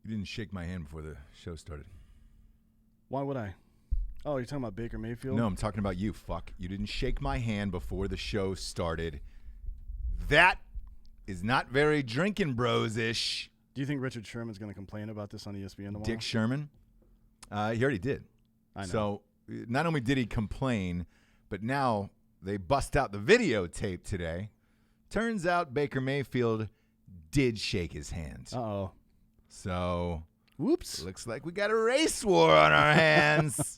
You didn't shake my hand before the show started. Why would I? Oh, you're talking about Baker Mayfield? No, I'm talking about you, fuck. You didn't shake my hand before the show started. That is not very Drinkin' Bros-ish. Do you think Richard Sherman's going to complain about this on ESPN tomorrow? Dick Sherman? He already did. I know. So not only did he complain, but now they bust out the videotape today. Turns out Baker Mayfield did shake his hand. Uh-oh. So, whoops. Looks like we got a race war on our hands.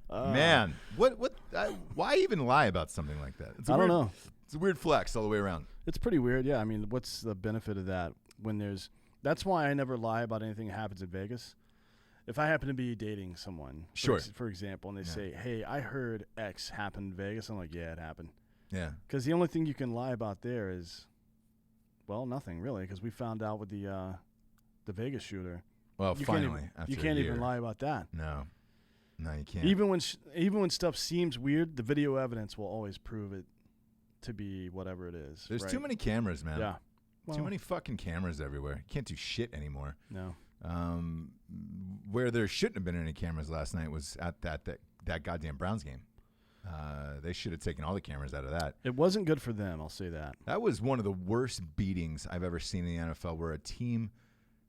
Man, why even lie about something like that? I don't know. It's a weird flex all the way around. It's pretty weird, yeah. I mean, what's the benefit of that when there's – that's why I never lie about anything that happens in Vegas. If I happen to be dating someone, for example, and they say, hey, I heard X happened in Vegas, I'm like, yeah, it happened. Yeah. Because the only thing you can lie about there is, well, nothing really, because we found out with the Vegas shooter. Well, finally, you can't even lie about that. No, you can't. Even when stuff seems weird, the video evidence will always prove it to be whatever it is. There's right? too many cameras, man. Yeah. Well, too many fucking cameras everywhere. You can't do shit anymore. No. Where there shouldn't have been any cameras last night was at that goddamn Browns game. They should have taken all the cameras out of that. It wasn't good for them, I'll say that. That was one of the worst beatings I've ever seen in the NFL, where a team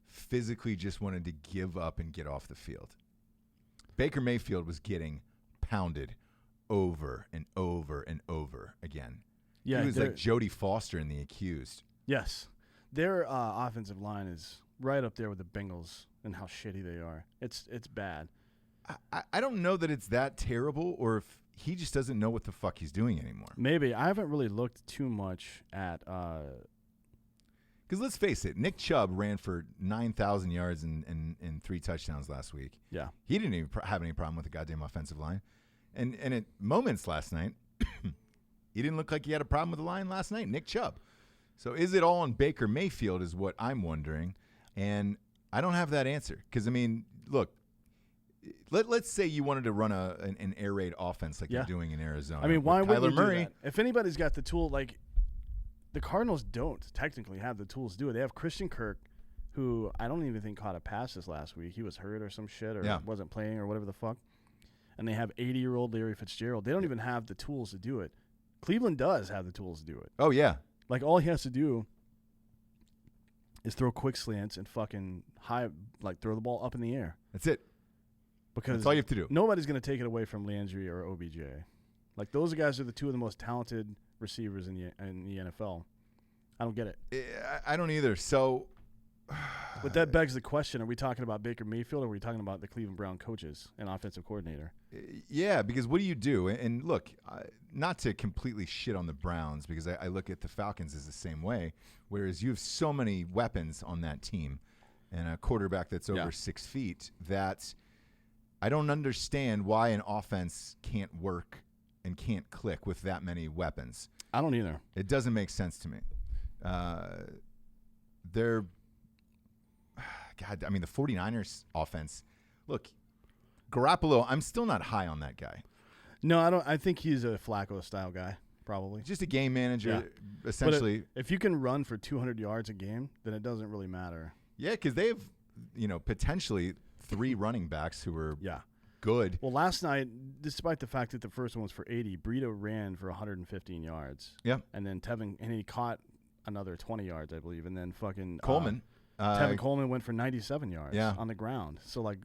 physically just wanted to give up and get off the field. Baker Mayfield was getting pounded over and over and over again. Yeah, he was like Jodie Foster in The Accused. Yes. Their offensive line is right up there with the Bengals and how shitty they are. It's bad. I don't know that it's that terrible, or if he just doesn't know what the fuck he's doing anymore. Maybe. I haven't really looked too much at because let's face it, Nick Chubb ran for 9,000 yards and 3 touchdowns last week. Yeah. He didn't even have any problem with the goddamn offensive line. And at moments last night, he didn't look like he had a problem with the line last night, Nick Chubb. So is it all on Baker Mayfield is what I'm wondering. And I don't have that answer. Because, I mean, look, let's say you wanted to run an air raid offense like they're doing in Arizona. I mean, why would Kyler Murray? Do that? If anybody's got the tool, like the Cardinals don't technically have the tools to do it. They have Christian Kirk, who I don't even think caught a pass this last week. He was hurt or some shit or wasn't playing or whatever the fuck. And they have 80-year-old Larry Fitzgerald. They don't even have the tools to do it. Cleveland does have the tools to do it. Oh, yeah. Like, all he has to do is throw quick slants and fucking throw the ball up in the air. That's it. Because that's all you have to do. Nobody's going to take it away from Landry or OBJ. Like, those guys are the two of the most talented receivers in the NFL. I don't get it. I don't either. So, but that begs the question: are we talking about Baker Mayfield, or are we talking about the Cleveland Brown coaches and offensive coordinator? Yeah, because what do you do? And look, not to completely shit on the Browns, because I look at the Falcons as the same way. Whereas you have so many weapons on that team, and a quarterback that's over 6 feet, that I don't understand why an offense can't work and can't click with that many weapons. I don't either. It doesn't make sense to me. The 49ers offense, look, Garoppolo, I'm still not high on that guy. No, I don't. I think he's a Flacco-style guy, probably. Just a game manager, essentially. But if you can run for 200 yards a game, then it doesn't really matter. Yeah, because they have, potentially 3 running backs who are good. Well, last night, despite the fact that the first one was for 80, Breida ran for 115 yards. Yeah. And then he caught another 20 yards, I believe. And then fucking Coleman. Tevin Coleman went for 97 yards on the ground. So, like,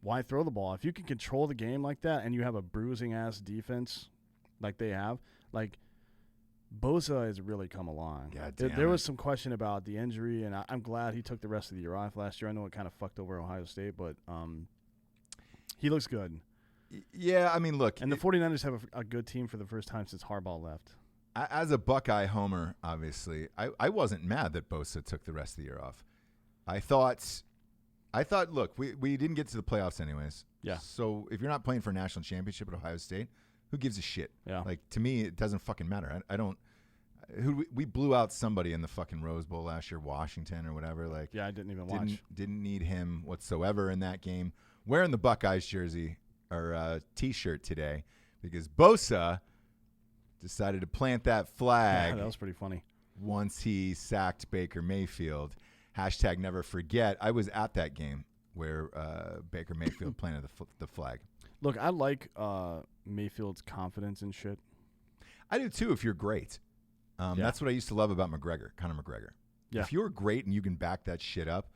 why throw the ball? If you can control the game like that and you have a bruising-ass defense like they have, like, Bosa has really come along. There was some question about the injury, and I'm glad he took the rest of the year off last year. I know it kind of fucked over Ohio State, but he looks good. Yeah, I mean, look. And the 49ers have a good team for the first time since Harbaugh left. As a Buckeye homer, obviously, I wasn't mad that Bosa took the rest of the year off. I thought, look, we didn't get to the playoffs anyways. Yeah. So if you're not playing for a national championship at Ohio State, who gives a shit? Yeah. Like, to me, it doesn't fucking matter. I don't. We blew out somebody in the fucking Rose Bowl last year, Washington or whatever. Like, yeah, I didn't even watch. Didn't need him whatsoever in that game. Wearing the Buckeyes jersey or T-shirt today because Bosa decided to plant that flag. Yeah, that was pretty funny. Once he sacked Baker Mayfield. hashtag never forget. I was at that game where Baker Mayfield planted the flag. Look, I like Mayfield's confidence and shit. I do too if you're great. That's what I used to love about Conor McGregor. Yeah. If you're great and you can back that shit up,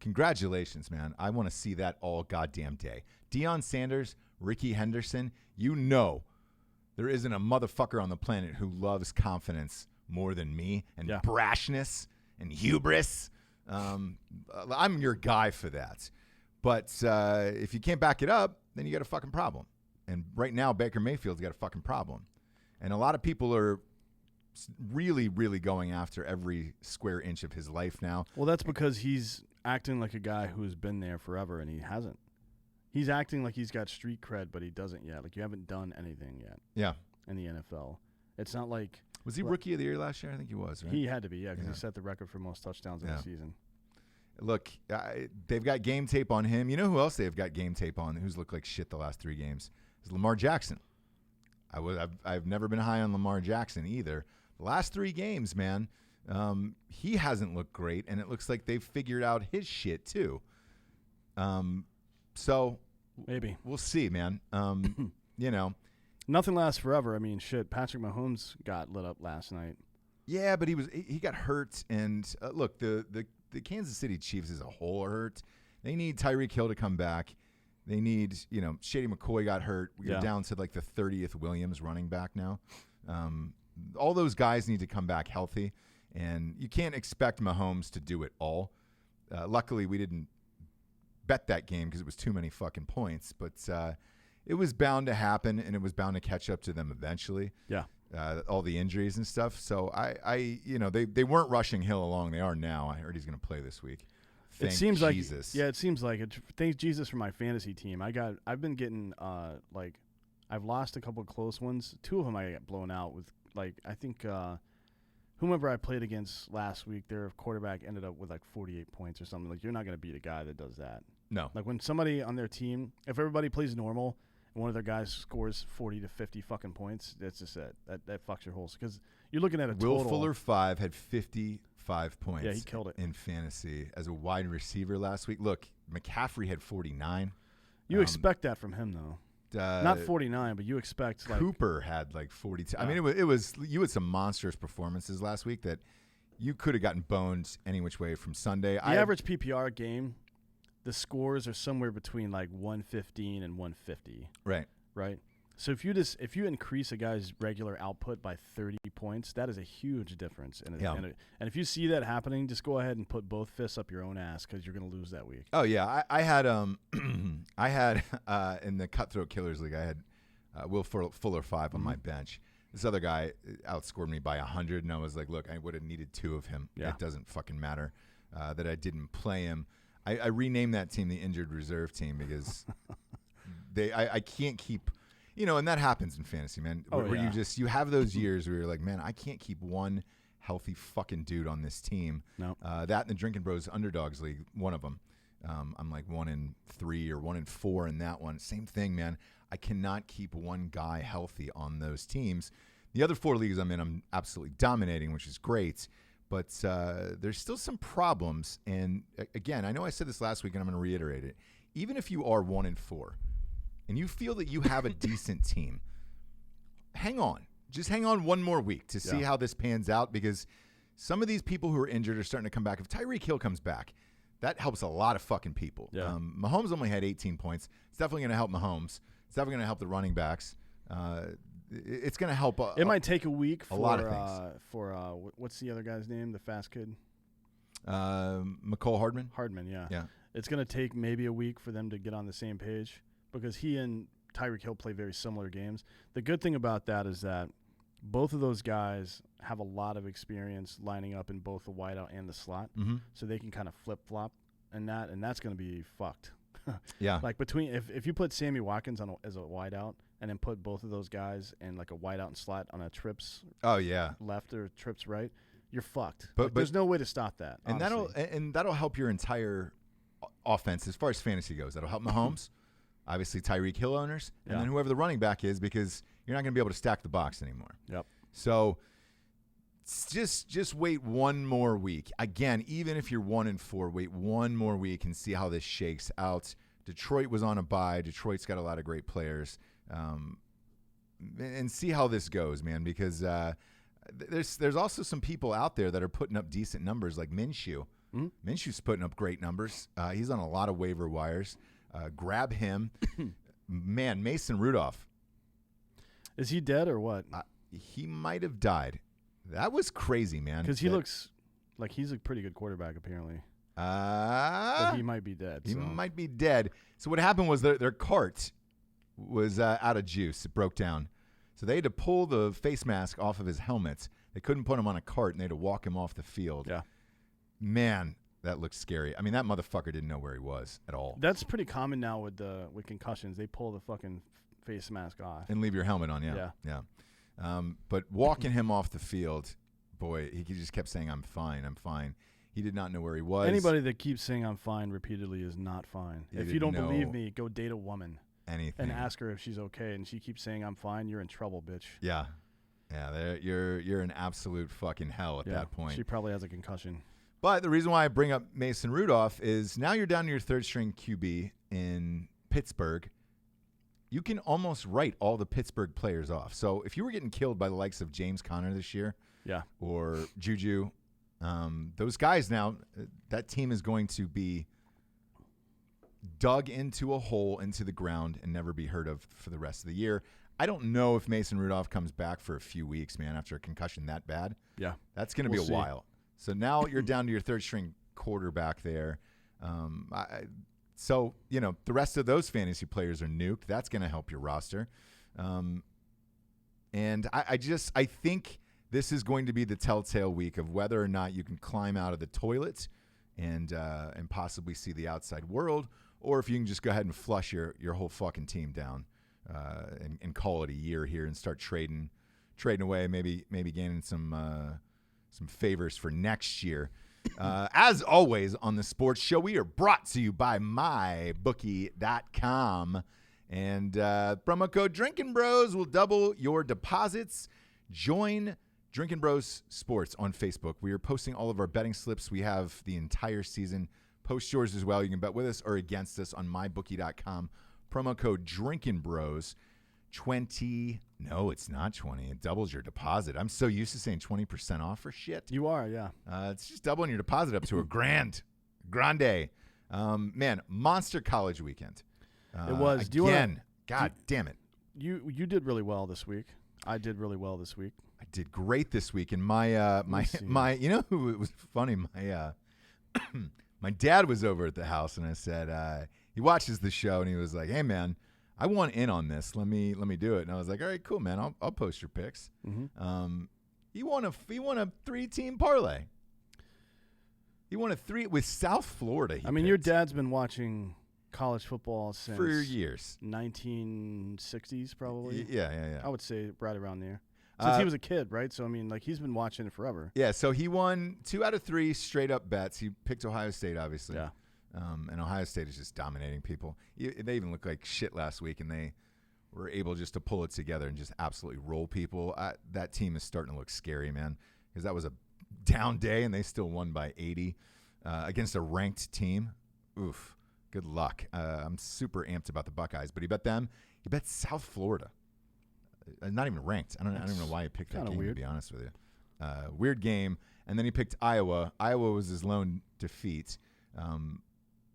congratulations, man. I want to see that all goddamn day. Deion Sanders, Ricky Henderson, there isn't a motherfucker on the planet who loves confidence more than me and brashness and hubris. I'm your guy for that. But if you can't back it up, then you got a fucking problem. And right now, Baker Mayfield's got a fucking problem. And a lot of people are really, really going after every square inch of his life now. Well, that's because he's acting like a guy who's been there forever, and he hasn't. He's acting like he's got street cred, but he doesn't yet. Like, you haven't done anything yet. Yeah. In the NFL. It's not like... Was he Rookie of the Year last year? I think he was, right? He had to be, because he set the record for most touchdowns in the season. Look, they've got game tape on him. You know who else they've got game tape on who's looked like shit the last 3 games? Is Lamar Jackson. I've never been high on Lamar Jackson either. The last 3 games, man, he hasn't looked great, and it looks like they've figured out his shit too. So maybe we'll see, man. Nothing lasts forever. I mean, shit. Patrick Mahomes got lit up last night. Yeah, but he got hurt, and look, the Kansas City Chiefs as a whole are hurt. They need Tyreek Hill to come back. They need, Shady McCoy got hurt. We're down to like the 30th Williams running back now. All those guys need to come back healthy, and you can't expect Mahomes to do it all. Luckily, we didn't bet that game because it was too many fucking points, but it was bound to happen, and it was bound to catch up to them eventually. Yeah. All the injuries and stuff. So they weren't rushing Hill along. They are now. I heard he's going to play this week. Thank Jesus. It seems like it. Thank Jesus for my fantasy team. I've been getting I've lost a couple of close ones. 2 of them I got blown out with. I think whomever I played against last week, their quarterback ended up with 48 points or something. Like, you're not going to beat a guy that does that. No. Like, when somebody on their team, if everybody plays normal and one of their guys scores 40 to 50 fucking points, that's just it. That fucks your whole. Because you're looking at a total. Will Fuller 5 had 55 points. Yeah, he killed it in fantasy as a wide receiver last week. Look, McCaffrey had 49. You expect that from him, though. Not 49, but you expect Cooper had 42. I mean, it was you had some monstrous performances last week that you could have gotten boned any which way from Sunday. The average PPR game, the scores are somewhere between 115 and 150. Right. So if you increase a guy's regular output by 30 points, that is a huge difference. And if you see that happening, just go ahead and put both fists up your own ass because you're going to lose that week. Oh yeah, I had I had in the Cutthroat Killers League, I had Will Fuller 5 on my bench. This other guy outscored me by 100, and I was like, look, I would have needed 2 of him. Yeah. It doesn't fucking matter that I didn't play him. I renamed that team the Injured Reserve Team because I can't keep. And that happens in fantasy, man. Where you have those years where you're like, man, I can't keep one healthy fucking dude on this team. No. That and the Drinkin Bros Underdogs League, one of them. I'm 1-3 or 1-4 in that one. Same thing, man. I cannot keep one guy healthy on those teams. The other 4 leagues I'm in, I'm absolutely dominating, which is great. But there's still some problems. And again, I know I said this last week, and I'm going to reiterate it. Even if you are 1-4, and you feel that you have a decent team, hang on. Just hang on one more week to see how this pans out, because some of these people who are injured are starting to come back. If Tyreek Hill comes back, that helps a lot of fucking people. Yeah. Mahomes only had 18 points. It's definitely going to help Mahomes. It's definitely going to help the running backs. It's going to help. It might take a week for a lot of things. What's the other guy's name? The fast kid? McCole Hardman? Hardman, yeah. Yeah. It's going to take maybe a week for them to get on the same page, because he and Tyreek Hill play very similar games. The good thing about that is that both of those guys have a lot of experience lining up in both the wideout and the slot, so they can kind of flip-flop and that's going to be fucked. Yeah. If you put Sammy Watkins as a wideout and then put both of those guys in a wideout and slot on a trips left or trips right, you're fucked. But there's no way to stop that. And that'll help your entire offense as far as fantasy goes. That'll help Mahomes. Obviously, Tyreek Hill owners, and then whoever the running back is, because you're not going to be able to stack the box anymore. Yep. So Just wait one more week. Again, even if you're 1-4, wait one more week and see how this shakes out. Detroit was on a bye. Detroit's got a lot of great players. And see how this goes, man, because there's also some people out there that are putting up decent numbers, like Minshew. Mm-hmm. Minshew's putting up great numbers. He's on a lot of waiver wires. Grab him. Man, Mason Rudolph. Is he dead or what? He might have died. That was crazy, man. Because he looks like he's a pretty good quarterback, apparently. But he might be dead. He might be dead. So what happened was their cart was out of juice. It broke down. So they had to pull the face mask off of his helmet. They couldn't put him on a cart, and they had to walk him off the field. Yeah. Man, that looks scary. I mean, that motherfucker didn't know where he was at all. That's pretty common now with concussions. They pull the fucking face mask off. And leave your helmet on, yeah. But walking him off the field, boy, he just kept saying, I'm fine. He did not know where he was. Anybody that keeps saying I'm fine repeatedly is not fine. If you don't believe me, go date a woman. Anything. And ask her if she's okay, and she keeps saying I'm fine, you're in trouble, bitch. Yeah. You're in absolute fucking hell at that point. She probably has a concussion. But the reason why I bring up Mason Rudolph is now you're down to your third-string QB in Pittsburgh. You can almost write all the Pittsburgh players off. So if you were getting killed by the likes of James Conner this year, or Juju, those guys now, that team is going to be dug into a hole into the ground and never be heard of for the rest of the year. I don't know if Mason Rudolph comes back for a few weeks, man, after a concussion that bad. Yeah. That's going to be a while. So now you're down to your third-string quarterback there. So, the rest of those fantasy players are nuked. That's going to help your roster. And I think this is going to be the telltale week of whether or not you can climb out of the toilet and possibly see the outside world, or if you can just go ahead and flush your whole fucking team down and call it a year here and start trading away, maybe gaining some favors for next year. As always on the sports show, we are brought to you by mybookie.com. And promo code Drinkin Bros will double your deposits. Join Drinkin Bros Sports on Facebook. We are posting all of our betting slips. We have the entire season. Post yours as well. You can bet with us or against us on mybookie.com. Promo code Drinkin Bros. 20. No, it's not 20. It doubles your deposit. I'm so used to saying 20% off for shit. You are, yeah. It's just doubling your deposit up to a grande. Man, monster college weekend. It was. Damn it. You did really well this week. I did really well this week. I did great this week. And my you know who, it was funny, my dad was over at the house, and I said, he watches the show, and he was like, hey, man, I want in on this. Let me do it. And I was like, all right, cool, man. I'll post your picks. Mm-hmm. He won a 3-team parlay. He won a 3 with South Florida. Your dad's been watching college football since for years. 1960s, probably. Yeah. I would say right around there. Since he was a kid, right? So he's been watching it forever. Yeah. So he won 2 out of 3 straight up bets. He picked Ohio State, obviously. Yeah. And Ohio State is just dominating people. They even looked like shit last week, and they were able just to pull it together and just absolutely roll people. That team is starting to look scary, man, because that was a down day, and they still won by 80 against a ranked team. Oof, good luck. I'm super amped about the Buckeyes, but he bet them. He bet South Florida. Not even ranked. I don't even know why he picked that game, to be honest with you. Weird game. And then he picked Iowa. Iowa was his lone defeat.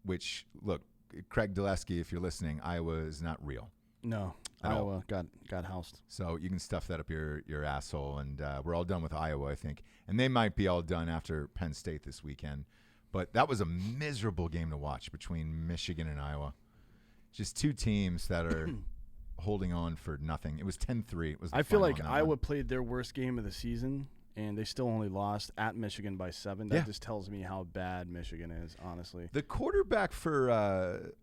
Which, look, Craig Dulesky, if you're listening, Iowa is not real. No, Iowa got housed. So you can stuff that up your asshole, and we're all done with Iowa, I think. And they might be all done after Penn State this weekend. But that was a miserable game to watch between Michigan and Iowa. Just two teams that are holding on for nothing. It was 10-3. I feel like Iowa played their worst game of the season, and they still only lost at Michigan by 7. That just tells me how bad Michigan is, honestly. The quarterback for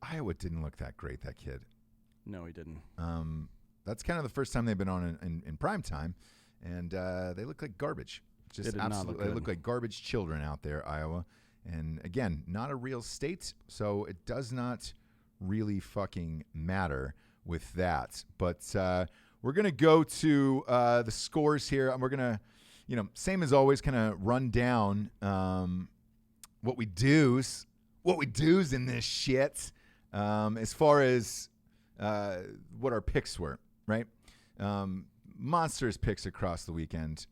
Iowa didn't look that great, that kid. No, he didn't. That's kind of the first time they've been on in prime time, and they look like garbage. Just absolutely, they look like garbage children out there, Iowa. And again, not a real state, so it does not really fucking matter with that. But we're gonna go to the scores here, and we're gonna. same as always, kind of run down what we do's in this shit as far as what our picks were, right? Monsters picks across the weekend.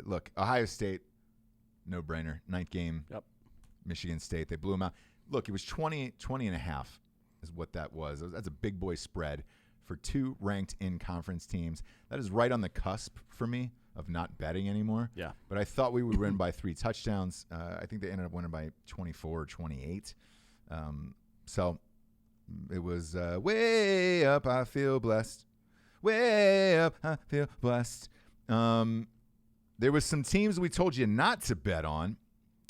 Look, Ohio State, no-brainer. 9th game. Yep. Michigan State, they blew them out. Look, it was 20 and a half is what that was. That's a big boy spread for 2 ranked in-conference teams. That is right on the cusp for me of not betting anymore. Yeah. But I thought we would win by 3 touchdowns. I think they ended up winning by 24 or 28. So it was way up, I feel blessed. Way up, I feel blessed. There was some teams we told you not to bet on,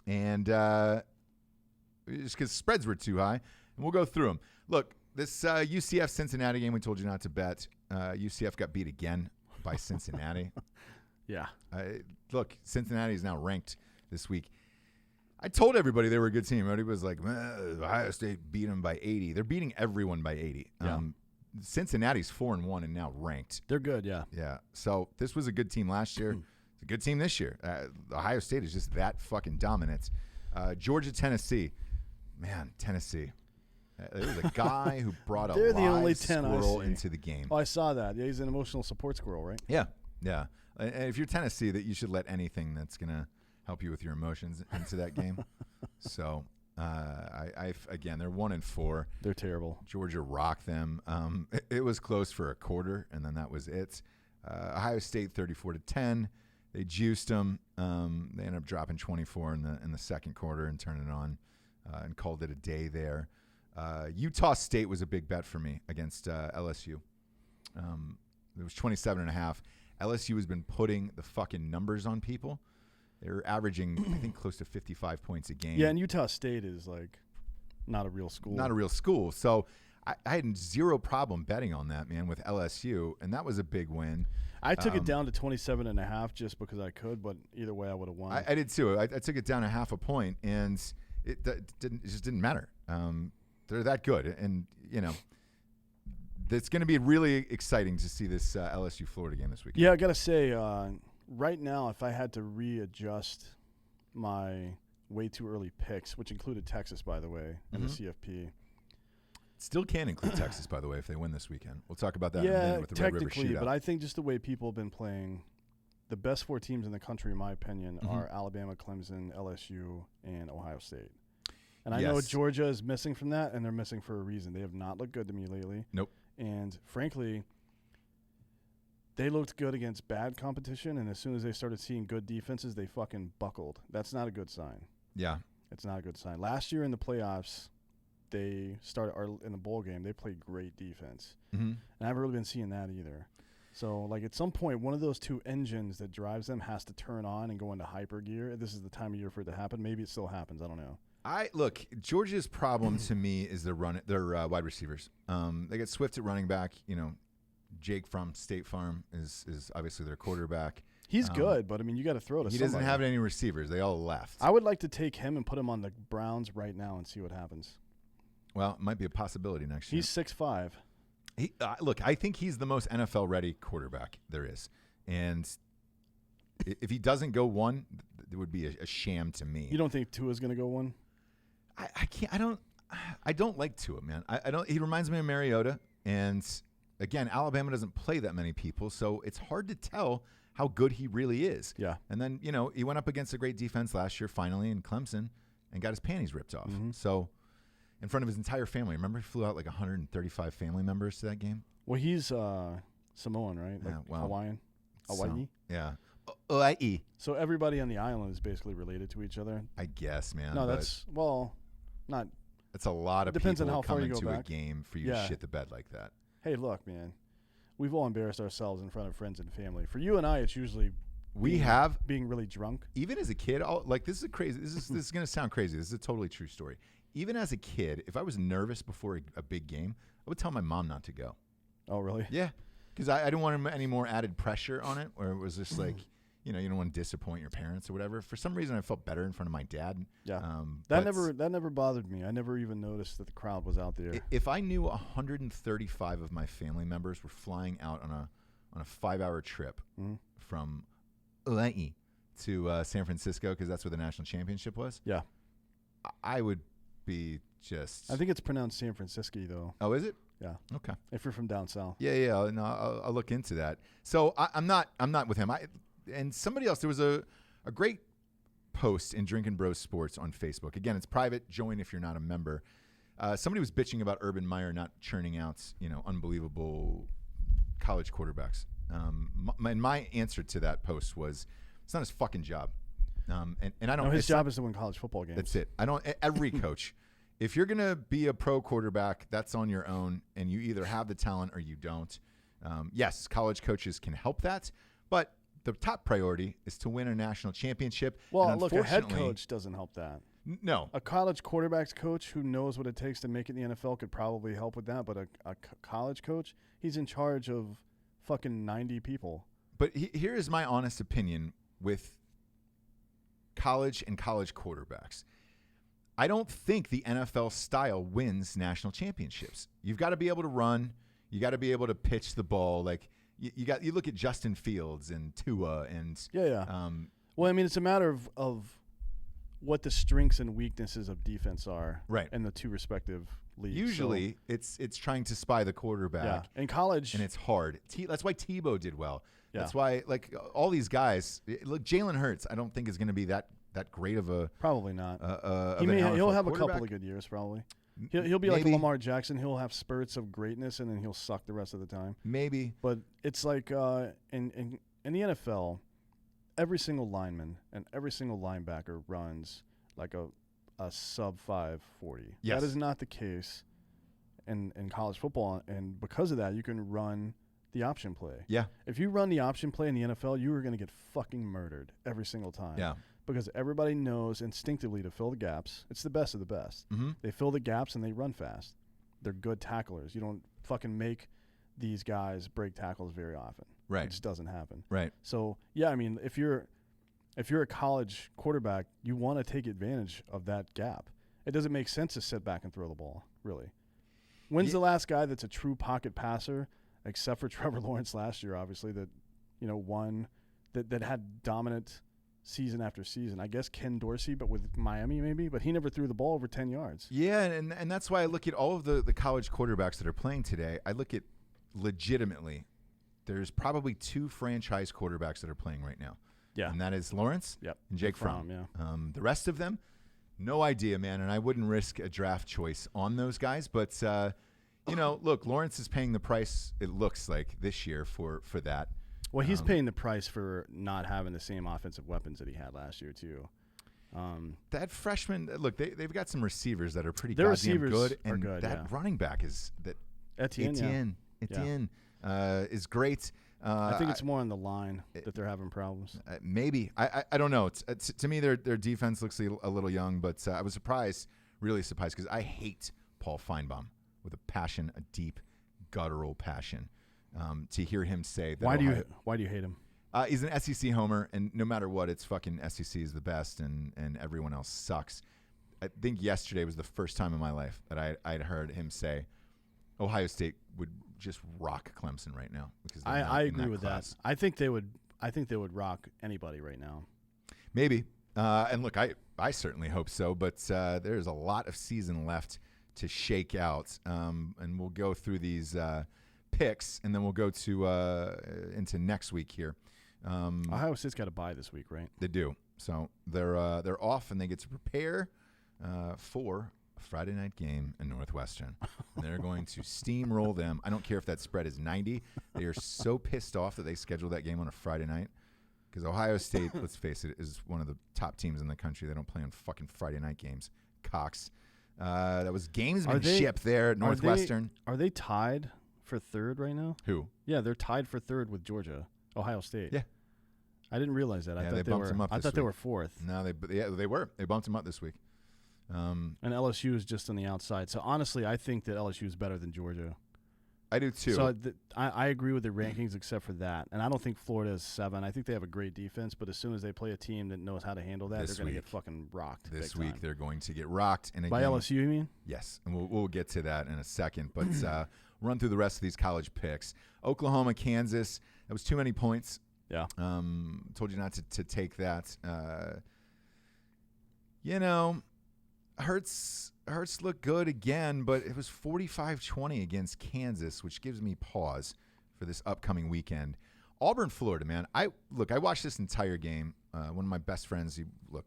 and just because spreads were too high, and we'll go through them. Look, this UCF-Cincinnati game we told you not to bet. UCF got beat again by Cincinnati. Yeah. Look, Cincinnati is now ranked this week. I told everybody they were a good team. Everybody was like, Ohio State beat them by 80. They're beating everyone by 80. Yeah. Cincinnati's 4-1 and now ranked. They're good, yeah. Yeah. So this was a good team last year. It's a good team this year. Ohio State is just that fucking dominant. Georgia, Tennessee. Man, Tennessee. There was a guy who brought a They're the live only 10 squirrel I see. into the game. Oh, I saw that. Yeah, he's an emotional support squirrel, right? Yeah. Yeah. And if you're Tennessee, that you should let anything that's going to help you with your emotions into that game. So, again, they're 1-4. They're terrible. Georgia rocked them. It was close for a quarter, and then that was it. Ohio State 34-10. They juiced them. They ended up dropping 24 in the second quarter and turning it on and called it a day there. Utah State was a big bet for me against LSU. It was 27.5. LSU has been putting the fucking numbers on people. They're averaging, I think, close to 55 points a game. Yeah, and Utah State is like not a real school. Not a real school. So I had zero problem betting on that, man, with LSU, and that was a big win. I took it down to 27.5 just because I could, but either way I would have won. I did too. I took it down 0.5 point, and it just didn't matter. They're that good, and it's going to be really exciting to see this LSU Florida game this weekend. Yeah, I gotta say, right now, if I had to readjust my way too early picks, which included Texas, by the way, and the CFP. Still can include Texas, by the way, if they win this weekend. We'll talk about that in a minute with the Red River Shootout. Technically, but I think just the way people have been playing, the best 4 teams in the country, in my opinion, are Alabama, Clemson, LSU, and Ohio State. And I know Georgia is missing from that, and they're missing for a reason. They have not looked good to me lately. Nope. And frankly, they looked good against bad competition, and as soon as they started seeing good defenses, they fucking buckled. That's not a good sign. Yeah. It's not a good sign. Last year in the playoffs, they started in the bowl game. They played great defense, and I haven't really been seeing that either. So, like at some point, one of those 2 engines that drives them has to turn on and go into hyper gear. This is the time of year for it to happen. Maybe it still happens. I don't know. Look, Georgia's problem to me is their wide receivers. They get Swift at running back. Jake from State Farm is obviously their quarterback. He's good, but I mean, you got to throw to somebody. He doesn't have any receivers. They all left. I would like to take him and put him on the Browns right now and see what happens. Well, it might be a possibility next year. He's 6'5". Look, I think he's the most NFL-ready quarterback there is. And if he doesn't go 1, it would be a sham to me. You don't think Tua's going to go 1? I can't. I don't like Tua, man. I don't. He reminds me of Mariota. And, again, Alabama doesn't play that many people, so it's hard to tell how good he really is. Yeah. And then, he went up against a great defense last year finally in Clemson and got his panties ripped off. So in front of his entire family. Remember he flew out like 135 family members to that game? Well, he's Samoan, right? Like Hawaiian? Hawaii? Yeah. Hawaii. So everybody on the island is basically related to each other? I guess, man. No, that's, not. That's a lot of depends people on how far coming you go to back. A game for you to shit the bed like that. Hey, look, man. We've all embarrassed ourselves in front of friends and family. For you and I, it's usually being really drunk. Even as a kid, this is crazy. This is going to sound crazy. This is a totally true story. Even as a kid, if I was nervous before a big game, I would tell my mom not to go. Oh, really? Yeah, because I didn't want any more added pressure on it, where it was just like, you don't want to disappoint your parents or whatever. For some reason, I felt better in front of my dad. Yeah, that never bothered me. I never even noticed that the crowd was out there. If I knew 135 of my family members were flying out on a 5-hour trip from Hawaii to San Francisco because that's where the national championship was. Yeah. I would be just. I think it's pronounced San Francisco, though. Oh, is it? Yeah. Okay. If you're from down south. Yeah. No, I'll look into that. So I'm not with him. And somebody else. There was a great post in Drinkin Bros Sports on Facebook. Again, it's private. Join if you're not a member. Somebody was bitching about Urban Meyer not churning out, unbelievable college quarterbacks. My answer to that post was, it's not his fucking job. And I don't. No, his job is to win college football games. That's it. Every coach. If you're going to be a pro quarterback, that's on your own, and you either have the talent or you don't. Yes, college coaches can help that, but the top priority is to win a national championship. Well, look, a head coach doesn't help that. No. A college quarterback's coach who knows what it takes to make it in the NFL could probably help with that, but a college coach, he's in charge of fucking 90 people. But here is my honest opinion with college and college quarterbacks. I don't think the NFL style wins national championships. You've got to be able to run. You got to be able to pitch the ball. Like you look at Justin Fields and Tua and well, I mean, it's a matter of what the strengths and weaknesses of defense are, right, in the two respective leagues. Usually, it's trying to spy the quarterback. Yeah, in college, and it's hard. That's why Tebow did well. Yeah. That's why, like all these guys. Look, Jalen Hurts. I don't think is going to be that great of a. Probably not. He'll have a couple of good years, probably. He'll be like Lamar Jackson. He'll have spurts of greatness, and then he'll suck the rest of the time. Maybe. But it's like in the NFL, every single lineman and every single linebacker runs like a sub 5.40. Yes. That is not the case in college football, and because of that, you can run the option play. Yeah. If you run the option play in the NFL, you are going to get fucking murdered every single time. Yeah. Because everybody knows instinctively to fill the gaps. It's the best of the best. Mm-hmm. They fill the gaps and they run fast. They're good tacklers. You don't fucking make these guys break tackles very often. Right. It just doesn't happen. Right. So, yeah, I mean, if you're a college quarterback, you want to take advantage of that gap. It doesn't make sense to sit back and throw the ball, really. When's the last guy that's a true pocket passer, except for Trevor Lawrence last year, obviously, that, won, that had dominant season after season? I guess Ken Dorsey, but with Miami maybe, but he never threw the ball over 10 yards. Yeah, and that's why I look at all of the college quarterbacks that are playing today. I look at legitimately, there's probably two franchise quarterbacks that are playing right now. Yeah. And that is Lawrence and Jake Fromm. Yeah. The rest of them, no idea, man, and I wouldn't risk a draft choice on those guys, but look, Lawrence is paying the price, it looks like, this year for that. Well, he's paying the price for not having the same offensive weapons that he had last year, too. That freshman, look, they've got some receivers that are pretty Their goddamn receivers good, are and good, that running back is that Etienne is great. I think it's more on the line that they're having problems. Maybe. I don't know. To me, their defense looks a little young, but I was really surprised, because I hate Paul Feinbaum with a passion, a deep, guttural passion. To hear him say that. Why do you hate him? He's an SEC homer, and no matter what, it's fucking SEC is the best, and everyone else sucks. I think yesterday was the first time in my life that I'd heard him say Ohio State would just rock Clemson right now, because I agree with that. I think they would rock anybody right now. Maybe. And look, I certainly hope so, but there's a lot of season left to shake out, and we'll go through these picks, and then we'll go to into next week here. Ohio State's got a bye this week, right? They do. So they're off, and they get to prepare for a Friday night game in Northwestern. And they're going to steamroll them. I don't care if that spread is 90. They are so pissed off that they scheduled that game on a Friday night, because Ohio State, let's face it, is one of the top teams in the country. They don't play on fucking Friday night games. Cox. That was gamesmanship there at Northwestern. Are they tied for third right now? Who? Yeah, they're tied for third with Georgia. Ohio State. Yeah. I didn't realize that. I thought they were fourth. No, they were. They bumped them up this week. And LSU is just on the outside. So honestly, I think that LSU is better than Georgia. I do too. So I agree with the rankings except for that. And I don't think Florida is 7. I think they have a great defense, but as soon as they play a team that knows how to handle that, they're going to get fucking rocked. This week they're going to get rocked. And by LSU, you mean? Yes, and we'll get to that in a second. But run through the rest of these college picks. Oklahoma, Kansas. That was too many points. Yeah. Told you not to take that. Hurts looked good again, but it was 45-20 against Kansas, which gives me pause for this upcoming weekend. Auburn, Florida, man. I watched this entire game. One of my best friends,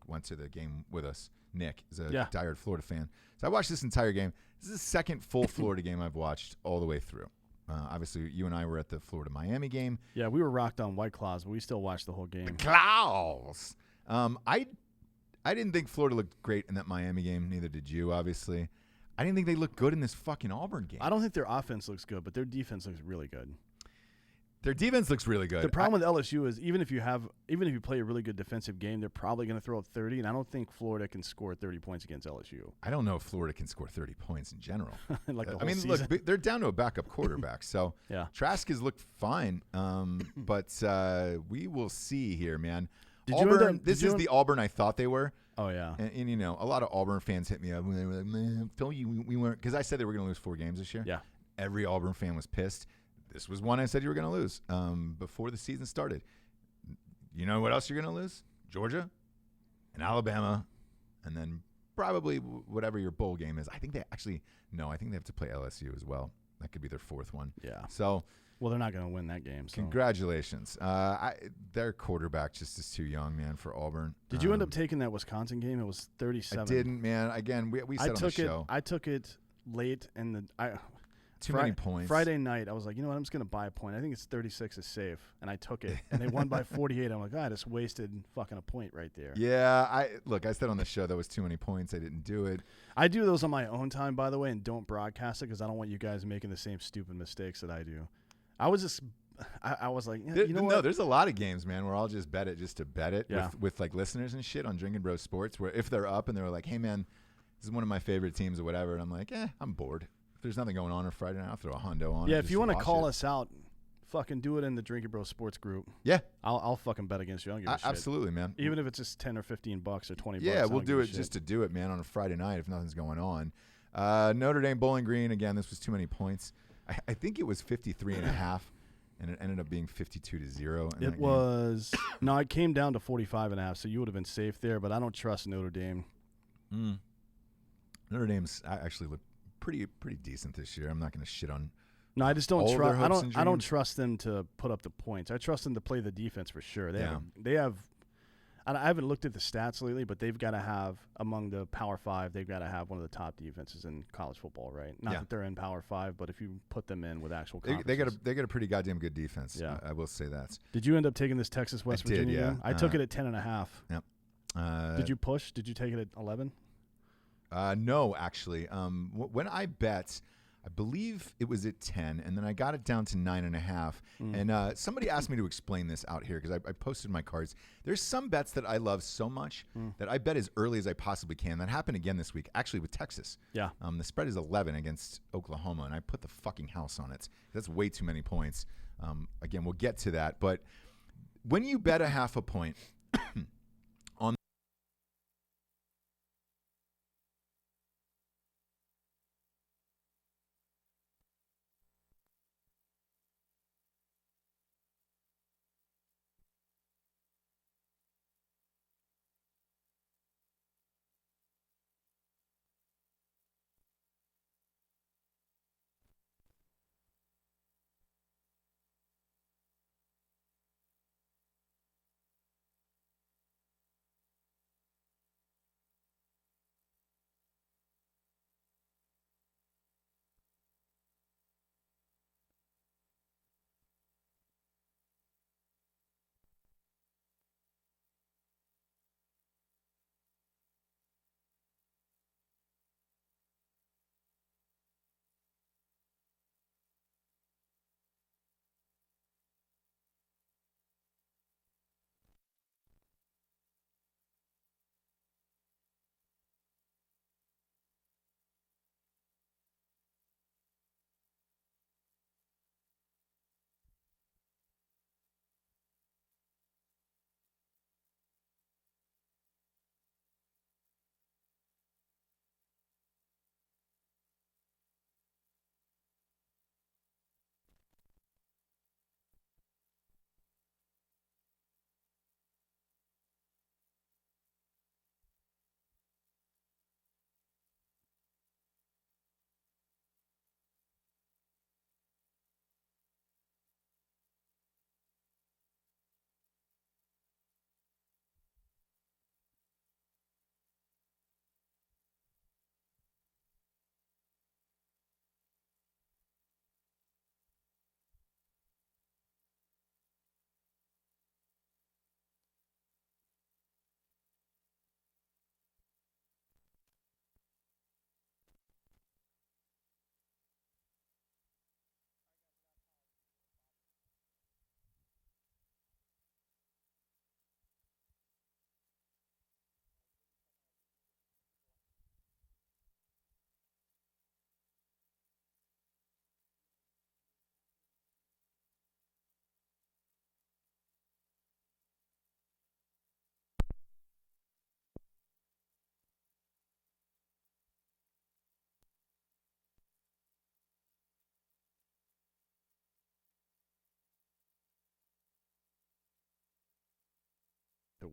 went to the game with us. Nick is a diehard Florida fan. So I watched this entire game. This is the second full Florida game I've watched all the way through. Obviously, you and I were at the Florida-Miami game. Yeah, we were rocked on White Claws, but we still watched the whole game. The Claws! I didn't think Florida looked great in that Miami game. Neither did you, obviously. I didn't think they looked good in this fucking Auburn game. I don't think their offense looks good, but their defense looks really good. Their defense looks really good. The problem with LSU is even if you play a really good defensive game, they're probably going to throw up 30, and I don't think Florida can score 30 points against LSU. I don't know if Florida can score 30 points in general. Season. Look, they're down to a backup quarterback, so yeah. Trask has looked fine, but we will see here, man. This is the Auburn I thought they were. Oh, yeah. And a lot of Auburn fans hit me up when they were like, man, told you we weren't, because I said they were going to lose 4 games this year. Yeah. Every Auburn fan was pissed. This was one I said you were going to lose before the season started. You know what else you're going to lose? Georgia and Alabama, and then probably whatever your bowl game is. I think they have to play LSU as well. That could be their 4th one. Yeah. So, well, they're not going to win that game. So. Congratulations. Their quarterback just is too young, man, for Auburn. Did you end up taking that Wisconsin game? It was 37. I didn't, man. Again, we said on the show. I took it late in the Too many points. Friday night, I was like, you know what? I'm just going to buy a point. I think it's 36 is safe. And I took it. And they won by 48. I'm like, I just wasted fucking a point right there. Yeah. I said on the show that was too many points. I didn't do it. I do those on my own time, by the way, and don't broadcast it because I don't want you guys making the same stupid mistakes that I do. I was just I was like, you know what? No, there's a lot of games, man, where I'll just bet it just to bet it with like listeners and shit on Drinkin' Bros Sports, where if they're up and they're like, hey, man, this is one of my favorite teams or whatever, and I'm like, I'm bored. If there's nothing going on Friday night, I'll throw a hundo on. Yeah, if you want to call us out, fucking do it in the Drinkin' Bros Sports group. Yeah. I'll fucking bet against you. I don't give a shit. Absolutely, man. Even if it's just $10 or $15 or $20. Yeah, we'll do it just to do it, man, on a Friday night if nothing's going on. Notre Dame Bowling Green, again, this was too many points. I think it was 53.5. And it ended up being 52-0. It was no, it came down to 45.5. So you would have been safe there, but I don't trust Notre Dame. Notre Dame's actually looked pretty decent this year. I'm not going to shit on. No, I just don't trust. I don't trust them to put up the points. I trust them to play the defense for sure. They have. I haven't looked at the stats lately, but they've got to have among the Power 5. They've got to have one of the top defenses in college football, right? Not that they're in Power 5, but if you put them in with actual conferences. They got a pretty goddamn good defense. Yeah, I will say that. Did you end up taking this Texas West Virginia game? I took it at 10.5. Yep. Did you push? Did you take it at 11? No, actually. When I bet, I believe it was at 10, and then I got it down to 9.5. And somebody asked me to explain this out here because I posted my cards. There's some bets that I love so much that I bet as early as I possibly can. That happened again this week, actually with Texas. Yeah. The spread is 11 against Oklahoma, and I put the fucking house on it. That's way too many points. Again, we'll get to that. But when you bet a half a point on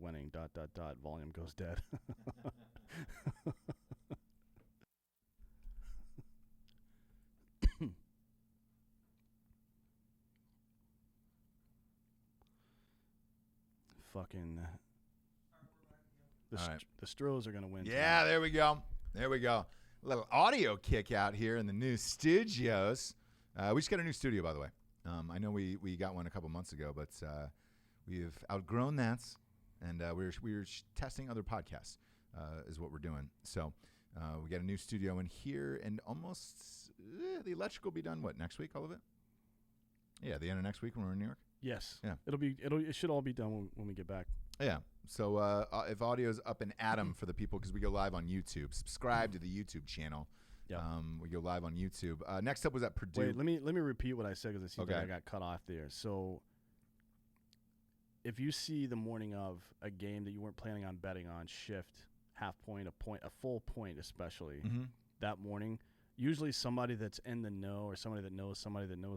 winning. ... Volume goes dead. Fucking. The Stros are gonna win. Yeah, tonight. there we go. There we go. A little audio kick out here in the new studios. We just got a new studio, by the way. I know we got one a couple months ago, but we've outgrown that, and we're testing other podcasts. Is what we're doing. So we got a new studio in here, and almost the electrical will be done. What, next week? All of it? Yeah, the end of next week when we're in New York. Yes. Yeah. It should all be done when we get back. Yeah. So if audio's up and Adam for the people, because we go live on YouTube. Subscribe to the YouTube channel. Yeah. We go live on YouTube. Next up was at Purdue. Wait, let me repeat what I said because it seems like I got cut off there. So if you see the morning of a game that you weren't planning on betting on shift half point, a full point especially that morning, usually somebody that's in the know or somebody that knows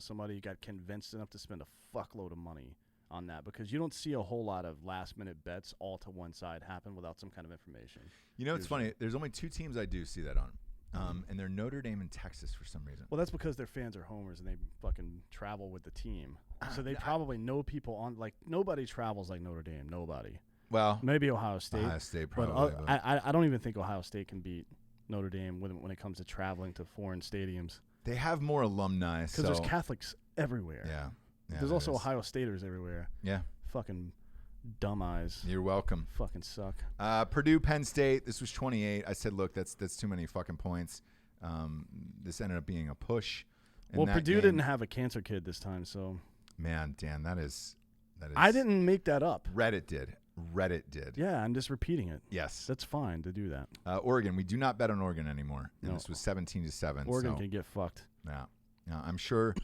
somebody got convinced enough to spend a fuckload of money on that, because you don't see a whole lot of last-minute bets all to one side happen without some kind of information. You know, it's funny. There's only two teams I do see that on, and they're Notre Dame and Texas for some reason. Well, that's because their fans are homers and they fucking travel with the team. So they probably know people on, like, nobody travels like Notre Dame. Nobody. Well, maybe Ohio State. Ohio State probably. But I don't even think Ohio State can beat Notre Dame when it comes to traveling to foreign stadiums. They have more alumni. Because there's Catholics everywhere. Yeah. There's also Ohio Staters everywhere. Yeah. Fucking dumb eyes. You're welcome. Fucking suck. Purdue, Penn State. This was 28. I said, look, that's too many fucking points. This ended up being a push. Well, Purdue didn't have a cancer kid this time, so. Man, Dan, that is. I didn't make that up. Reddit did. Yeah, I'm just repeating it. Yes. That's fine to do that. Oregon. We do not bet on Oregon anymore. And No. This was 17-7. Oregon can get fucked. Yeah. I'm sure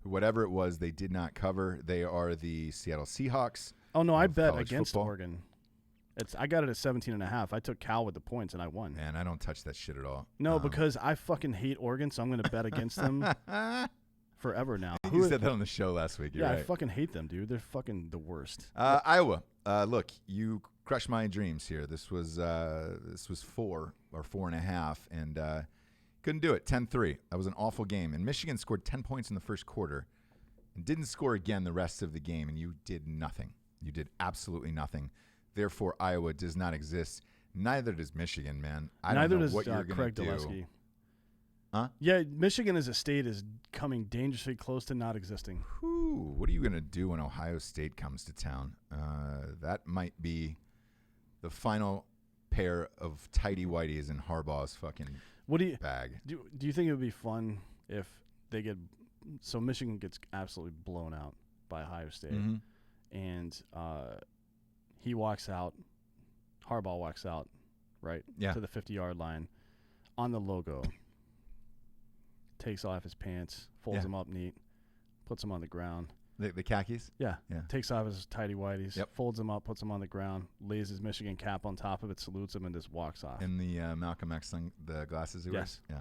whatever it was, they did not cover. They are the Seattle Seahawks. Oh, no, I bet against football. Oregon. I got it at 17.5. I took Cal with the points, and I won. Man, I don't touch that shit at all. No, because I fucking hate Oregon, so I'm going to bet against them forever now. You said that on the show last week. You're right. I fucking hate them, dude. They're fucking the worst. Iowa. Look, you crushed my dreams here. This was 4 or 4.5, and couldn't do it. 10-3. That was an awful game. And Michigan scored 10 points in the first quarter and didn't score again the rest of the game, and you did nothing. You did absolutely nothing. Therefore, Iowa does not exist. Neither does Michigan, man. I don't know what you're going to do. Dulesky. Huh? Yeah, Michigan as a state is coming dangerously close to not existing. Whew, what are you going to do when Ohio State comes to town? That might be the final pair of tighty whities in Harbaugh's fucking bag. Do you think it would be fun if they get – so Michigan gets absolutely blown out by Ohio State, and he walks out, Harbaugh walks out, right, to the 50-yard line on the logo, takes off his pants, folds them up neat, puts them on the ground. The khakis? Yeah. Takes off his tighty whities, folds them up, puts them on the ground, lays his Michigan cap on top of it, salutes him, and just walks off. And the Malcolm X thing, the glasses he wears? Yes.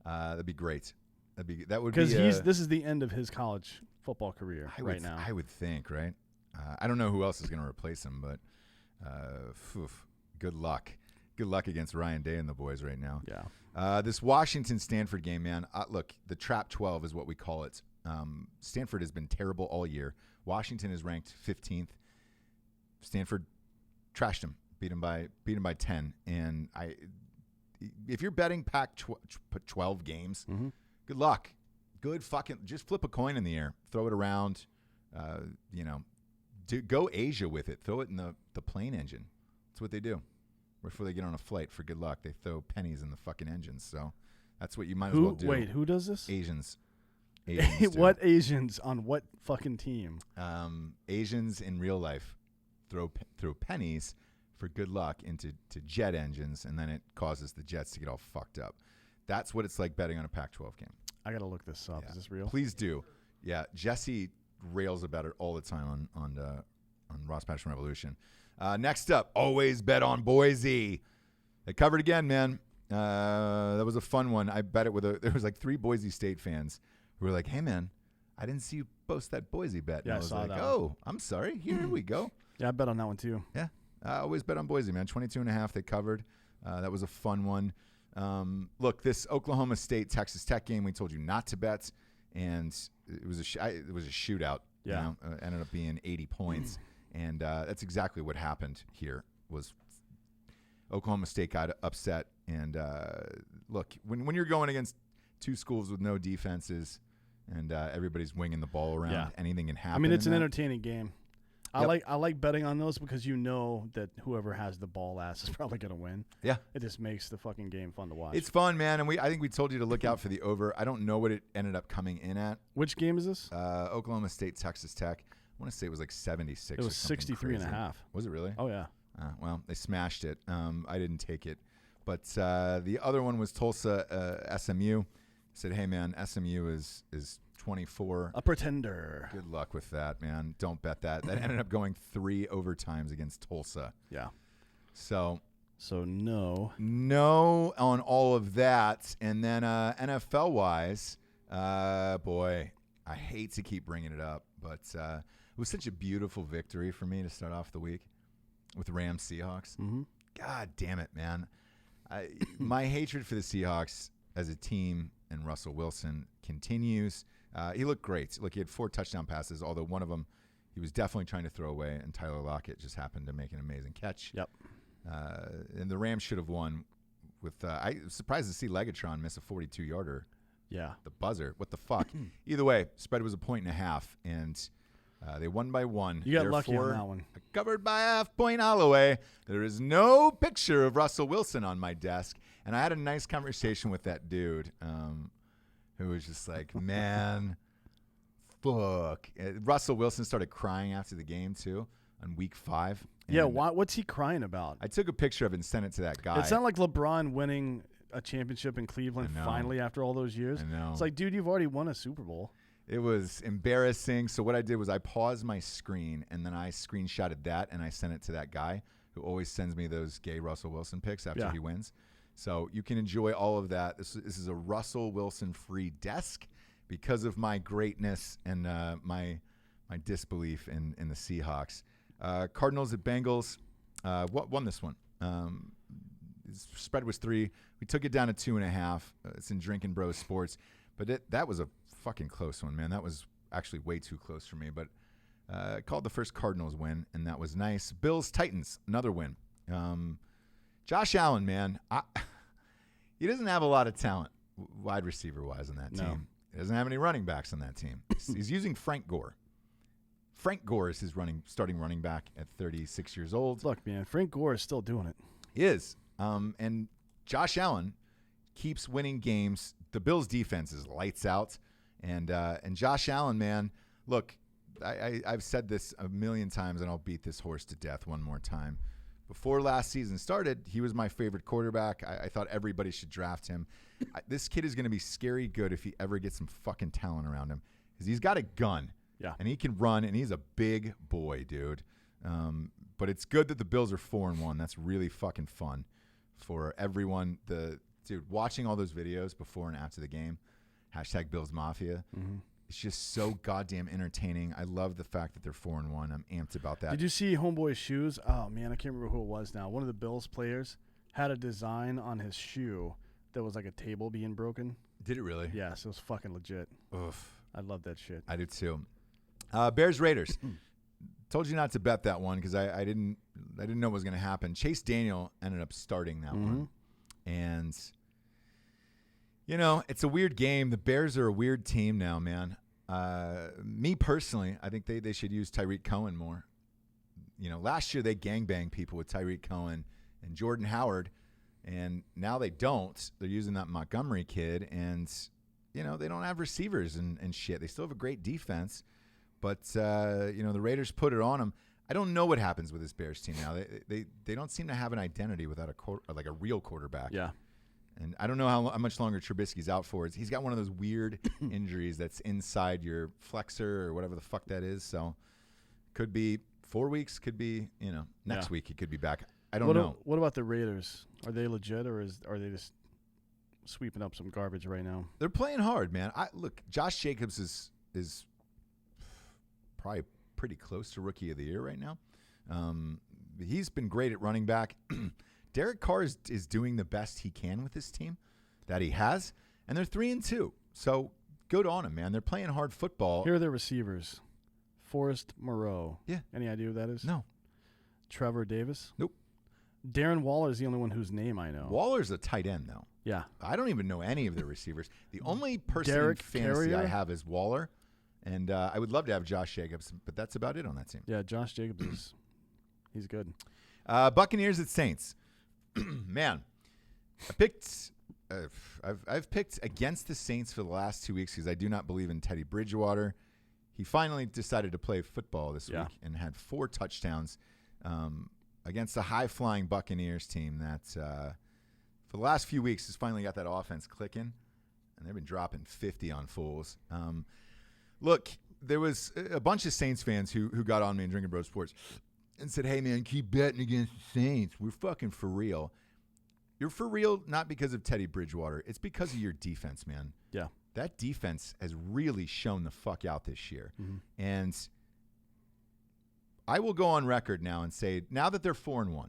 Yeah. That'd be great. That would be because this is the end of his college football career now. I would think, right? I don't know who else is going to replace him, but good luck. Good luck against Ryan Day and the boys right now. Yeah. This Washington-Stanford game, man. Look, the Trap 12 is what we call it. Stanford has been terrible all year. Washington is ranked 15th. Stanford trashed him, beat him by 10. And if you're betting Pac-12 games, good luck. Good fucking just flip a coin in the air, throw it around. Go Asia with it. Throw it in the plane engine. That's what they do. Before they get on a flight, for good luck, they throw pennies in the fucking engines. So that's what you might as well do. Wait, who does this? Asians. What Asians on what fucking team? Asians in real life throw pennies for good luck into jet engines, and then it causes the jets to get all fucked up. That's what it's like betting on a Pac-12 game. I got to look this up. Yeah. Is this real? Please do. Yeah, Jesse rails about it all the time on Ross Passion Revolution. Next up, always bet on Boise. They covered again, man. That was a fun one. I bet it there was like 3 Boise State fans who were like, "Hey, man, I didn't see you post that Boise bet." Yeah, and I was saw like, that "Oh, I'm sorry. Here we go." Yeah, I bet on that one too. Yeah. Always bet on Boise, man. 22.5, they covered. That was a fun one. Look, this Oklahoma State Texas Tech game, we told you not to bet, and it was a shootout. Yeah, ended up being 80 points, and that's exactly what happened here. Was Oklahoma State got upset, and look, when you're going against two schools with no defenses, and everybody's winging the ball around, anything can happen. I mean, it's an entertaining game. Yep. I like betting on those because you know that whoever has the ball last is probably going to win. Yeah. It just makes the fucking game fun to watch. It's fun, man, and I think we told you to look out for the over. I don't know what it ended up coming in at. Which game is this? Oklahoma State, Texas Tech. I want to say it was like 76. It was 63.5. Was it really? Oh, yeah. Well, they smashed it. I didn't take it. But the other one was Tulsa, SMU. I said, hey, man, SMU is 24. A pretender. Good luck with that, man. Don't bet that. That ended up going 3 overtimes against Tulsa. Yeah. So no on all of that. And then NFL-wise, boy, I hate to keep bringing it up, but it was such a beautiful victory for me to start off the week with Rams Seahawks. Mm-hmm. God damn it, man. My hatred for the Seahawks as a team and Russell Wilson continues. He looked great. Look, he had 4 touchdown passes, although one of them he was definitely trying to throw away, and Tyler Lockett just happened to make an amazing catch. Yep. And the Rams should have won. I was surprised to see Legatron miss a 42-yarder. Yeah. The buzzer. What the fuck? Either way, spread was 1.5, and they won by 1. You got lucky on that one. Covered by a half-point Holloway. There is no picture of Russell Wilson on my desk, and I had a nice conversation with that dude who was just like, man, fuck. Russell Wilson started crying after the game, too, on week 5. Yeah, what's he crying about? I took a picture of it and sent it to that guy. It's not like LeBron winning a championship in Cleveland finally after all those years. I know. It's like, dude, you've already won a Super Bowl. It was embarrassing. So what I did was I paused my screen, and then I screenshotted that, and I sent it to that guy who always sends me those gay Russell Wilson pics after he wins. So you can enjoy all of that. This is a Russell Wilson free desk because of my greatness and my disbelief in the Seahawks. Cardinals at Bengals. What won this one? Spread was 3. We took it down to 2.5. It's in Drinkin Bros Sports, but that was a fucking close one, man. That was actually way too close for me, but I called the first Cardinals win, and that was nice. Bills Titans, another win. Josh Allen, man, he doesn't have a lot of talent wide receiver wise on that team. He doesn't have any running backs on that team. He's using Frank Gore. Frank Gore is his starting running back at 36 years old. Look, man, Frank Gore is still doing it. He is. And Josh Allen keeps winning games. The Bills' defense is lights out. And Josh Allen, man, look, I've said this a million times, and I'll beat this horse to death one more time. Before last season started, he was my favorite quarterback. I thought everybody should draft him. This kid is going to be scary good if he ever gets some fucking talent around him, because he's got a gun. Yeah. And he can run, and he's a big boy, dude. But it's good that the Bills are 4-1. That's really fucking fun for everyone. Dude, watching all those videos before and after the game, #Bills Mafia. Mm-hmm. It's just so goddamn entertaining. I love the fact that they're 4-1. I'm amped about that. Did you see Homeboy's shoes? Oh, man, I can't remember who it was now. One of the Bills players had a design on his shoe that was like a table being broken. Did it really? Yes, it was fucking legit. Oof. I love that shit. I do too. Bears Raiders. Told you not to bet that one because I didn't know what was going to happen. Chase Daniel ended up starting that one. And you know, it's a weird game. The Bears are a weird team now, man. Me personally, I think they should use Tyreek Cohen more. You know, last year they gangbanged people with Tyreek Cohen and Jordan Howard, and now they don't. They're using that Montgomery kid, and, you know, they don't have receivers and shit. They still have a great defense, but, you know, the Raiders put it on them. I don't know what happens with this Bears team now. They don't seem to have an identity without a real quarterback. Yeah. And I don't know how much longer Trubisky's out for. He's got one of those weird injuries that's inside your flexor or whatever the fuck that is. So could be 4 weeks, could be, you know, next week he could be back. I don't know. What about the Raiders? Are they legit or are they just sweeping up some garbage right now? They're playing hard, man. Look, Josh Jacobs is probably pretty close to Rookie of the Year right now. he's been great at running back. Derek Carr is doing the best he can with this team that he has, and they're 3-2. So good on him, man. They're playing hard football. Here are their receivers. Forrest Moreau. Yeah. Any idea who that is? No. Trevor Davis? Nope. Darren Waller is the only one whose name I know. Waller's a tight end, though. Yeah. I don't even know any of the receivers. The only person Derek in fantasy Carrier? I have is Waller, and I would love to have Josh Jacobs, but that's about it on that team. Yeah, Josh Jacobs he's good. Buccaneers at Saints. Man, I've picked against the Saints for the last 2 weeks because I do not believe in Teddy Bridgewater. He finally decided to play football this week and had 4 touchdowns against a high-flying Buccaneers team that, for the last few weeks, has finally got that offense clicking, and they've been dropping 50 on fools. Look, there was a bunch of Saints fans who got on me in Drinkin' Bro Sports and said, hey, man, keep betting against the Saints. We're fucking for real. You're for real not because of Teddy Bridgewater. It's because of your defense, man. Yeah. That defense has really shown the fuck out this year. Mm-hmm. And I will go on record now and say, now that they're 4-1,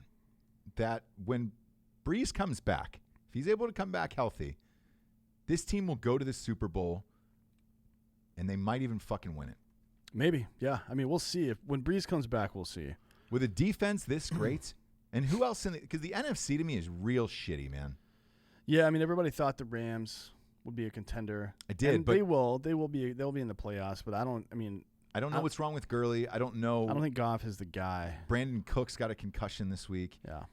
that when Breeze comes back, if he's able to come back healthy, this team will go to the Super Bowl, and they might even fucking win it. Maybe, yeah. I mean, we'll see. When Breeze comes back, we'll see. With a defense this great, and who else in the – because the NFC to me is real shitty, man. Yeah, I mean, everybody thought the Rams would be a contender. I did, and but they'll be in the playoffs, but I don't know what's wrong with Gurley. I don't know. I don't think Goff is the guy. Brandon Cook's got a concussion this week. Yeah.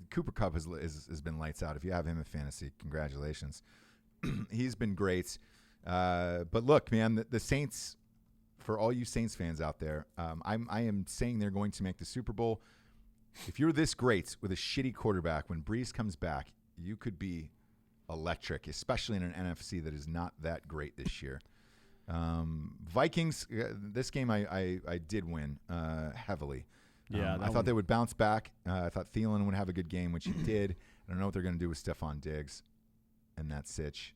Cooper Kupp has been lights out. If you have him in fantasy, congratulations. He's been great. But look, man, the Saints, for all you Saints fans out there, I am saying they're going to make the Super Bowl. If you're this great with a shitty quarterback, when Breeze comes back, you could be electric, especially in an NFC that is not that great this year. Vikings, this game I did win heavily. Yeah, I thought they would bounce back. I thought Thielen would have a good game, which he did. I don't know what they're going to do with Stephon Diggs and that sitch.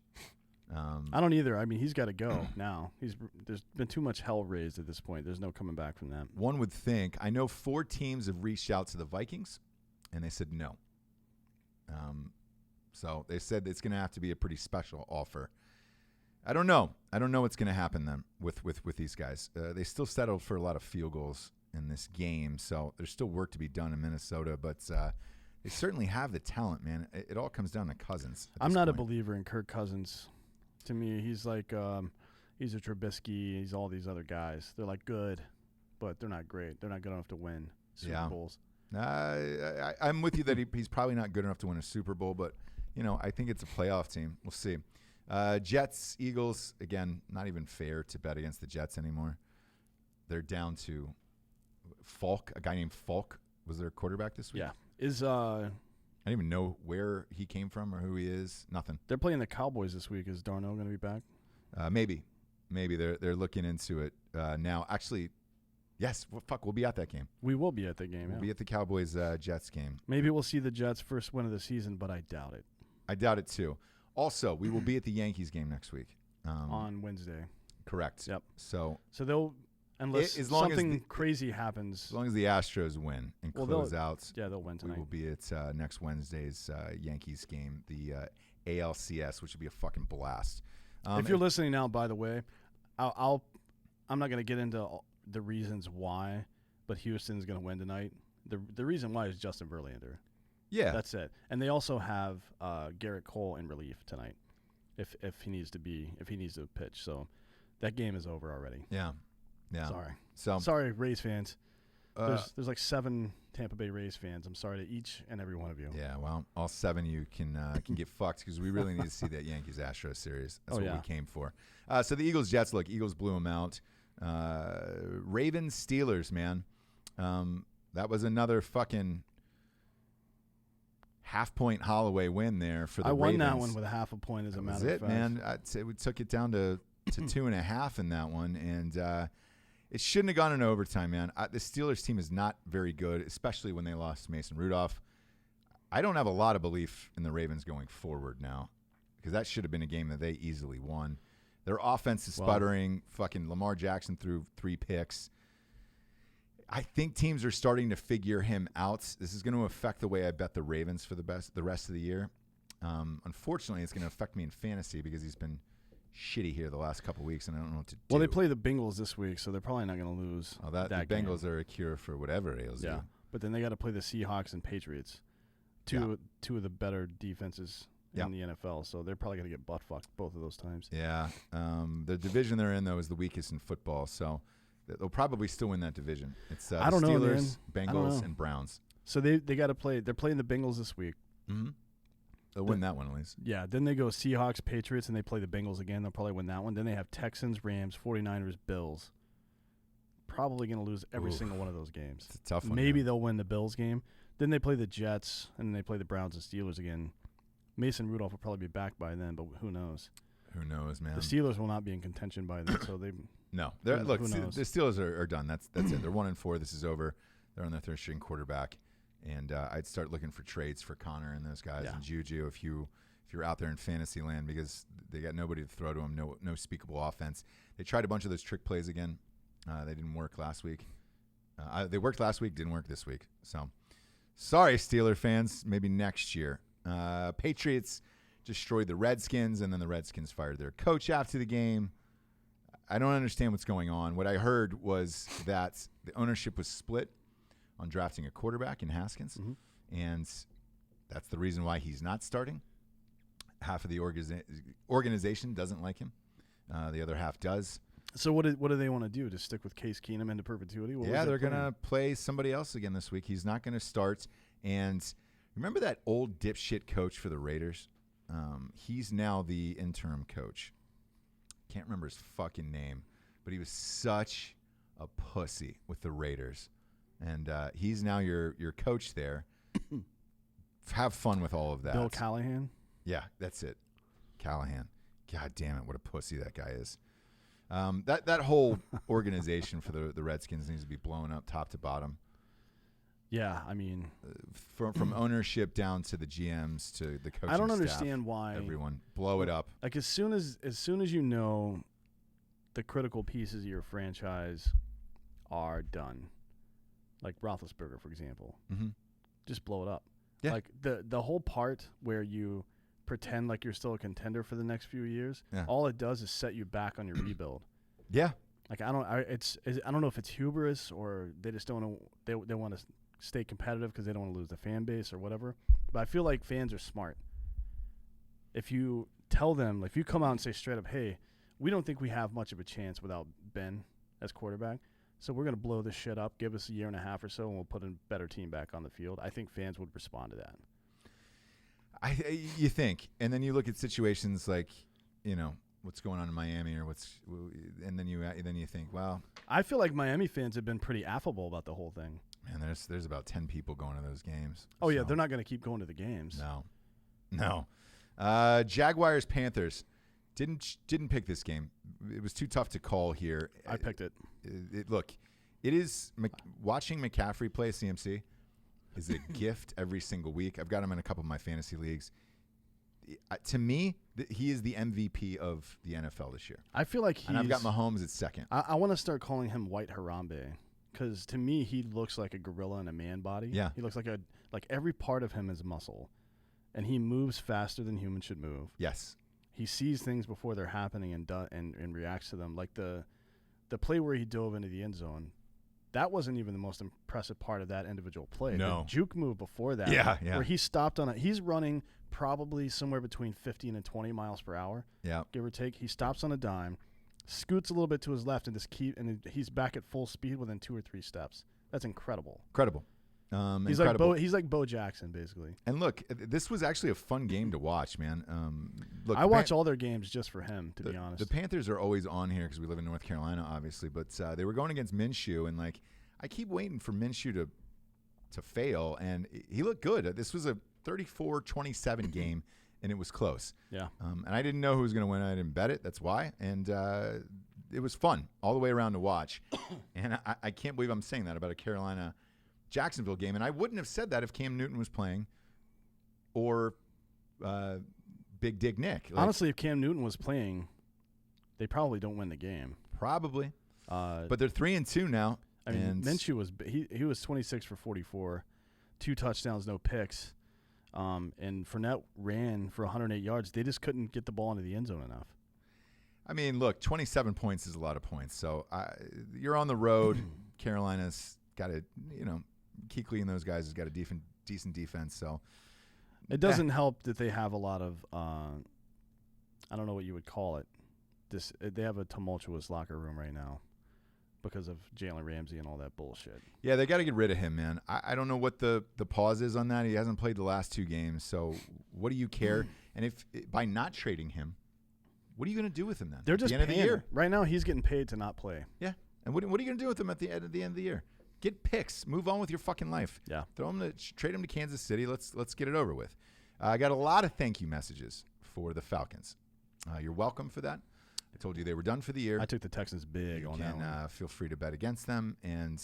I don't either. I mean, he's got to go now. There's been too much hell raised at this point. There's no coming back from that. One would think. I know 4 teams have reached out to the Vikings, and they said no. So they said it's going to have to be a pretty special offer. I don't know. I don't know what's going to happen then with these guys. They still settled for a lot of field goals in this game, so there's still work to be done in Minnesota, but they certainly have the talent, man. It all comes down to Cousins. I'm not a believer in Kirk Cousins. To me, he's like he's a Trubisky. He's all these other guys. They're like good, but they're not great. They're not good enough to win Super Bowls. I'm with you that he's probably not good enough to win a Super Bowl, but I think it's a playoff team. We'll see. Jets, Eagles, again, not even fair to bet against the Jets anymore. They're down to Falk, a guy named Falk was their quarterback this week. Yeah. I don't even know where he came from or who he is. Nothing. They're playing the Cowboys this week. Is Darno going to be back? Maybe they're looking into it now. Actually, yes. Well, fuck, we'll be at that game. We will be at the game. We'll be at the Cowboys Jets game. Maybe we'll see the Jets' first win of the season, but I doubt it. I doubt it too. Also, we will be at the Yankees game next week on Wednesday. Correct. Yep. So they'll. Unless something crazy happens. As long as the Astros win and close out. Yeah, they'll win tonight. We will be at next Wednesday's Yankees game, the ALCS, which will be a fucking blast. If you're listening now, by the way, I'm not going to get into the reasons why, but Houston's going to win tonight. The reason why is Justin Verlander. Yeah. That's it. And they also have Garrett Cole in relief tonight if he needs to pitch. So that game is over already. Yeah. Yeah. Sorry, Rays fans. There's like 7 Tampa Bay Rays fans. I'm sorry to each and every one of you. Yeah, well, all 7 of you can get fucked because we really need to see that Yankees-Astros series. That's what we came for. So the Eagles-Jets, look, Eagles blew them out. Ravens-Steelers, man. That was another fucking half-point Holloway win there for the Ravens. I won that one with a half a point, as a matter of fact. Man. I'd say we took it down to 2.5 in that one, and it shouldn't have gone into overtime, man. The Steelers team is not very good, especially when they lost Mason Rudolph. I don't have a lot of belief in the Ravens going forward now because that should have been a game that they easily won. Their offense is sputtering. Fucking Lamar Jackson threw 3 picks. I think teams are starting to figure him out. This is going to affect the way I bet the Ravens for the rest of the year. Unfortunately, it's going to affect me in fantasy because he's been shitty here the last couple of weeks, and I don't know what to do. Well, they play the Bengals this week, so they're probably not going to lose. Oh, the Bengals are a cure for whatever ails you. But then they got to play the Seahawks and Patriots, two of the better defenses in the NFL. So they're probably going to get butt fucked both of those times. Yeah. The division they're in, though, is the weakest in football, so they'll probably still win that division. It's I don't Steelers, know, Bengals, and Browns. So they got to play. They're playing the Bengals this week. Mm-hmm. They'll win that one at least. Yeah. Then they go Seahawks, Patriots, and they play the Bengals again. They'll probably win that one. Then they have Texans, Rams, 49ers, Bills. Probably going to lose every single one of those games. It's a tough one. Maybe they'll win the Bills game. Then they play the Jets, and then they play the Browns and Steelers again. Mason Rudolph will probably be back by then, but who knows? Who knows, man? The Steelers will not be in contention by then, so they. No, look, the Steelers are done. That's it. They're 1-4. This is over. They're on their third string quarterback, and I'd start looking for trades for Connor and those guys and Juju if you're out there in fantasy land because they got nobody to throw to them. No speakable offense. They tried a bunch of those trick plays again. They didn't work last week. They worked last week, didn't work this week. So, sorry, Steeler fans. Maybe next year. Patriots destroyed the Redskins, and then the Redskins fired their coach after the game. I don't understand what's going on. What I heard was that the ownership was split on drafting a quarterback in Haskins, and that's the reason why he's not starting. Half of the organization doesn't like him. The other half does. So what do they want to do? Just stick with Case Keenum into perpetuity? They're going to play somebody else again this week. He's not going to start. And remember that old dipshit coach for the Raiders? He's now the interim coach. Can't remember his fucking name, but he was such a pussy with the Raiders. And he's now your coach there. Have fun with all of that. Bill Callahan? Yeah, that's it. Callahan. God damn it, what a pussy that guy is. That whole organization for the Redskins needs to be blown up top to bottom. Yeah, I mean, from ownership down to the GMs to the coaching staff. I don't understand why everyone blow it up. Like as soon as you know the critical pieces of your franchise are done, like Roethlisberger, for example, just blow it up. Yeah. Like the whole part where you pretend like you're still a contender for the next few years, all it does is set you back on your rebuild. Yeah. Like I don't know if it's hubris or they just don't know they want to stay competitive because they don't want to lose the fan base or whatever. But I feel like fans are smart. If you tell them, if you come out and say straight up, hey, we don't think we have much of a chance without Ben as quarterback, so we're going to blow this shit up, give us a year and a half or so, and we'll put a better team back on the field, I think fans would respond to that. You think, and then you look at situations like, what's going on in Miami and then you think, well, I feel like Miami fans have been pretty affable about the whole thing. Man, there's about 10 people going to those games. Oh yeah, they're not going to keep going to the games. No. Jaguars Panthers didn't pick this game. It was too tough to call here. I picked it. Look, it is watching McCaffrey play CMC is a gift every single week. I've got him in a couple of my fantasy leagues. To me, he is the MVP of the NFL this year. I feel like and I've got Mahomes at second. I want to start calling him White Harambe because to me he looks like a gorilla in a man body. Yeah, he looks like every part of him is muscle, and he moves faster than humans should move. Yes, he sees things before they're happening and reacts to them. Like the play where he dove into the end zone. That wasn't even the most impressive part of that individual play. No. The juke move before that. Yeah. Where he stopped he's running probably somewhere between 15 and 20 miles per hour. Yeah. Give or take. He stops on a dime, scoots a little bit to his left, and he's back at full speed within 2 or 3 steps. That's incredible. He's like Bo Jackson, basically. And look, this was actually a fun game to watch, man. Look, I watch all their games just for him, to be honest. The Panthers are always on here because we live in North Carolina, obviously. But they were going against Minshew, and I keep waiting for Minshew to fail, and he looked good. This was a 34-27 game, and it was close. Yeah. And I didn't know who was going to win. I didn't bet it. That's why. And it was fun all the way around to watch. And I can't believe I'm saying that about a Carolina-Jacksonville game. And I wouldn't have said that if Cam Newton was playing or Big Dick Nick. Honestly, if Cam Newton was playing, they probably don't win the game. Probably. But they're 3-2 now. I mean, Minshew was he was 26 for 44, 2 touchdowns, no picks. And Fournette ran for 108 yards. They just couldn't get the ball into the end zone enough. I mean, look, 27 points is a lot of points. So you're on the road. Carolina's got a, Kuechly and those guys has got a decent defense. So it doesn't help that they have a lot of, I don't know what you would call it. They have a tumultuous locker room right now because of Jalen Ramsey and all that bullshit. Yeah, they got to get rid of him, man. I don't know what the pause is on that. He hasn't played the last 2 games. So what do you care? And if by not trading him, what are you going to do with him then? They're just at the end of the year. Right now, he's getting paid to not play. Yeah. And what are you going to do with him at the end of the year? Get picks. Move on with your fucking life. Yeah. Trade him to Kansas City. Let's get it over with. I got a lot of thank you messages for the Falcons. You're welcome for that. I told you they were done for the year. I took the Texans big on that one. Feel free to bet against them and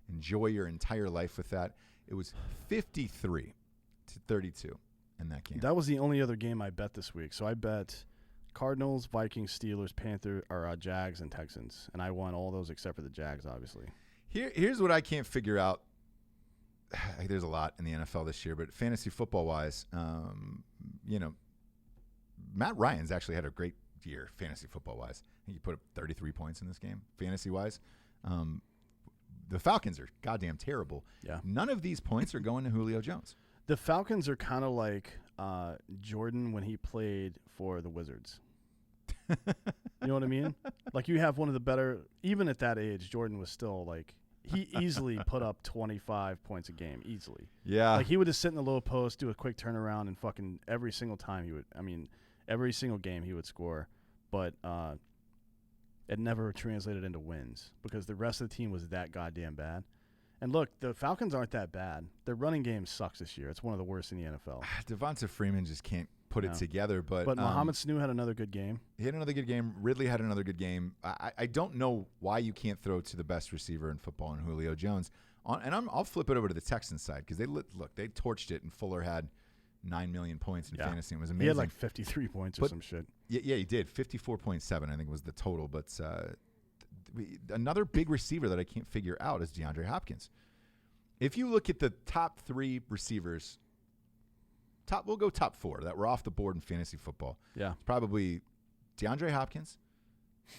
enjoy your entire life with that. It was 53-32 in that game. That was the only other game I bet this week. So I bet Cardinals, Vikings, Steelers, Panthers, or Jags, and Texans. And I won all those except for the Jags, obviously. Here's what I can't figure out. There's a lot in the NFL this year, but fantasy football-wise, Matt Ryan's actually had a great year fantasy football-wise. I think he put up 33 points in this game, fantasy-wise. The Falcons are goddamn terrible. Yeah. None of these points are going to Julio Jones. The Falcons are kind of like Jordan when he played for the Wizards. You know what I mean? Like you have one of the better, even at that age, Jordan was still like, he easily put up 25 points a game, easily. Yeah. Like he would just sit in the low post, do a quick turnaround, and fucking every single time every single game he would score. But it never translated into wins because the rest of the team was that goddamn bad. And look, the Falcons aren't that bad. Their running game sucks this year. It's one of the worst in the NFL. Devonta Freeman just can't put it together. But Mohamed Sanu had another good game. He had another good game. Ridley had another good game. I don't know why you can't throw to the best receiver in football in Julio Jones. I'll flip it over to the Texans side because they torched it, and Fuller had 9 million points in fantasy. It was amazing. He had like 53 points or some shit. Yeah, he did. 54.7, I think, was the total. But another big receiver that I can't figure out is DeAndre Hopkins. If you look at the top 3 receivers, we'll go top 4 that were off the board in fantasy football. Yeah. It's probably DeAndre Hopkins,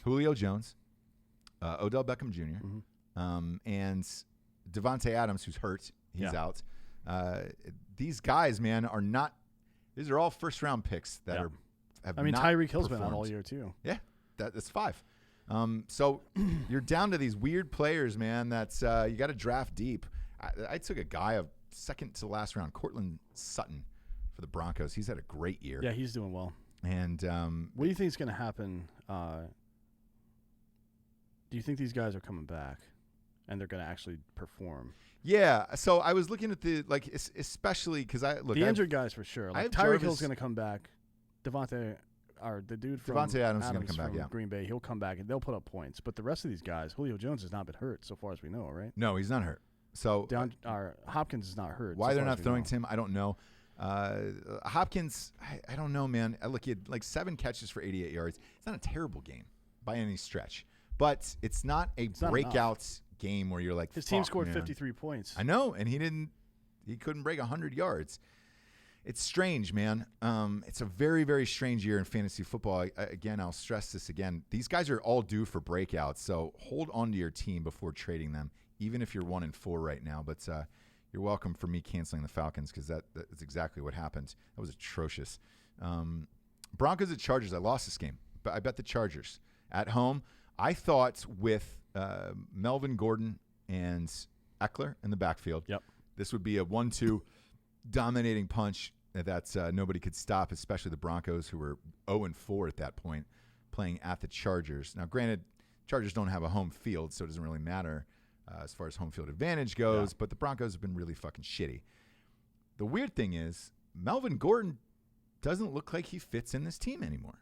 Julio Jones, Odell Beckham Jr., and Devontae Adams, who's hurt. He's out. These guys, man, are not – these are all first-round picks that have not Tyreek Hill's performed. been out all year too. Yeah, that's 5. So you're down to these weird players, man, that's you got to draft deep. I took a guy of second to last round, Cortland Sutton, for the Broncos. He's had a great year. Yeah, he's doing well. And what do you think is going to happen? Do you think these guys are coming back and they're going to actually perform? Yeah. So I was looking at especially because the injured guys for sure. Like Tyreek Hill's going to come back. Devontae Adams is going to come back. Yeah, Green Bay, he'll come back and they'll put up points. But the rest of these guys, Julio Jones has not been hurt so far as we know, right? No, he's not hurt. So Hopkins is not hurt. Why they're not throwing to him, I don't know. Hopkins, I don't know, man. Look, he had like 7 catches for 88 yards. It's not a terrible game by any stretch, but it's not a breakout game where you're like, his team scored 53 points. I know, and he couldn't break 100 yards. It's strange, man. It's a very, very strange year in fantasy football. Again, I'll stress this again. These guys are all due for breakouts, so hold on to your team before trading them, even if you're 1-4 right now. But you're welcome for me canceling the Falcons because that's exactly what happened. That was atrocious. Broncos at Chargers. I lost this game, but I bet the Chargers at home. I thought with Melvin Gordon and Eckler in the backfield, this would be a 1-2 dominating punch that nobody could stop, especially the Broncos, who were 0-4 at that point, playing at the Chargers. Now, granted, Chargers don't have a home field, so it doesn't really matter as far as home field advantage goes, but the Broncos have been really fucking shitty. The weird thing is Melvin Gordon doesn't look like he fits in this team anymore.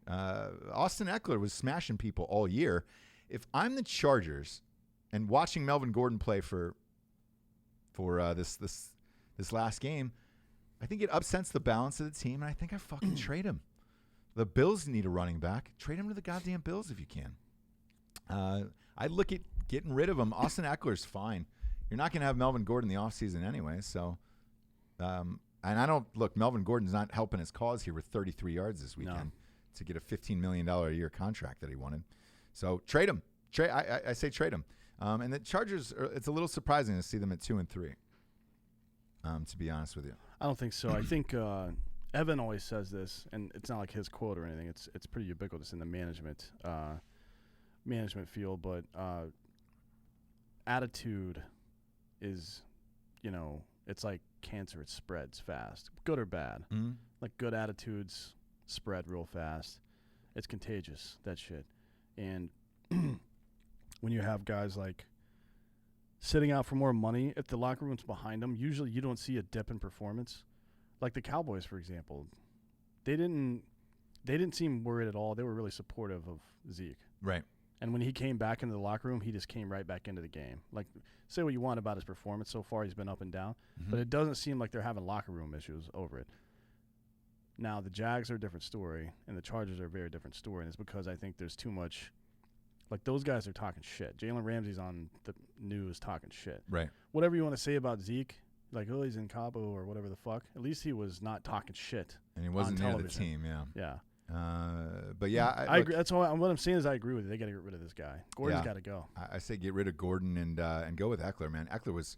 Austin Eckler was smashing people all year. If I'm the Chargers and watching Melvin Gordon play for this last game, I think it upsets the balance of the team, and I think I fucking trade him. The Bills need a running back. Trade him to the goddamn Bills if you can. I look at getting rid of him. Austin Eckler's fine. You're not going to have Melvin Gordon in the offseason anyway. So, and I don't look. Melvin Gordon's not helping his cause here with 33 yards this weekend to get a $15 million a year contract that he wanted. So trade him. I say trade him. And the Chargers, it's a little surprising to see them at 2-3. To be honest with you, I don't think so. I think Evan always says this, and it's not like his quote or anything. It's pretty ubiquitous in the management field. But attitude is, it's like cancer. It spreads fast, good or bad. Mm-hmm. Like good attitudes spread real fast. It's contagious, that shit. And when you have guys like sitting out for more money, if the locker room's behind them, usually you don't see a dip in performance. Like the Cowboys, for example, they didn't seem worried at all. They were really supportive of Zeke. Right. And when he came back into the locker room, he just came right back into the game. Like, say what you want about his performance so far, he's been up and down, but it doesn't seem like they're having locker room issues over it. Now, the Jags are a different story, and the Chargers are a very different story, and it's because I think there's too much. Like, those guys are talking shit. Jalen Ramsey's on the news talking shit. Right. Whatever you want to say about Zeke, like, oh, he's in Cabo or whatever the fuck, at least he was not talking shit. And he wasn't near the television. team, yeah. Yeah. But, yeah. I agree. That's all. What I'm saying is I agree with you. They got to get rid of this guy. Gordon's got to go. I say get rid of Gordon and go with Eckler, man. Eckler was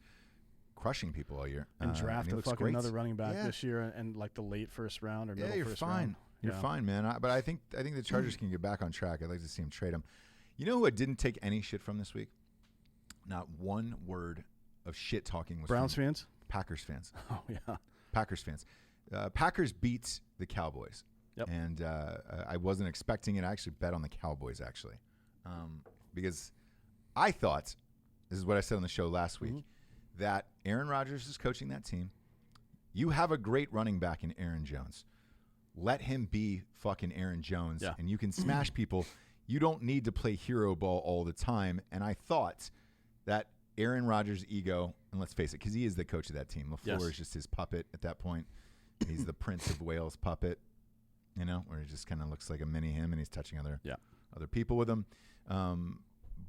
crushing people all year. And draft a fucking great. another running back this year and like the late first round or middle first round. You're fine, man. But I think the Chargers can get back on track. I'd like to see him trade him. You know who I didn't take any shit from this week? Not one word of shit talking was Browns from fans? Packers fans. Oh, yeah. Packers fans. Packers beat the Cowboys. Yep. And I wasn't expecting it. I actually bet on the Cowboys, actually. Because I thought, this is what I said on the show last week, that Aaron Rodgers is coaching that team. You have a great running back in Aaron Jones. Let him be fucking Aaron Jones, and you can smash people. You don't need to play hero ball all the time. And I thought that Aaron Rodgers' ego, and let's face it, because he is the coach of that team. LaFleur is just his puppet at that point. He's the Prince of Wales puppet, where he just kind of looks like a mini him, and he's touching other people with him.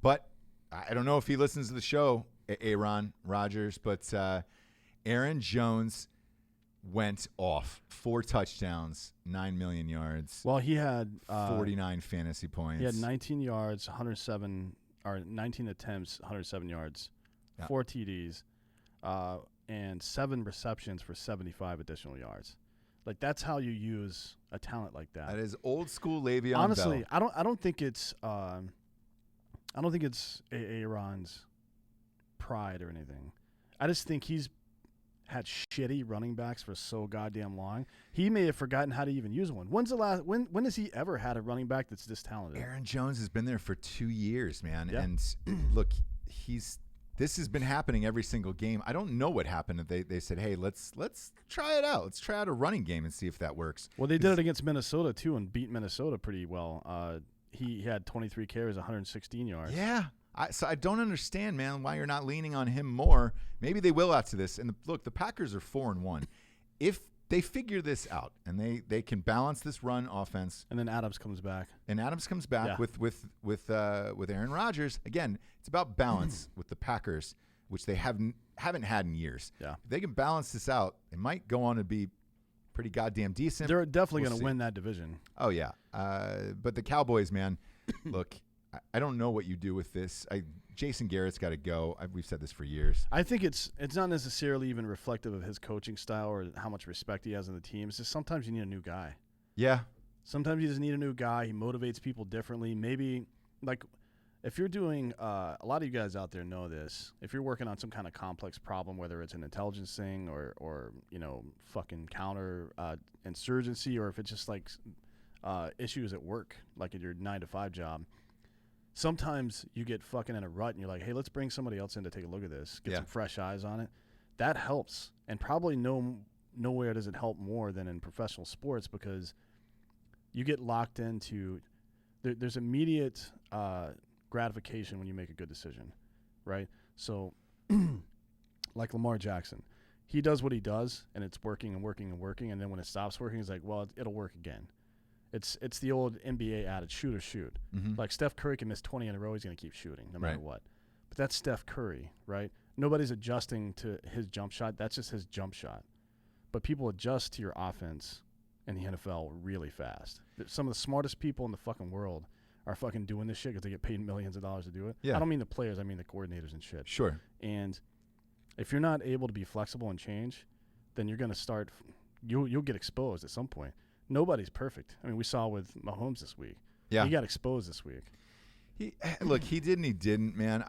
But I don't know if he listens to the show, Aaron Rodgers, but Aaron Jones went off. 4 touchdowns, 9 million yards. Well, he had 49 fantasy points. He had 19 yards, 19 attempts, 107 yards, 4 TDs, and 7 receptions for 75 additional yards. Like, that's how you use a talent like that. That is old school Le'Veon Honestly, Bell. I don't think it's Aaron's pride or anything. I just think he's had shitty running backs for so goddamn long. He may have forgotten how to even use one. When's the last? When has he ever had a running back that's this talented? Aaron Jones has been there for 2 years, man. Yeah. And look, this has been happening every single game. I don't know what happened. They said, hey, let's try it out. Let's try out a running game and see if that works. Well, they did it against Minnesota too and beat Minnesota pretty well. He had 23 carries, 116 yards. Yeah. So I don't understand, man, why you're not leaning on him more. Maybe they will after this. And look, the Packers are 4-1. If they figure this out and they can balance this run offense, and then Adams comes back, with Aaron Rodgers, again, it's about balance with the Packers, which they haven't had in years. Yeah, if they can balance this out, they might go on to be pretty goddamn decent. They're definitely going to win that division. Oh yeah, but the Cowboys, man, look. I don't know what you do with this. Jason Garrett's got to go. We've said this for years. I think it's not necessarily even reflective of his coaching style or how much respect he has in the team. It's just sometimes you need a new guy. Yeah. Sometimes you just need a new guy. He motivates people differently. Maybe, like, if you're doing a lot of you guys out there know this. If you're working on some kind of complex problem, whether it's an intelligence thing or fucking counter insurgency, or if it's just like issues at work, like at your 9-to-5 job, sometimes you get fucking in a rut and you're like, hey, let's bring somebody else in to take a look at this, get some fresh eyes on it. That helps. And probably nowhere does it help more than in professional sports, because you get locked into there's immediate gratification when you make a good decision, right? So like Lamar Jackson, he does what he does and it's working and working and working, and then when it stops working, he's like, well, it'll work again. It's the old NBA adage, shoot or shoot. Mm-hmm. Like Steph Curry can miss 20 in a row, he's going to keep shooting no matter what. But that's Steph Curry, right? Nobody's adjusting to his jump shot. That's just his jump shot. But people adjust to your offense in the NFL really fast. Some of the smartest people in the fucking world are fucking doing this shit because they get paid millions of dollars to do it. Yeah. I don't mean the players. I mean the coordinators and shit. Sure. And if you're not able to be flexible and change, then you're going to start – you'll get exposed at some point. Nobody's perfect. I mean, we saw with Mahomes this week. Yeah. He got exposed this week. He did and he didn't, man.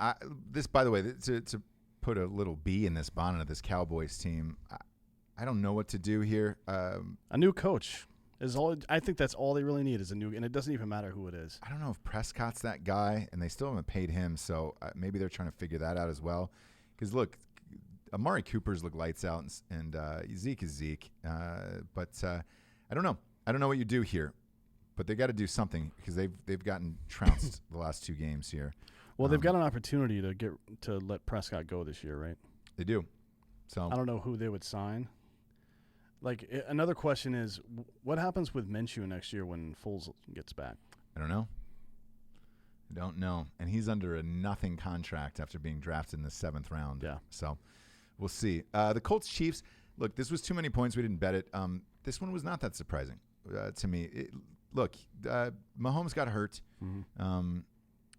This, by the way, to put a little bee in this bonnet of this Cowboys team, I don't know what to do here. A new coach is all. I think that's all they really need is a new, and it doesn't even matter who it is. I don't know if Prescott's that guy, and they still haven't paid him, so maybe they're trying to figure that out as well. Because look, Amari Cooper's look lights out, and Zeke is Zeke. But I don't know. I don't know what you do here, but they got to do something because they've gotten trounced the last 2 games here. Well, they've got an opportunity to let Prescott go this year, right? They do. So I don't know who they would sign. Like, another question is, what happens with Minshew next year when Foles gets back? I don't know. And he's under a nothing contract after being drafted in the 7th round. Yeah. So we'll see. The Colts-Chiefs, look, this was too many points. We didn't bet it. This one was not that surprising to me. Mahomes got hurt. Mm-hmm.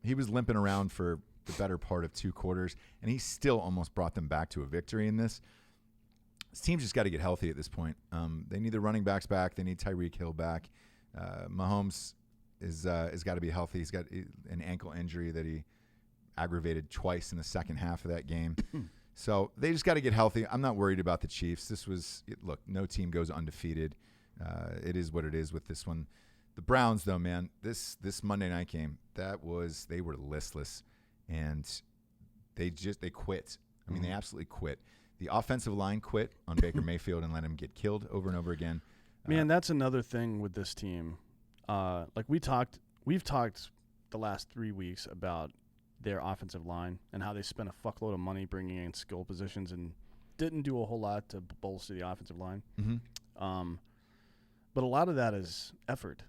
He was limping around for the better part of 2 quarters, and he still almost brought them back to a victory in this. This team's just got to get healthy at this point. They need the running backs back. They need Tyreek Hill back. Mahomes is got to be healthy. He's got an ankle injury that he aggravated twice in the second half of that game. So they just got to get healthy. I'm not worried about the Chiefs. Look, no team goes undefeated. It is what it is with this one. The Browns, though, man, this Monday night game, they were listless, and they quit. I mean, they absolutely quit. The offensive line quit on Baker Mayfield and let him get killed over and over again. Man, that's another thing with this team. We've talked the last 3 weeks about their offensive line and how they spent a fuckload of money bringing in skill positions and didn't do a whole lot to bolster the offensive line. Mm-hmm. But a lot of that is effort.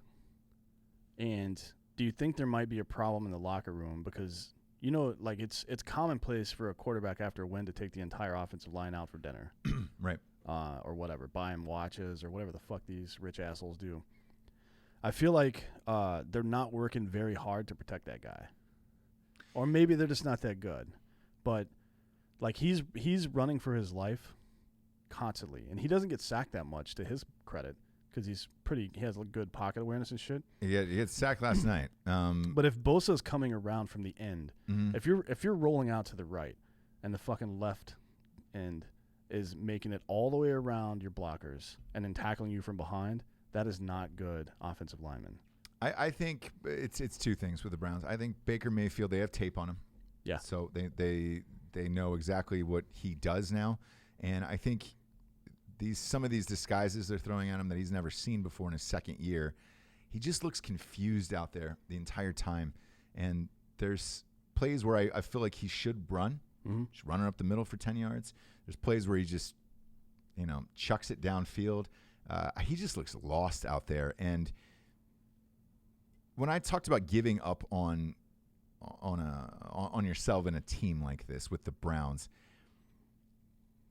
And do you think there might be a problem in the locker room? Because, it's commonplace for a quarterback after a win to take the entire offensive line out for dinner. Right. Or whatever, buy him watches or whatever the fuck these rich assholes do. I feel like they're not working very hard to protect that guy. Or maybe they're just not that good. But, he's running for his life constantly. And he doesn't get sacked that much, to his credit. Because he has good pocket awareness and shit. He had sacked last night. But if Bosa's coming around from the end, mm-hmm. if you're rolling out to the right, and the fucking left end is making it all the way around your blockers and then tackling you from behind, that is not good offensive lineman. I think it's 2 things with the Browns. I think Baker Mayfield, they have tape on him. Yeah. So they know exactly what he does now, and I think some of these disguises they're throwing at him that he's never seen before in his 2nd year, he just looks confused out there the entire time. And there's plays where I feel like he should run, just running up the middle for 10 yards. There's plays where he just, chucks it downfield. He just looks lost out there. And when I talked about giving up on yourself in a team like this with the Browns,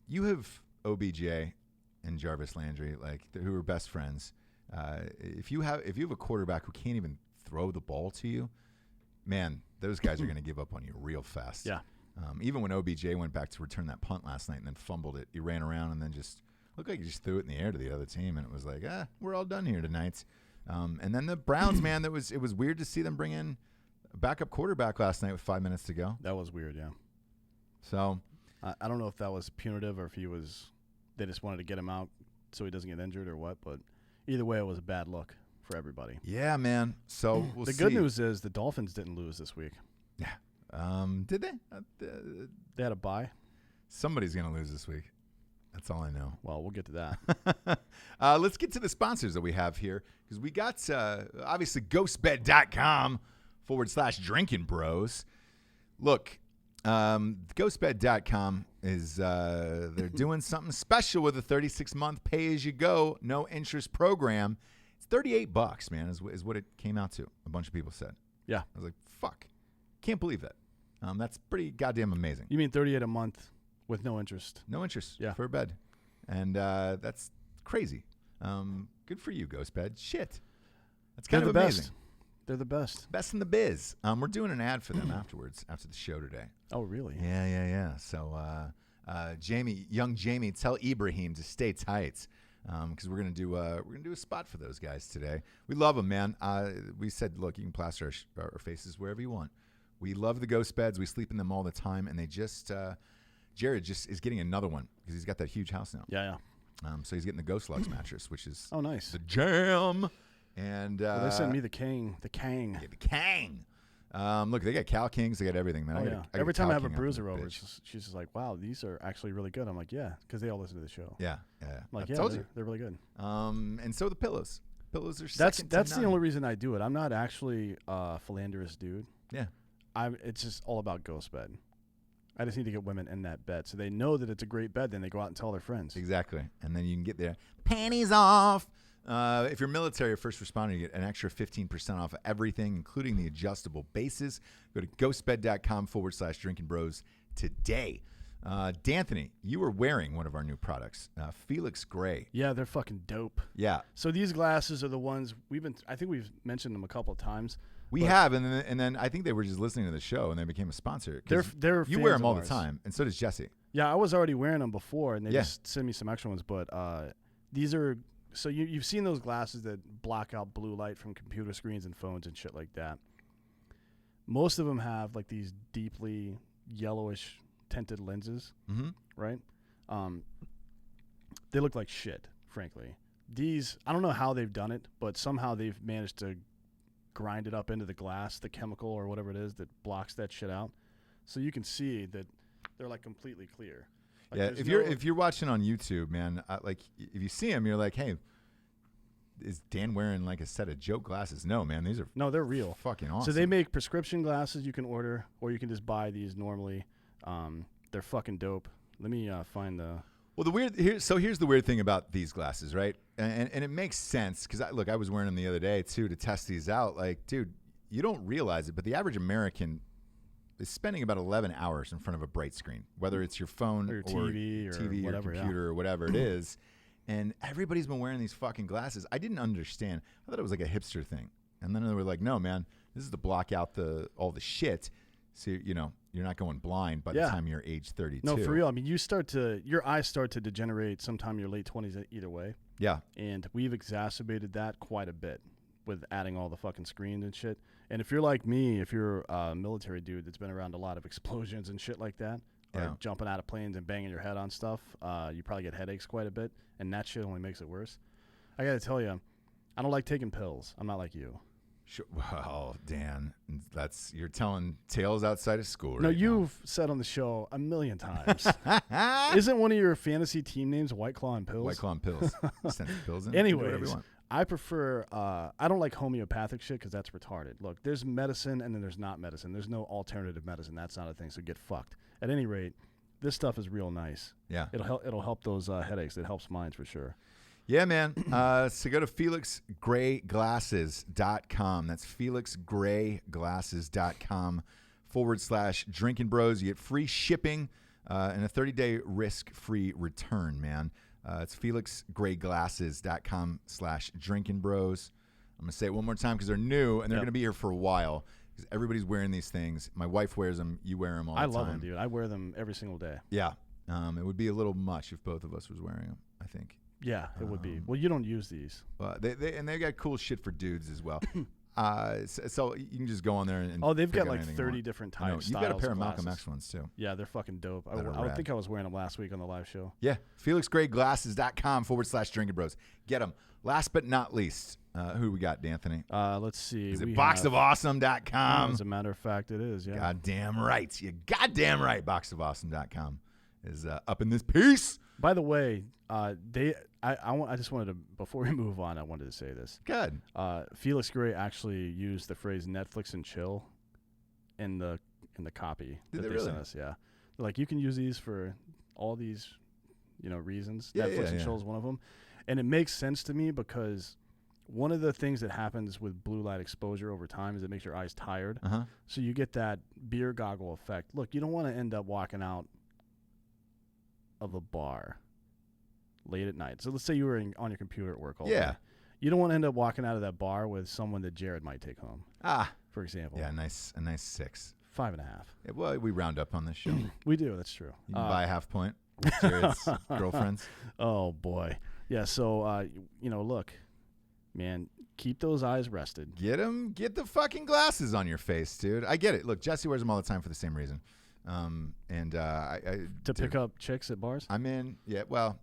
you have OBJ and Jarvis Landry, who are best friends. If you have a quarterback who can't even throw the ball to you, man, those guys are going to give up on you real fast. Yeah. Even when OBJ went back to return that punt last night and then fumbled it, he ran around and then just looked like he just threw it in the air to the other team, and it was like, we're all done here tonight. And then the Browns, man, it was weird to see them bring in a backup quarterback last night with 5 minutes to go. That was weird, yeah. So I don't know if that was punitive or if they just wanted to get him out so he doesn't get injured or what, but either way, it was a bad look for everybody. Yeah, man. So we'll see. The good news is the Dolphins didn't lose this week. Yeah. Did they? They had a bye. Somebody's going to lose this week. That's all I know. Well, we'll get to that. Let's get to the sponsors that we have here, because we got, obviously, ghostbed.com/drinking bros. Look, ghostbed.com is they're doing something special with a 36-month pay-as-you-go, no-interest program. It's $38, man, is what it came out to, a bunch of people said. Yeah. I was like, fuck. Can't believe that. That's pretty goddamn amazing. You mean $38 a month with no interest? No interest Yeah. for a bed. And that's crazy. Good for you, Ghost Bed. Shit. That's kind of amazing. Best. They're the best. Best in the biz. We're doing an ad for them afterwards, after the show today. Oh, really? Yeah. So, young Jamie, tell Ibrahim to stay tight, because we're gonna do a spot for those guys today. We love them, man. We said, look, you can plaster our faces wherever you want. We love the Ghost Beds. We sleep in them all the time, and they just Jared just is getting another one because he's got that huge house now. Yeah. So he's getting the Ghost Lux mattress, which is nice. The jam. And they sent me the Kang. The Kang. Yeah, the Kang. Look, they got Cal Kings. They got everything, man. Oh, yeah. Every time I have a bruiser over, she's just like, wow, these are actually really good. I'm like, yeah, because they all listen to the show. Yeah. I'm like, I told you. They're really good. And so the pillows. Pillows are that's the only reason I do it. I'm not actually a philanderous dude. Yeah. It's just all about Ghost Bed. I just need to get women in that bed so they know that it's a great bed. Then they go out and tell their friends. Exactly. And then you can get their panties off. If you're military or first responder, you get an extra 15% off of everything, including the adjustable bases. Go to ghostbed.com/Drinkin Bros today. D'Anthony, you were wearing one of our new products, Felix Gray. Yeah, they're fucking dope. Yeah. So these glasses are the ones I think we've mentioned them a couple of times. We have, and then I think they were just listening to the show, and they became a sponsor. They're you wear them all the time, and so does Jesse. Yeah, I was already wearing them before, and they just sent me some extra ones. But these are so you've seen those glasses that block out blue light from computer screens and phones and shit like that. Most of them have like these deeply yellowish tinted lenses, right? They look like shit, frankly. These, I don't know how they've done it, but somehow they've managed to grind it up into the glass, the chemical or whatever it is that blocks that shit out, so you can see that they're like completely clear. Like, if you're watching on YouTube, man, like if you see them, you're like, hey, is Dan wearing like a set of joke glasses? No, man, they're real, fucking awesome. So they make prescription glasses you can order, or you can just buy these normally. They're fucking dope. Let me find the. Well, here's the weird thing about these glasses, right? And it makes sense because I was wearing them the other day too to test these out. Like, dude, you don't realize it, but the average American is spending about 11 hours in front of a bright screen, whether it's your phone or your TV or whatever, or computer or whatever it is. And everybody's been wearing these fucking glasses. I didn't understand. I thought it was like a hipster thing. And then they were like, no, man, this is to block out all the shit. So, you're not going blind by the time you're age 32. No, for real. I mean, your eyes start to degenerate sometime in your late 20s either way. Yeah. And we've exacerbated that quite a bit with adding all the fucking screens and shit. And if you're like me, if you're a military dude that's been around a lot of explosions and shit like that, or jumping out of planes and banging your head on stuff, you probably get headaches quite a bit, and that shit only makes it worse. I got to tell you, I don't like taking pills. I'm not like you. Sure. Well, Dan, you're telling tales outside of school. No, right you've said on the show a million times. Isn't one of your fantasy team names White Claw and Pills? White Claw and Pills. Send the pills in. Anyways, I prefer. I don't like homeopathic shit because that's retarded. Look, there's medicine and then there's not medicine. There's no alternative medicine. That's not a thing. So get fucked. At any rate, this stuff is real nice. Yeah, it'll help those headaches. It helps mine for sure. Yeah, man. So go to FelixGrayGlasses.com. That's FelixGrayGlasses.com/Drinkin Bros. You get free shipping and a 30-day risk-free return, man. It's FelixGrayGlasses.com/Drinkin Bros. I'm going to say it one more time because they're new and they're going to be here for a while because everybody's wearing these things. My wife wears them. You wear them all the time. I love them, dude. I wear them every single day. Yeah. It would be a little much if both of us was wearing them, I think. Yeah, it would be. Well, you don't use these. But they got cool shit for dudes as well. So you can just go on there and they've got like 30 different types. You've got a pair of Malcolm X ones too. Yeah, they're fucking dope. I think I was wearing them last week on the live show. Yeah, FelixGrayGlasses.com/Drinkin Bros. Get them. Last but not least, who we got, D'Anthony? Let's see. Is it boxofawesome.com? As a matter of fact, it is. Yeah. Goddamn right. You goddamn right. Boxofawesome.com is up in this piece. By the way, I just wanted to, before we move on, I wanted to say this. Good. Felix Gray actually used the phrase Netflix and chill in the copy Did that they they really? sent us. Yeah, like you can use these for all these, reasons. Yeah, Netflix and chill is one of them, and it makes sense to me because one of the things that happens with blue light exposure over time is it makes your eyes tired. Uh-huh. So you get that beer goggle effect. Look, you don't want to end up walking out of a bar late at night. So let's say you were on your computer at work all day. You don't want to end up walking out of that bar with someone that Jared might take home. For example. Yeah, a nice 6. 5.5. Yeah, well, we round up on this show. We do. That's true. You can buy a half point with Jared's girlfriends. Oh, boy. Yeah, so, look, man, keep those eyes rested. Get the fucking glasses on your face, dude. I get it. Look, Jesse wears them all the time for the same reason. To pick up chicks at bars? I'm in. Yeah, well,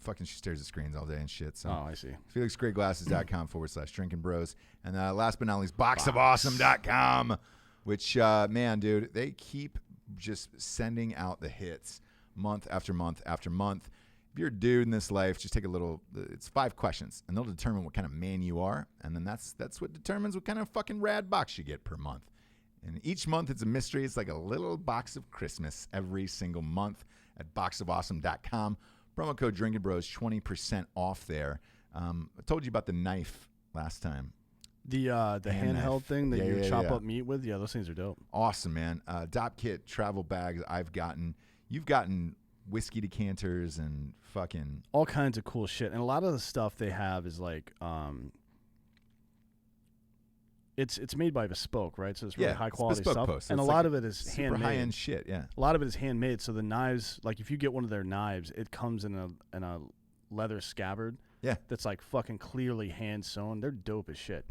fucking she stares at screens all day and shit. So. Oh, I see. FelixGrayGlasses.com/Drinkin Bros. And last but not least, boxofawesome.com, which, man, dude, they keep just sending out the hits month after month after month. If you're a dude in this life, just take it's 5 questions, and they'll determine what kind of man you are, and then that's what determines what kind of fucking rad box you get per month. And each month it's a mystery. It's like a little box of Christmas every single month at boxofawesome.com. Promo code Drinkin Bros, 20% off there. I told you about the knife last time. The handheld thing that you chop up meat with? Yeah, those things are dope. Awesome, man. Dop kit travel bags I've gotten. You've gotten whiskey decanters and fucking all kinds of cool shit. And a lot of the stuff they have is like it's made by bespoke, right? So it's really high quality stuff. Post. And a lot of it is handmade. Super high end shit, yeah. A lot of it is handmade. So the knives, like if you get one of their knives, it comes in a leather scabbard. Yeah. That's like fucking clearly hand sewn. They're dope as shit.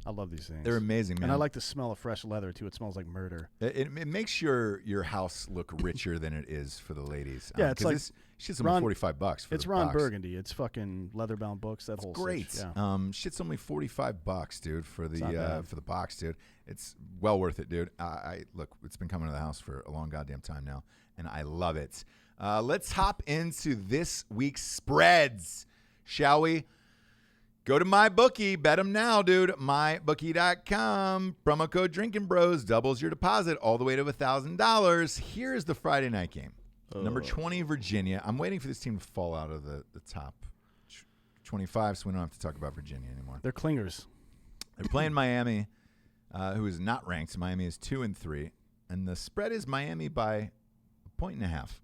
I love these things. They're amazing, man. And I like the smell of fresh leather, too. It smells like murder. It makes your house look richer than it is for the ladies. Yeah, it's like this shit's only $45 for it's the Ron box. Burgundy. It's fucking leather-bound books. That whole great. Switch, yeah. Shit's only $45, dude, for the box, dude. It's well worth it, dude. Look, it's been coming to the house for a long goddamn time now, and I love it. Let's hop into this week's spreads, shall we? Go to MyBookie. Bet them now, dude. MyBookie.com. Promo code Drinkin Bros doubles your deposit all the way to $1,000. Here's the Friday night game. Number 20, Virginia. I'm waiting for this team to fall out of the top 25, so we don't have to talk about Virginia anymore. They're clingers. They're playing Miami, who is not ranked. Miami is 2-3, and the spread is Miami by 1.5,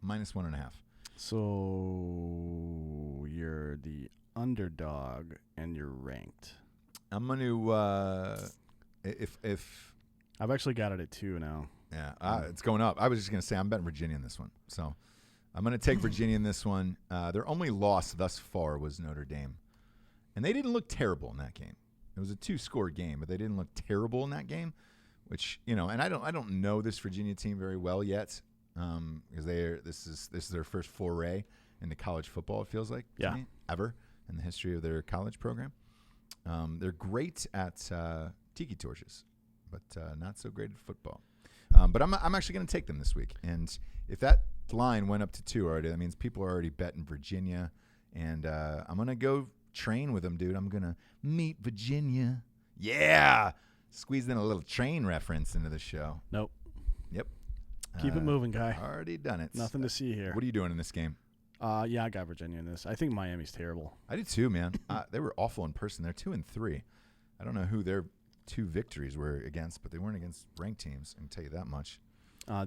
-1.5. So you're the underdog and you're ranked. I'm going to if I've actually got it at 2 now. Yeah, it's going up. I was just going to say I'm betting Virginia in this one. So I'm going to take Virginia in this one. Their only loss thus far was Notre Dame. And they didn't look terrible in that game. It was a 2-score game, but they didn't look terrible in that game, which, and I don't know this Virginia team very well yet, because this is their first foray into college football, it feels like to me, ever in the history of their college program. They're great at tiki torches, but not so great at football. But I'm actually going to take them this week. And if that line went up to 2 already, that means people are already betting Virginia. And I'm going to go train with them, dude. I'm going to meet Virginia. Yeah. Squeezed in a little train reference into the show. Nope. Yep. Keep it moving, guy. Already done it. Nothing to see here. What are you doing in this game? Yeah, I got Virginia in this. I think Miami's terrible. I do too, man. They were awful in person. They're 2-3. I don't know who their 2 victories were against, but they weren't against ranked teams. I can tell you that much.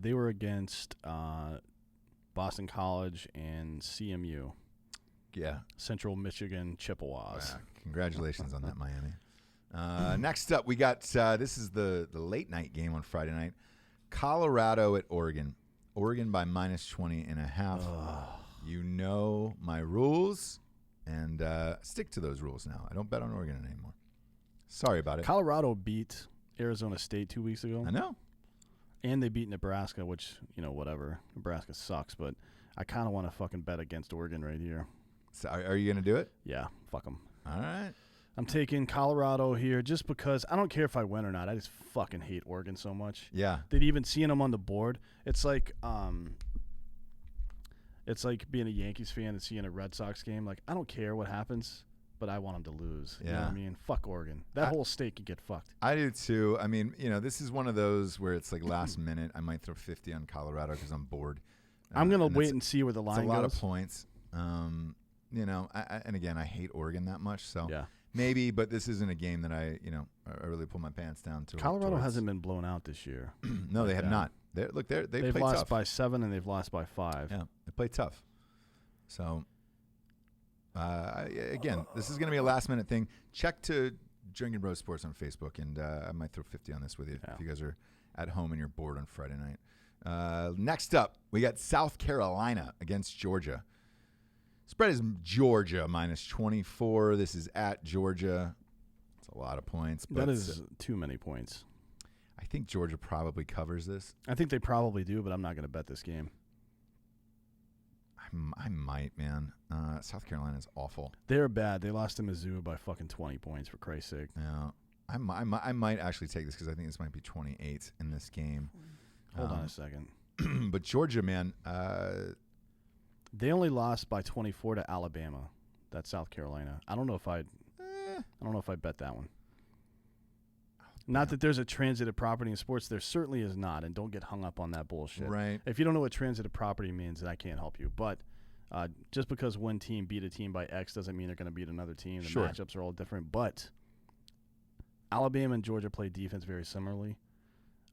They were against Boston College and CMU. Yeah. Central Michigan Chippewas. Congratulations on that, Miami. Next up, we got this is the late night game on Friday night. Colorado at Oregon. Oregon by -20.5. You know my rules, and stick to those rules now. I don't bet on Oregon anymore. Sorry about it. Colorado beat Arizona State 2 weeks ago. I know. And they beat Nebraska, which, whatever. Nebraska sucks, but I kind of want to fucking bet against Oregon right here. So are you going to do it? Yeah, fuck them. All right. I'm taking Colorado here just because I don't care if I win or not. I just fucking hate Oregon so much. Yeah. That even seeing them on the board, it's like being a Yankees fan and seeing a Red Sox game. Like, I don't care what happens, but I want them to lose. You know what I mean? Fuck Oregon. That whole state could get fucked. I do too. I mean, this is one of those where it's like last minute. I might throw 50 on Colorado because I'm bored. I'm going to wait and see where the line goes. It's a lot of points. and again, I hate Oregon that much, so Yeah. maybe, but this isn't a game that I really pull my pants down to. Colorado hasn't been blown out this year. No, they have not. They've they've played lost tough. by 7 and they've lost by 5. Yeah, they play tough. So, again, this is going to be a last-minute thing. Check to Drinkin Bros Sports on Facebook, and I might throw 50 on this with you if you guys are at home and you're bored on Friday night. Next up, we got South Carolina against Georgia. Spread is Georgia minus 24. This is at Georgia. It's a lot of points. But that is too many points. I think Georgia probably covers this. I think they probably do, but I'm not going to bet this game. I might, man. South Carolina is awful. They're bad. They lost to Mizzou by fucking 20 points, for Christ's sake. Yeah. I might actually take this because I think this might be 28 in this game. Hold on a second. But Georgia, man. They only lost by 24 to Alabama. That's South Carolina. I don't know if I'd bet that one. Not that there's a transitive property in sports. There certainly is not, and don't get hung up on that bullshit. Right. If you don't know what transitive property means, then I can't help you. But just because one team beat a team by X doesn't mean they're going to beat another team. The matchups are all different. But Alabama and Georgia play defense very similarly,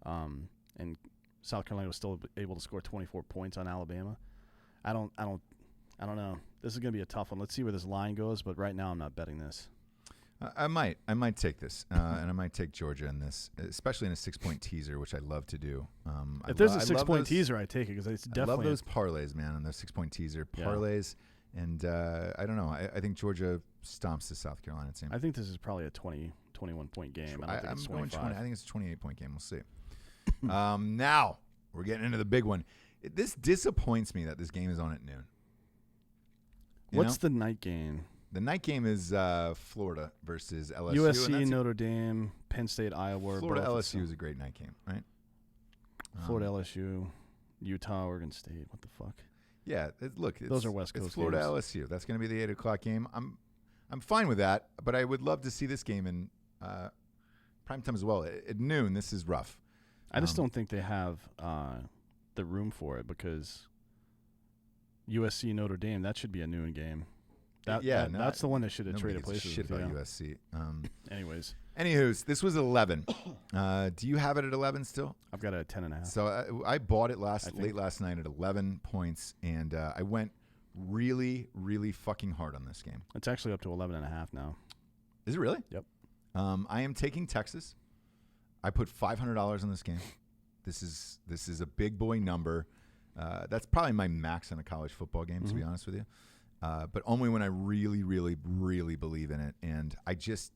and South Carolina was still able to score 24 points on Alabama. I don't know. This is going to be a tough one. Let's see where this line goes, but right now I'm not betting this. I might take this, and I might take Georgia in this, especially in a 6-point teaser, which I love to do. If there's a 6-point teaser, I take it because it's definitely. I love those parlays, man, and those 6-point teaser parlays. Yeah. And I don't know. I think Georgia stomps the South Carolina team. I think this is probably a 21-point game. I don't think it's 25. I think it's a 28-point game. We'll see. Now we're getting into the big one. This disappoints me that this game is on at noon. What's the night game? The night game is Florida versus LSU. USC, Notre Dame, Penn State, Iowa. Florida LSU is a great night game, right? Florida LSU, Utah, Oregon State. What the fuck? Yeah, those are West Coast It's Florida games. LSU. That's going to be the 8 o'clock game. I'm fine with that, but I would love to see this game in prime time as well. At noon, this is rough. I just don't think they have the room for it because USC, Notre Dame, that should be a noon game. That's the one that should have traded places. Shit about USC. Anyways, this was 11. Do you have it at 11 still? I've got it at 10.5. So I bought it late last night at 11 points, and I went really, really fucking hard on this game. It's actually up to 11.5 now. Is it really? Yep. I am taking Texas. I put $500 on this game. This is a big boy number. That's probably my max in a college football game, to be honest with you. But only when I really, really, really believe in it. And I just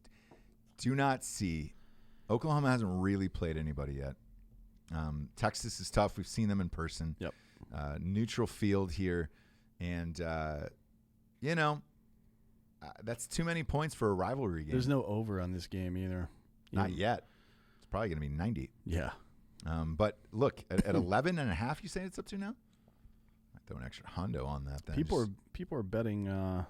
do not see – Oklahoma hasn't really played anybody yet. Texas is tough. We've seen them in person. Yep. Neutral field here. And, that's too many points for a rivalry game. There's no over on this game either. Not yet. It's probably going to be 90. Yeah. But look, at 11.5, you say it's up to now? I throw an extra hundo on that. Then People are betting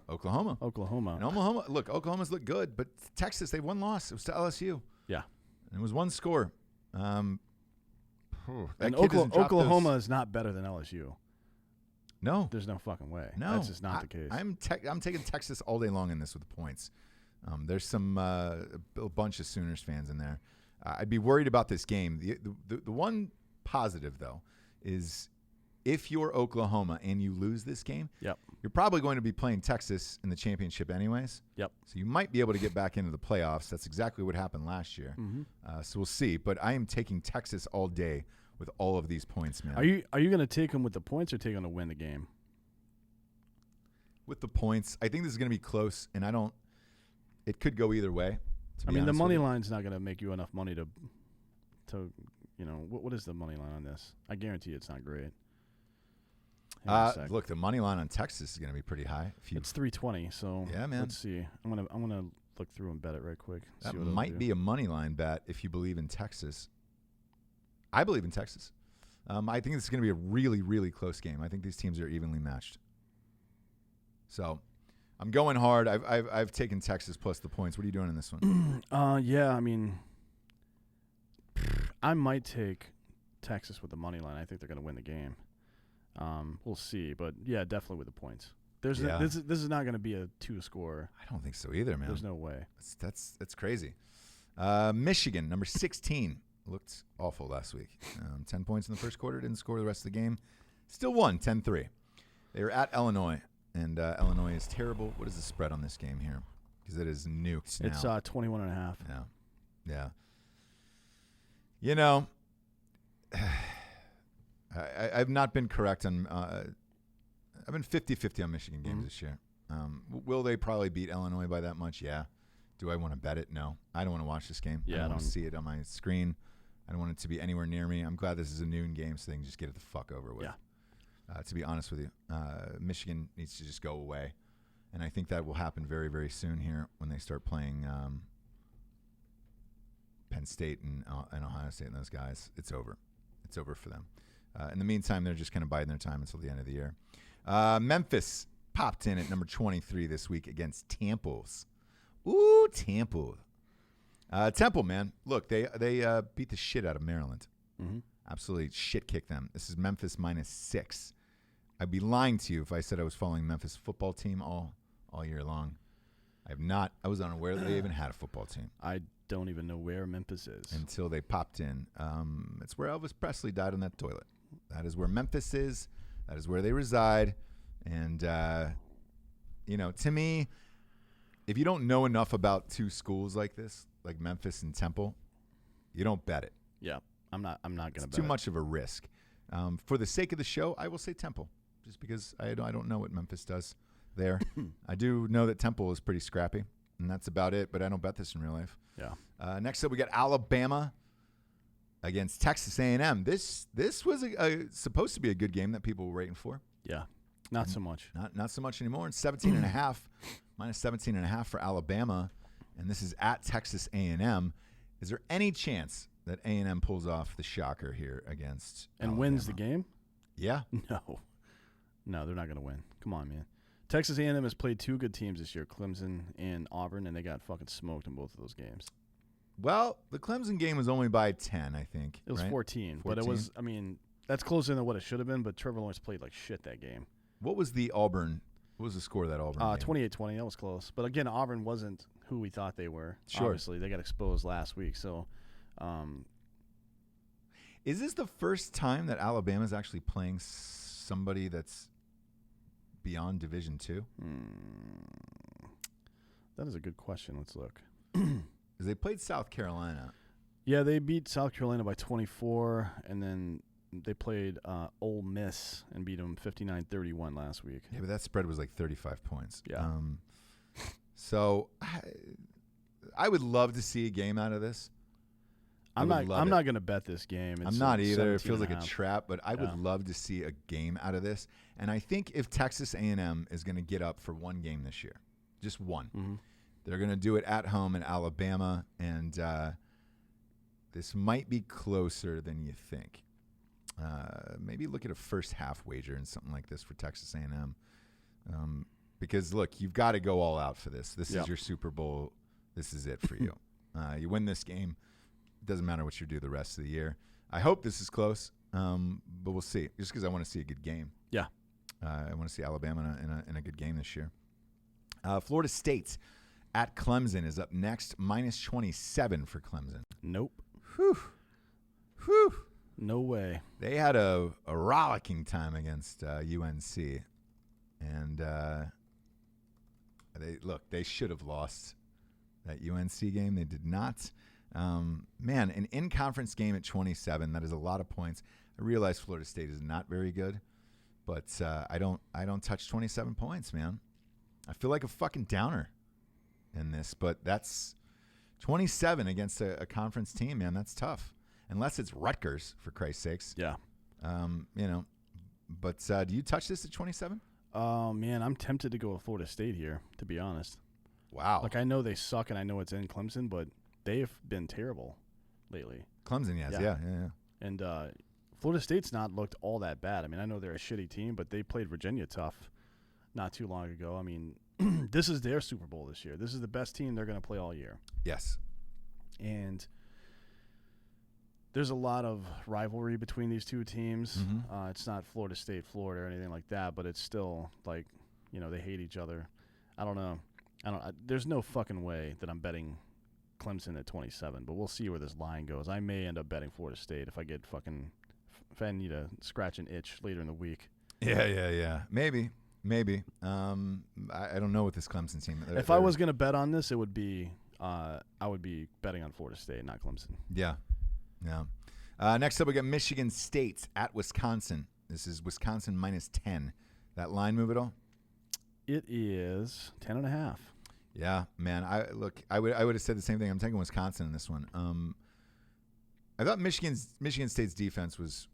Oklahoma. And Oklahoma's look good, but Texas, they won loss. It was to LSU. Yeah. And it was one score. And Oklahoma is not better than LSU. No. There's no fucking way. No. That's just not the case. I'm taking Texas all day long in this with the points. There's some a bunch of Sooners fans in there. I'd be worried about this game. The one positive, though, is if you're Oklahoma and you lose this game, you're probably going to be playing Texas in the championship anyways. Yep. So you might be able to get back into the playoffs. That's exactly what happened last year. So we'll see. But I am taking Texas all day with all of these points, man. Are you going to take them with the points or take them to win the game? With the points. I think this is going to be close, and it could go either way. I mean, the money line's not going to make you enough money to what is the money line on this? I guarantee it's not great. Look, the money line on Texas is going to be pretty high. It's 320, so yeah, man. Let's see. I'm gonna look through and bet it right quick. That might be a money line bet if you believe in Texas. I believe in Texas. I think this is going to be a really, really close game. I think these teams are evenly matched. So I'm going hard. I've taken Texas plus the points. What are you doing in this one? Yeah, I mean, I might take Texas with the money line. I think they're going to win the game. We'll see, but yeah, definitely with the points. This is not going to be a 2-score. I don't think so either, man. There's no way. That's crazy. Michigan, number 16, looked awful last week. 10 points in the first quarter, didn't score the rest of the game. Still won 10-3. They were at Illinois, and Illinois is terrible. What is the spread on this game here? Because it is nuked now. It's 21.5. Yeah. You know, I've not been correct on I've been 50-50 on Michigan games this year. Will they probably beat Illinois by that much? Yeah. Do I want to bet it? No. I don't want to watch this game. Yeah, I don't want to see it on my screen. I don't want it to be anywhere near me. I'm glad this is a noon game so they can just get it the fuck over with. Yeah. To be honest with you, Michigan needs to just go away. And I think that will happen very, very soon here when they start playing Penn State and Ohio State and those guys. It's over. It's over for them. In the meantime, they're just kind of biding their time until the end of the year. Memphis popped in at number 23 this week against Tamples. Ooh, Temple. Temple, man. Look, they beat the shit out of Maryland. Mm-hmm. Absolutely shit kicked them. This is Memphis -6. I'd be lying to you if I said I was following Memphis football team all year long. I have not. I was unaware that they even had a football team. I don't even know where Memphis is. Until they popped in. It's where Elvis Presley died on that toilet. That is where Memphis is. That is where they reside. And, to me, if you don't know enough about two schools like this, like Memphis and Temple, you don't bet it. Yeah, I'm not going to bet it. It's too much of a risk. For the sake of the show, I will say Temple, just because I don't know what Memphis does there. I do know that Temple is pretty scrappy, and that's about it, but I don't bet this in real life. Yeah. Next up, we got Alabama against Texas A&M. This was supposed to be a good game that people were waiting for. Yeah, not so much. Not so much anymore. It's 17.5, -17.5 for Alabama, and this is at Texas A&M. Is there any chance that A&M pulls off the shocker here against and Alabama? wins the game? Yeah. No, they're not going to win. Come on, man. Texas A&M has played two good teams this year, Clemson and Auburn, and they got fucking smoked in both of those games. Well, the Clemson game was only by 10, I think. It was right? 14, but it was, that's closer than what it should have been, but Trevor Lawrence played like shit that game. What was the score of that Auburn game? 28-20, that was close. But again, Auburn wasn't who we thought they were. Sure. Obviously, they got exposed last week, so... Is this the first time that Alabama's actually playing somebody that's beyond Division II? That is a good question. Let's look. Because they played South Carolina. Yeah, they beat South Carolina by 24, and then they played Ole Miss and beat them 59-31 last week. Yeah, but that spread was like 35 points. Yeah. So I would love to see a game out of this. I'm not going to bet this game. I'm not either. It feels like a trap, but I would love to see a game out of this. And I think if Texas A&M is going to get up for one game this year, just one, they're going to do it at home in Alabama, and this might be closer than you think. Maybe look at a first half wager and something like this for Texas A&M. Because, look, you've got to go all out for this. This is your Super Bowl. This is it for you. You win this game. It doesn't matter what you do the rest of the year. I hope this is close, but we'll see. Just because I want to see a good game. Yeah. I want to see Alabama in a good game this year. Florida State at Clemson is up next, -27 for Clemson. Nope. Whew. No way. They had a rollicking time against UNC. And they should have lost that UNC game. They did not. Man, an in-conference game at 27, that is a lot of points. I realize Florida State is not very good, but I don't touch 27 points, man. I feel like a fucking downer in this, but that's 27 against a conference team, man. That's tough. Unless it's Rutgers, for Christ's sakes. Yeah. But do you touch this at 27? Oh, man, I'm tempted to go with Florida State here, to be honest. Wow. Like, I know they suck, and I know it's in Clemson, but they've been terrible lately. Clemson, yes. Yeah. And Florida State's not looked all that bad. I mean, I know they're a shitty team, but they played Virginia tough not too long ago. I mean, this is their Super Bowl this year. This is the best team they're going to play all year. Yes. And there's a lot of rivalry between these two teams. It's not Florida State, Florida, or anything like that, but it's still like they hate each other. I don't know. There's no fucking way that I'm betting Clemson at 27, but we'll see where this line goes. I may end up betting Florida State if I need to scratch an itch later in the week. Yeah. Maybe. I don't know what this Clemson team. If I was going to bet on this, it would be I would be betting on Florida State, not Clemson. Yeah. Next up, we got Michigan State at Wisconsin. This is Wisconsin minus 10. That line move at all? It is 10.5. Yeah, man. I would have said the same thing. I'm taking Wisconsin in this one. I thought Michigan State's defense was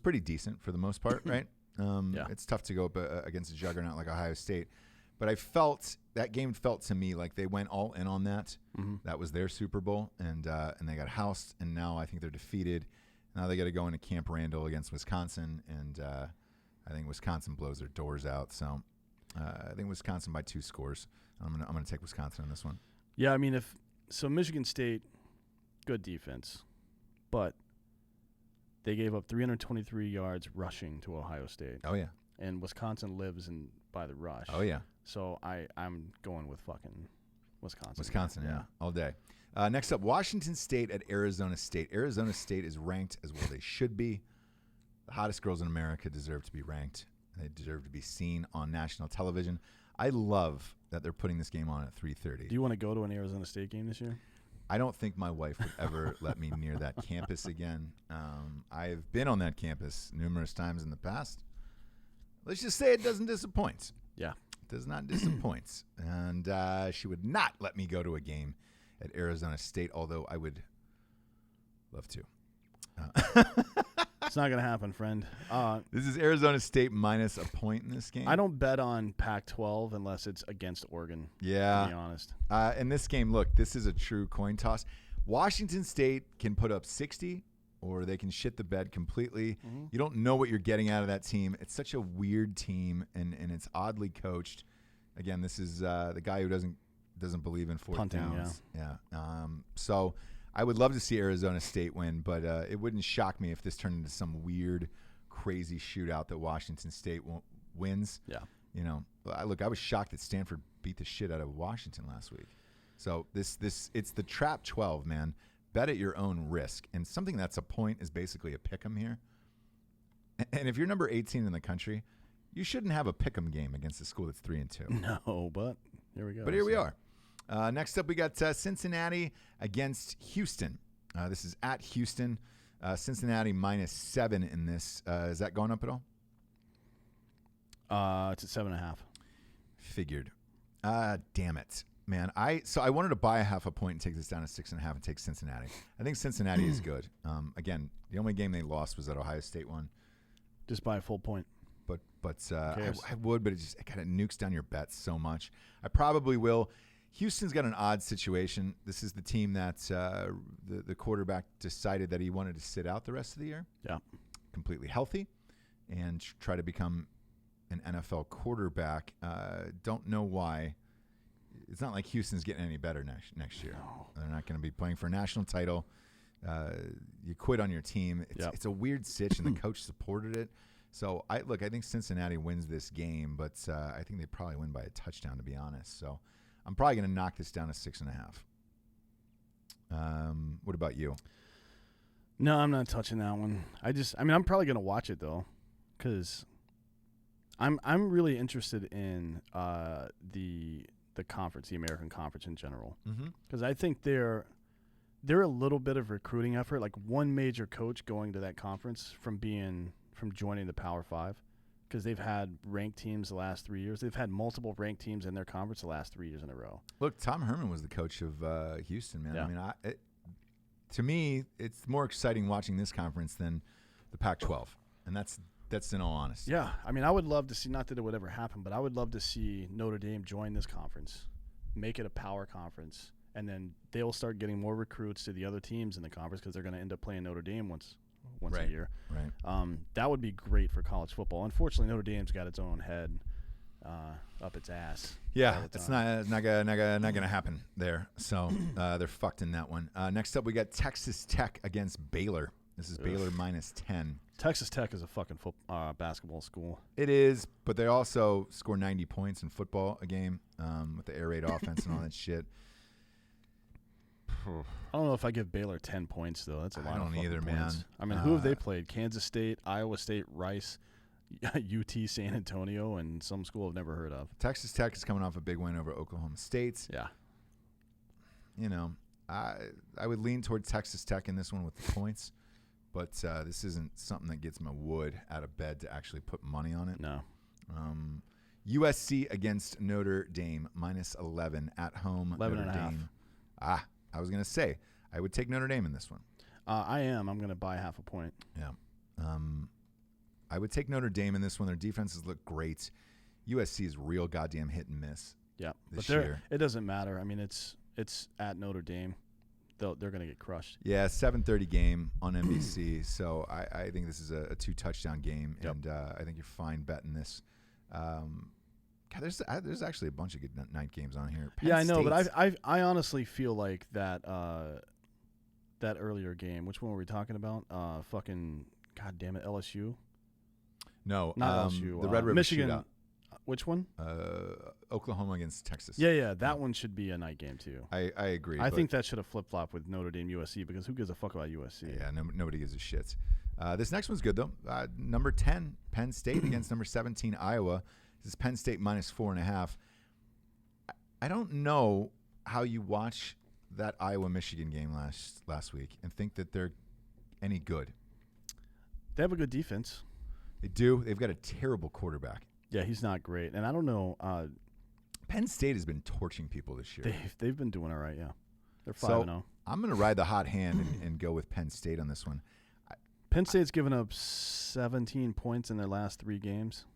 pretty decent for the most part, right? Yeah. It's tough to go up against a juggernaut like Ohio State, but I felt that game felt to me like they went all in on that. Mm-hmm. That was their Super Bowl, and they got housed, and now I think they're defeated. Now they got to go into Camp Randall against Wisconsin, and I think Wisconsin blows their doors out. So I think Wisconsin by 2 scores. I'm gonna take Wisconsin on this one. Yeah, I mean Michigan State, good defense, but they gave up 323 yards rushing to Ohio State. Oh yeah. And Wisconsin lives by the rush. Oh yeah. So I'm going with fucking Wisconsin. Wisconsin, yeah, all day. Next up, Washington State at Arizona State. Arizona State is ranked as well they should be. The hottest girls in America deserve to be ranked. They deserve to be seen on national television. I love that they're putting this game on at 3:30. Do you want to go to an Arizona State game this year? I don't think my wife would ever let me near that campus again. I've been on that campus numerous times in the past. Let's just say it doesn't disappoint. Yeah. It does not disappoint. And she would not let me go to a game at Arizona State, although I would love to. It's not going to happen, friend. This is Arizona State minus a point in this game. I don't bet on Pac-12 unless it's against Oregon, yeah, to be honest. In this game, look, this is a true coin toss. Washington State can put up 60 or they can shit the bed completely. Mm-hmm. You don't know what you're getting out of that team. It's such a weird team, and it's oddly coached. Again, this is the guy who doesn't believe in fourth punting, downs. Yeah. So I would love to see Arizona State win, but it wouldn't shock me if this turned into some weird, crazy shootout that Washington State wins. Yeah. I was shocked that Stanford beat the shit out of Washington last week. So it's the trap 12, man. Bet at your own risk. And something that's a point is basically a pick'em here. And if you're number 18 in the country, you shouldn't have a pick'em game against a school that's 3-2. No, but here we go. But here we are. Next up, we got Cincinnati against Houston. This is at Houston. Cincinnati minus 7 in this. Is that going up at all? It's at 7.5. Figured. Damn it, man. I wanted to buy a half a point and take this down to 6.5 and take Cincinnati. I think Cincinnati is good. Again, the only game they lost was that Ohio State one. Just by a full point. But I would, but it kind of nukes down your bets so much. I probably will. Houston's got an odd situation. This is the team that the quarterback decided that he wanted to sit out the rest of the year. Yeah. Completely healthy and try to become an NFL quarterback. Don't know why. It's not like Houston's getting any better next year. No. They're not going to be playing for a national title. You quit on your team. It's a weird sitch, and the coach supported it. So, I think Cincinnati wins this game, but I think they probably win by a touchdown, to be honest. So, I'm probably going to knock this down to 6.5. What about you? No, I'm not touching that one. I'm probably going to watch it, though, because I'm really interested in the conference, the American Conference in general, because I think they're a little bit of recruiting effort, like one major coach going to that conference from joining the Power 5, because they've had ranked teams the last 3 years. They've had multiple ranked teams in their conference the last 3 years in a row. Look, Tom Herman was the coach of Houston, man. Yeah. I mean, to me, it's more exciting watching this conference than the Pac-12, and that's in all honesty. Yeah, I mean, I would love to see, not that it would ever happen, but I would love to see Notre Dame join this conference, make it a power conference, and then they'll start getting more recruits to the other teams in the conference because they're going to end up playing Notre Dame once a year. Right. That would be great for college football. Unfortunately, Notre Dame's got its own head up its ass. Yeah, it's not gonna happen there. So they're fucked in that one. Next up, we got Texas Tech against Baylor. This is Baylor -10. Texas Tech is a fucking basketball school. It is, but they also score 90 points in football a game with the air raid offense and all that shit. I don't know if I give Baylor 10 points, though. That's a lot of fucking either, points. man. I mean, who have they played? Kansas State, Iowa State, Rice, UT San Antonio, and some school I've never heard of. Texas Tech is coming off a big win over Oklahoma State. Yeah. You know, I would lean towards Texas Tech in this one with the points, but this isn't something that gets my wood out of bed to actually put money on it. No. USC against Notre Dame, -11 at home. 11.5. I was going to say, I would take Notre Dame in this one. I am. I'm going to buy half a point. Yeah. I would take Notre Dame in this one. Their defenses look great. USC is real goddamn hit and miss. Yeah. This But year. It doesn't matter. I mean, it's at Notre Dame. They're going to get crushed. Yeah, 7:30 game on NBC. So I think this is a 2-touchdown game, and I think you're fine betting this. God, there's actually a bunch of good night games on here. Penn I know, but I honestly feel like that that earlier game. Which one were we talking about? Fucking God damn it, LSU. No, not LSU. The Red River Michigan. Shootout. Which one? Oklahoma against Texas. Yeah, that one should be a night game too. I agree. I think that should have flip flopped with Notre Dame USC because who gives a fuck about USC? Yeah, nobody gives a shit. This next one's good though. Number 10 Penn State against number 17 Iowa. This is Penn State -4.5. I don't know how you watch that Iowa-Michigan game last week and think that they're any good. They have a good defense. They do. They've got a terrible quarterback. Yeah, he's not great. And I don't know. Penn State has been torching people this year. They've been doing all right, yeah. They're 5-0. I'm going to ride the hot hand and go with Penn State on this one. Penn State's given up 17 points in their last 3 games.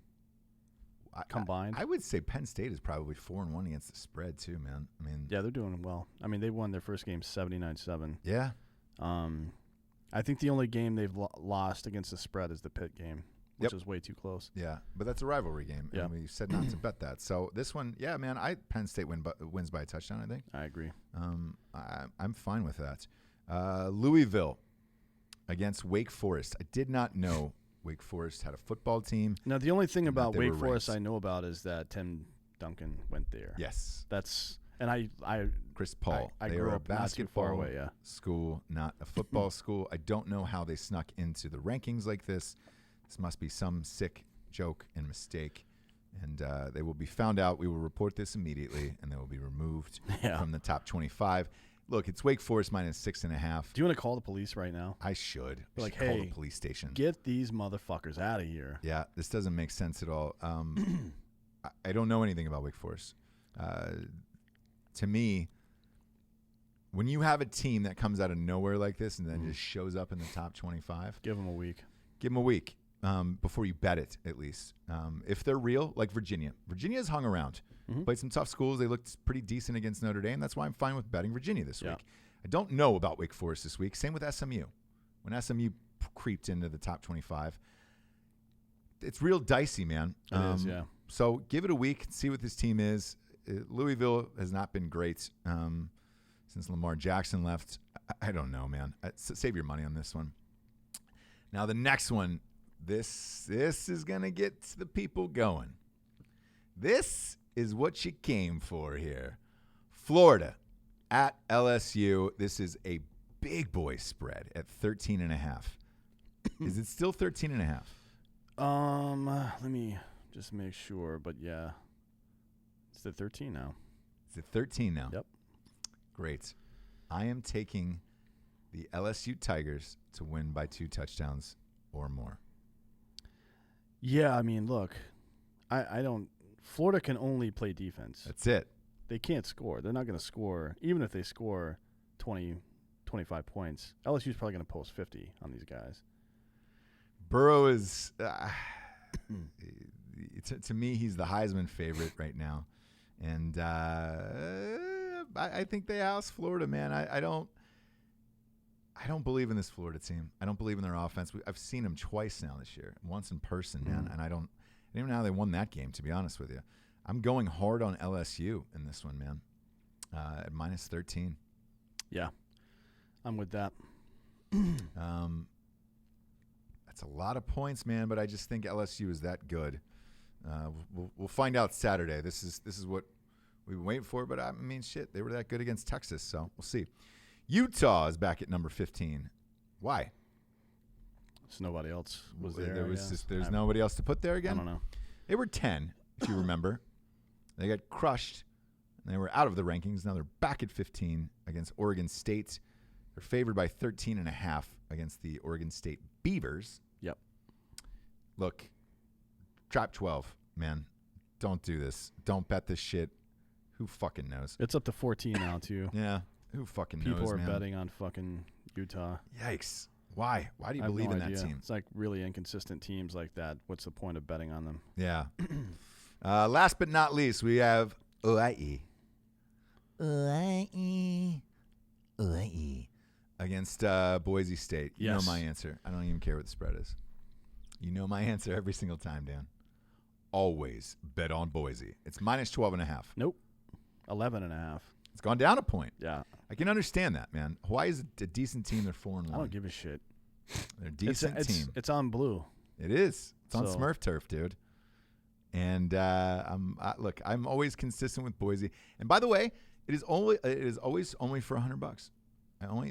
Combined. I would say Penn State is probably 4-1 against the spread too, man. I mean, yeah, they're doing well. I mean, they won their first game 79-7. Yeah. I think the only game they've lost against the spread is the Pitt game, which was way too close. Yeah, but that's a rivalry game. Yeah. And we said not to bet that. So this one, yeah, man, Penn State wins by a touchdown, I think. I agree. I'm fine with that. Louisville against Wake Forest. I did not know Wake Forest had a football team. Now, the only thing about Wake Forest I know about is that Tim Duncan went there. Yes. And Chris Paul. I they grew are up a basketball not too far away, yeah. school, not a football school. I don't know how they snuck into the rankings like this. This must be some sick joke and mistake. And they will be found out. We will report this immediately, and they will be removed from the top 25. Look, it's Wake Forest -6.5. Do you want to call the police right now? I should. Like, call the police station. Get these motherfuckers out of here. Yeah, this doesn't make sense at all. I don't know anything about Wake Forest. To me, when you have a team that comes out of nowhere like this and then just shows up in the top 25, give them a week. Give them a week before you bet it, at least. If they're real, like Virginia. Virginia's hung around. Played some tough schools. They looked pretty decent against Notre Dame. That's why I'm fine with betting Virginia this week. I don't know about Wake Forest this week. Same with SMU. When SMU creeped into the top 25, it's real dicey, man. It is, yeah. So give it a week, see what this team is. Louisville has not been great since Lamar Jackson left. I don't know, man. Save your money on this one. Now the next one, this is going to get the people going. This is what you came for here. Florida at LSU. This is a big boy spread at 13.5. Is it still 13.5? Let me just make sure, but yeah. It's at 13 now. It's at 13 now? Yep. Great. I am taking the LSU Tigers to win by 2 touchdowns or more. Yeah, I mean, look, I don't – Florida can only play defense. That's it. They can't score. They're not going to score. Even if they score 20, 25 points, LSU's probably going to post 50 on these guys. Burrow is to me, he's the Heisman favorite right now. And I think they house Florida, man. I don't believe in this Florida team. I don't believe in their offense. I've seen them twice now this year, once in person, man. And I don't even know how they won that game, to be honest with you. I'm going hard on LSU in this one, man, at -13. Yeah, I'm with that. That's a lot of points, man. But I just think LSU is that good. We'll find out Saturday. This is what we've been waiting for. But I mean, shit, they were that good against Texas, so we'll see. Utah is back at number 15. Why? So nobody else was there. There's nobody else to put there again. I don't know. They were 10, if you remember. They got crushed. And they were out of the rankings. Now they're back at 15 against Oregon State. They're favored by 13.5 against the Oregon State Beavers. Yep. Look, trap 12, man. Don't do this. Don't bet this shit. Who fucking knows? It's up to 14 now, too. Yeah. Who fucking knows, People are man? betting on fucking Utah. Yikes. Why? Why do you believe in that team? It's like really inconsistent teams like that. What's the point of betting on them? Yeah. Last but not least, we have Hawaii. Against Boise State. You know my answer. I don't even care what the spread is. You know my answer every single time, Dan. Always bet on Boise. It's minus 12.5. Nope. 11.5. It's gone down a point. Yeah. I can understand that, man. Hawaii's a decent team. They're 4-1. I don't give a shit. They're a decent team. It's on blue. It is. It's on Smurf turf, dude. And look, I'm always consistent with Boise. And by the way, it is always only for $100.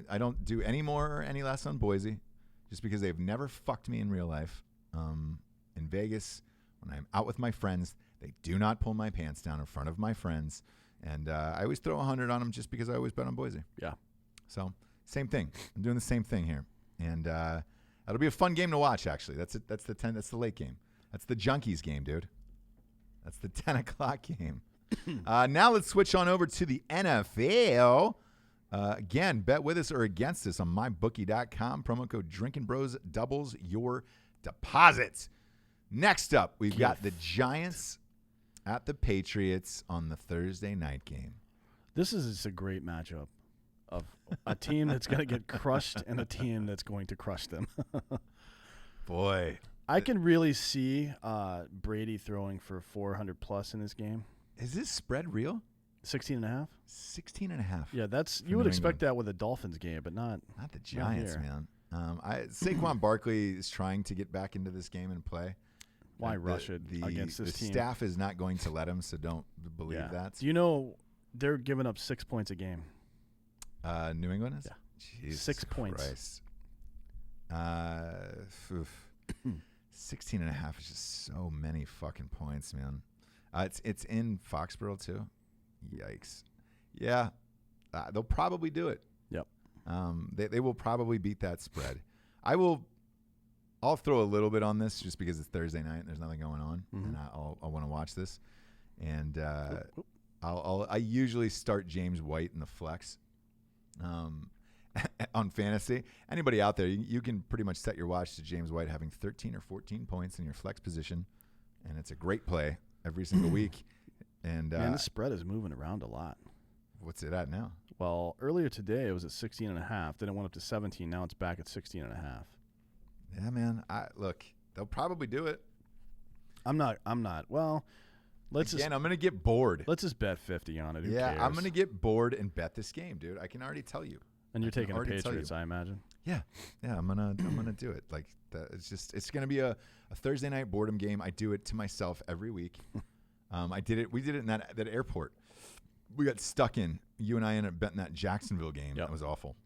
I don't do any more or any less on Boise, just because they've never fucked me in real life. In Vegas, when I'm out with my friends, they do not pull my pants down in front of my friends. And I always throw 100 on them just because I always bet on Boise. Yeah. So same thing. I'm doing the same thing here, and that'll be a fun game to watch. Actually, that's the late game. That's the Junkies game, dude. That's the 10 o'clock game. Now let's switch on over to the NFL. Again, bet with us or against us on mybookie.com. Promo code DrinkinBros doubles your deposits. Next up, we've got the Giants at the Patriots on the Thursday night game. This is just a great matchup of a team that's going to get crushed and a team that's going to crush them. Boy. I can really see Brady throwing for 400 plus in this game. Is this spread real? 16.5? 16.5. Yeah, that's you would expect that with a Dolphins game, but not the Giants, man. Saquon Barkley is trying to get back into this game and play. Why rush it against this team? The staff is not going to let him, so don't believe that. Do you know they're giving up 6 points a game? New England is? Yeah. Jesus 6 points. Christ. 16.5 is just so many fucking points, man. It's in Foxborough too. Yikes. Yeah, they'll probably do it. Yep. They will probably beat that spread. I'll throw a little bit on this just because it's Thursday night and there's nothing going on, and I'll want to watch this. And I usually start James White in the flex on fantasy. Anybody out there, you can pretty much set your watch to James White having 13 or 14 points in your flex position, and it's a great play every single week. And the spread is moving around a lot. What's it at now? Well, earlier today it was at 16.5. Then it went up to 17. Now it's back at 16.5. Yeah, man. Look, they'll probably do it. I'm not. Well, I'm going to get bored. Let's just bet 50 on it. Who cares? I'm going to get bored and bet this game, dude. I can already tell you. And you're taking the Patriots, I imagine. Yeah. I'm gonna do it. Like it's gonna be a Thursday night boredom game. I do it to myself every week. We did it in that airport. We got stuck in. You and I ended up betting that Jacksonville game. That was awful.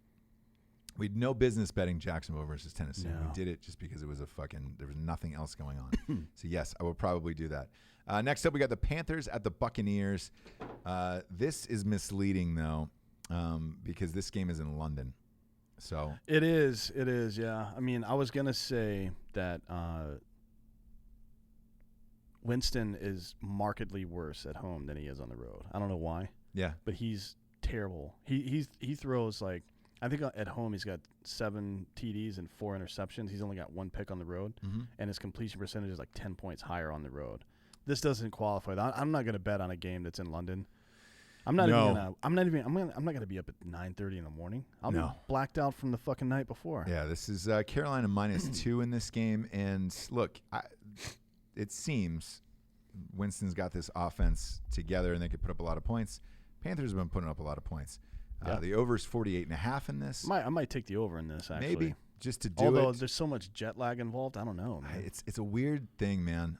We had no business betting Jacksonville versus Tennessee. No. We did it just because it was there was nothing else going on. So yes, I will probably do that. Next up, we got the Panthers at the Buccaneers. This is misleading though. Because this game is in London. So it is, yeah. I mean, I was going to say that Winston is markedly worse at home than he is on the road. I don't know why. Yeah. But he's terrible. He throws like, I think at home he's got 7 TDs and 4 interceptions. He's only got 1 pick on the road, and his completion percentage is like 10 points higher on the road. This doesn't qualify. I'm not going to bet on a game that's in London. I'm not gonna be up at 9:30 in the morning. I'll be blacked out from the fucking night before. Yeah, this is Carolina -2 in this game, and look, it seems Winston's got this offense together, and they could put up a lot of points. Panthers have been putting up a lot of points. The over is 48.5 in this. I might take the over in this. Actually, maybe just to do Although it. there's so much jet lag involved, I don't know, man. It's a weird thing, man.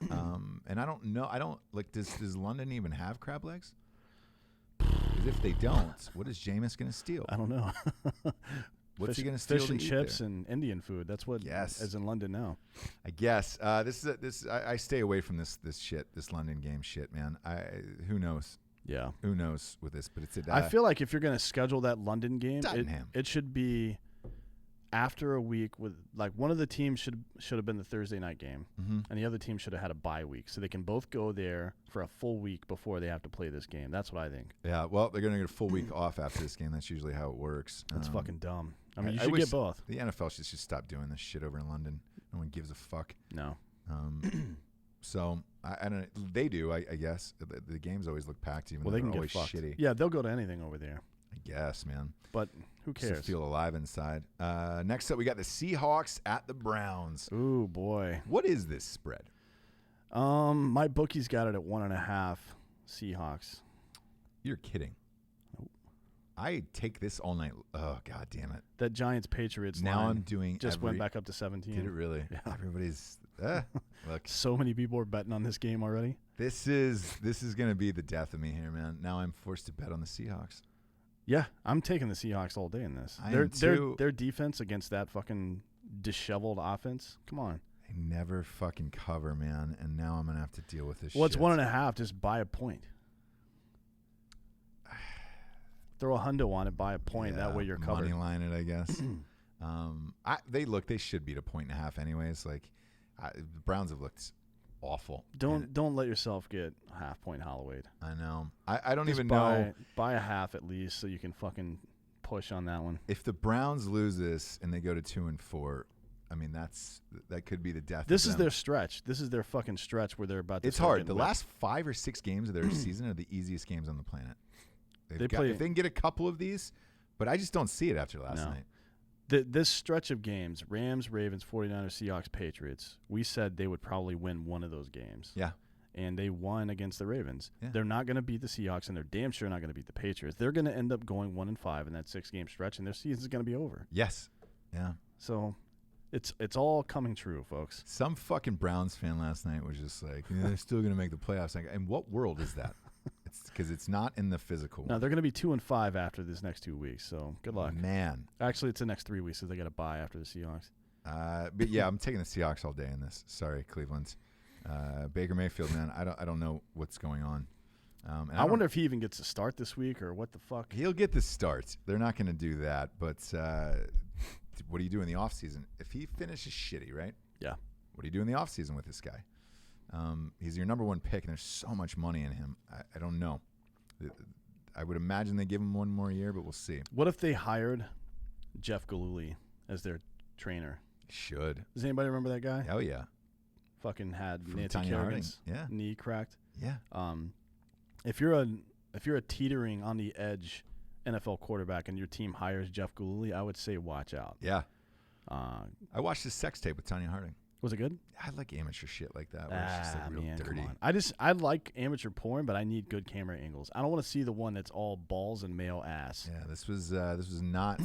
And I don't know. I don't like. Does London even have crab legs? Because if they don't, what is Jameis going to steal? I don't know. What's he going to steal? Fish and to eat chips there? and Indian food. That's what is in London now. I guess I stay away from this London game shit, man. Who knows? Yeah. Who knows with this? But it's I feel like if you're going to schedule that London game, Tottenham. it should be after a week with like one of the teams should have been the Thursday night game, and the other team should have had a bye week, so they can both go there for a full week before they have to play this game. That's what I think. Yeah, well, they're going to get a full week off after this game. That's usually how it works. That's fucking dumb. I mean, you I should wish get both. The NFL should just stop doing this shit over in London. No one gives a fuck. No. So I don't. They do, I guess. The games always look packed, even though they they're can always get fucked. shitty. Yeah, they'll go to anything over there. I guess, man. But who cares? Just to feel alive inside. Next up, we got the Seahawks at the Browns. Ooh, boy. What is this spread? My bookie's got it at 1.5 Seahawks. You're kidding. Nope. I take this all night. Oh, God damn it. That Giants-Patriots now line I'm doing went back up to 17. Did it really? Yeah. Everybody's look. So many people are betting on this game already. This is going to be the death of me here, man. Now I'm forced to bet on the Seahawks. Yeah, I'm taking the Seahawks all day in this. Their defense against that fucking disheveled offense. Come on. They never fucking cover, man. And now I'm gonna have to deal with this. Well, shit. it's 1.5. Just buy a point. Throw a hundo on it. Buy a point. Yeah, that way you're covered. Money line it, I guess. They should beat a 1.5 anyways. Like the Browns have looked awful. Don't let yourself get half point Hollowayed. I know. I don't Just even know. Buy a half at least so you can fucking push on that one. If the Browns lose this and they go to 2-4, I mean that could be the death. This of is them. their stretch. This is their fucking stretch where they're about to. It's start hard. getting The whipped. last 5 or 6 games of their season are the easiest games on the planet. If they can get a couple of these, but I just don't see it after last night. This stretch of games, Rams, Ravens, 49ers, Seahawks, Patriots, we said they would probably win one of those games. Yeah. And they won against the Ravens. Yeah. They're not going to beat the Seahawks, and they're damn sure not going to beat the Patriots. They're going to end up going 1-5 in that 6-game stretch, and their season's going to be over. Yes. Yeah. So it's all coming true, folks. Some fucking Browns fan last night was just like, they're still going to make the playoffs. Like, in what world is that? It's because it's not in the physical. No, they're going to be 2-5 after this next 2 weeks. So good luck, man. Actually, it's the next 3 weeks, so they got to bye after the Seahawks. But yeah, I'm taking the Seahawks all day in this. Sorry, Cleveland. Baker Mayfield, man. I don't know what's going on. I wonder if he even gets a start this week or what the fuck. He'll get the start. They're not going to do that. But what do you do in the offseason? If he finishes shitty, right? Yeah. What do you do in the offseason with this guy? He's your number 1 pick, and there's so much money in him. I don't know. I would imagine they give him 1 more year, but we'll see. What if they hired Jeff Galooly as their trainer? Should. Does anybody remember that guy? Oh, yeah. Fucking had From Nancy Tanya Harding. Kerrigan's Yeah. knee cracked. Yeah. If you're a teetering on the edge NFL quarterback and your team hires Jeff Galooly, I would say watch out. Yeah. I watched his sex tape with Tanya Harding. Was it good? I like amateur shit like that. Where it's just like real dirty. Come on. I like amateur porn, but I need good camera angles. I don't want to see the one that's all balls and male ass. Yeah, this was not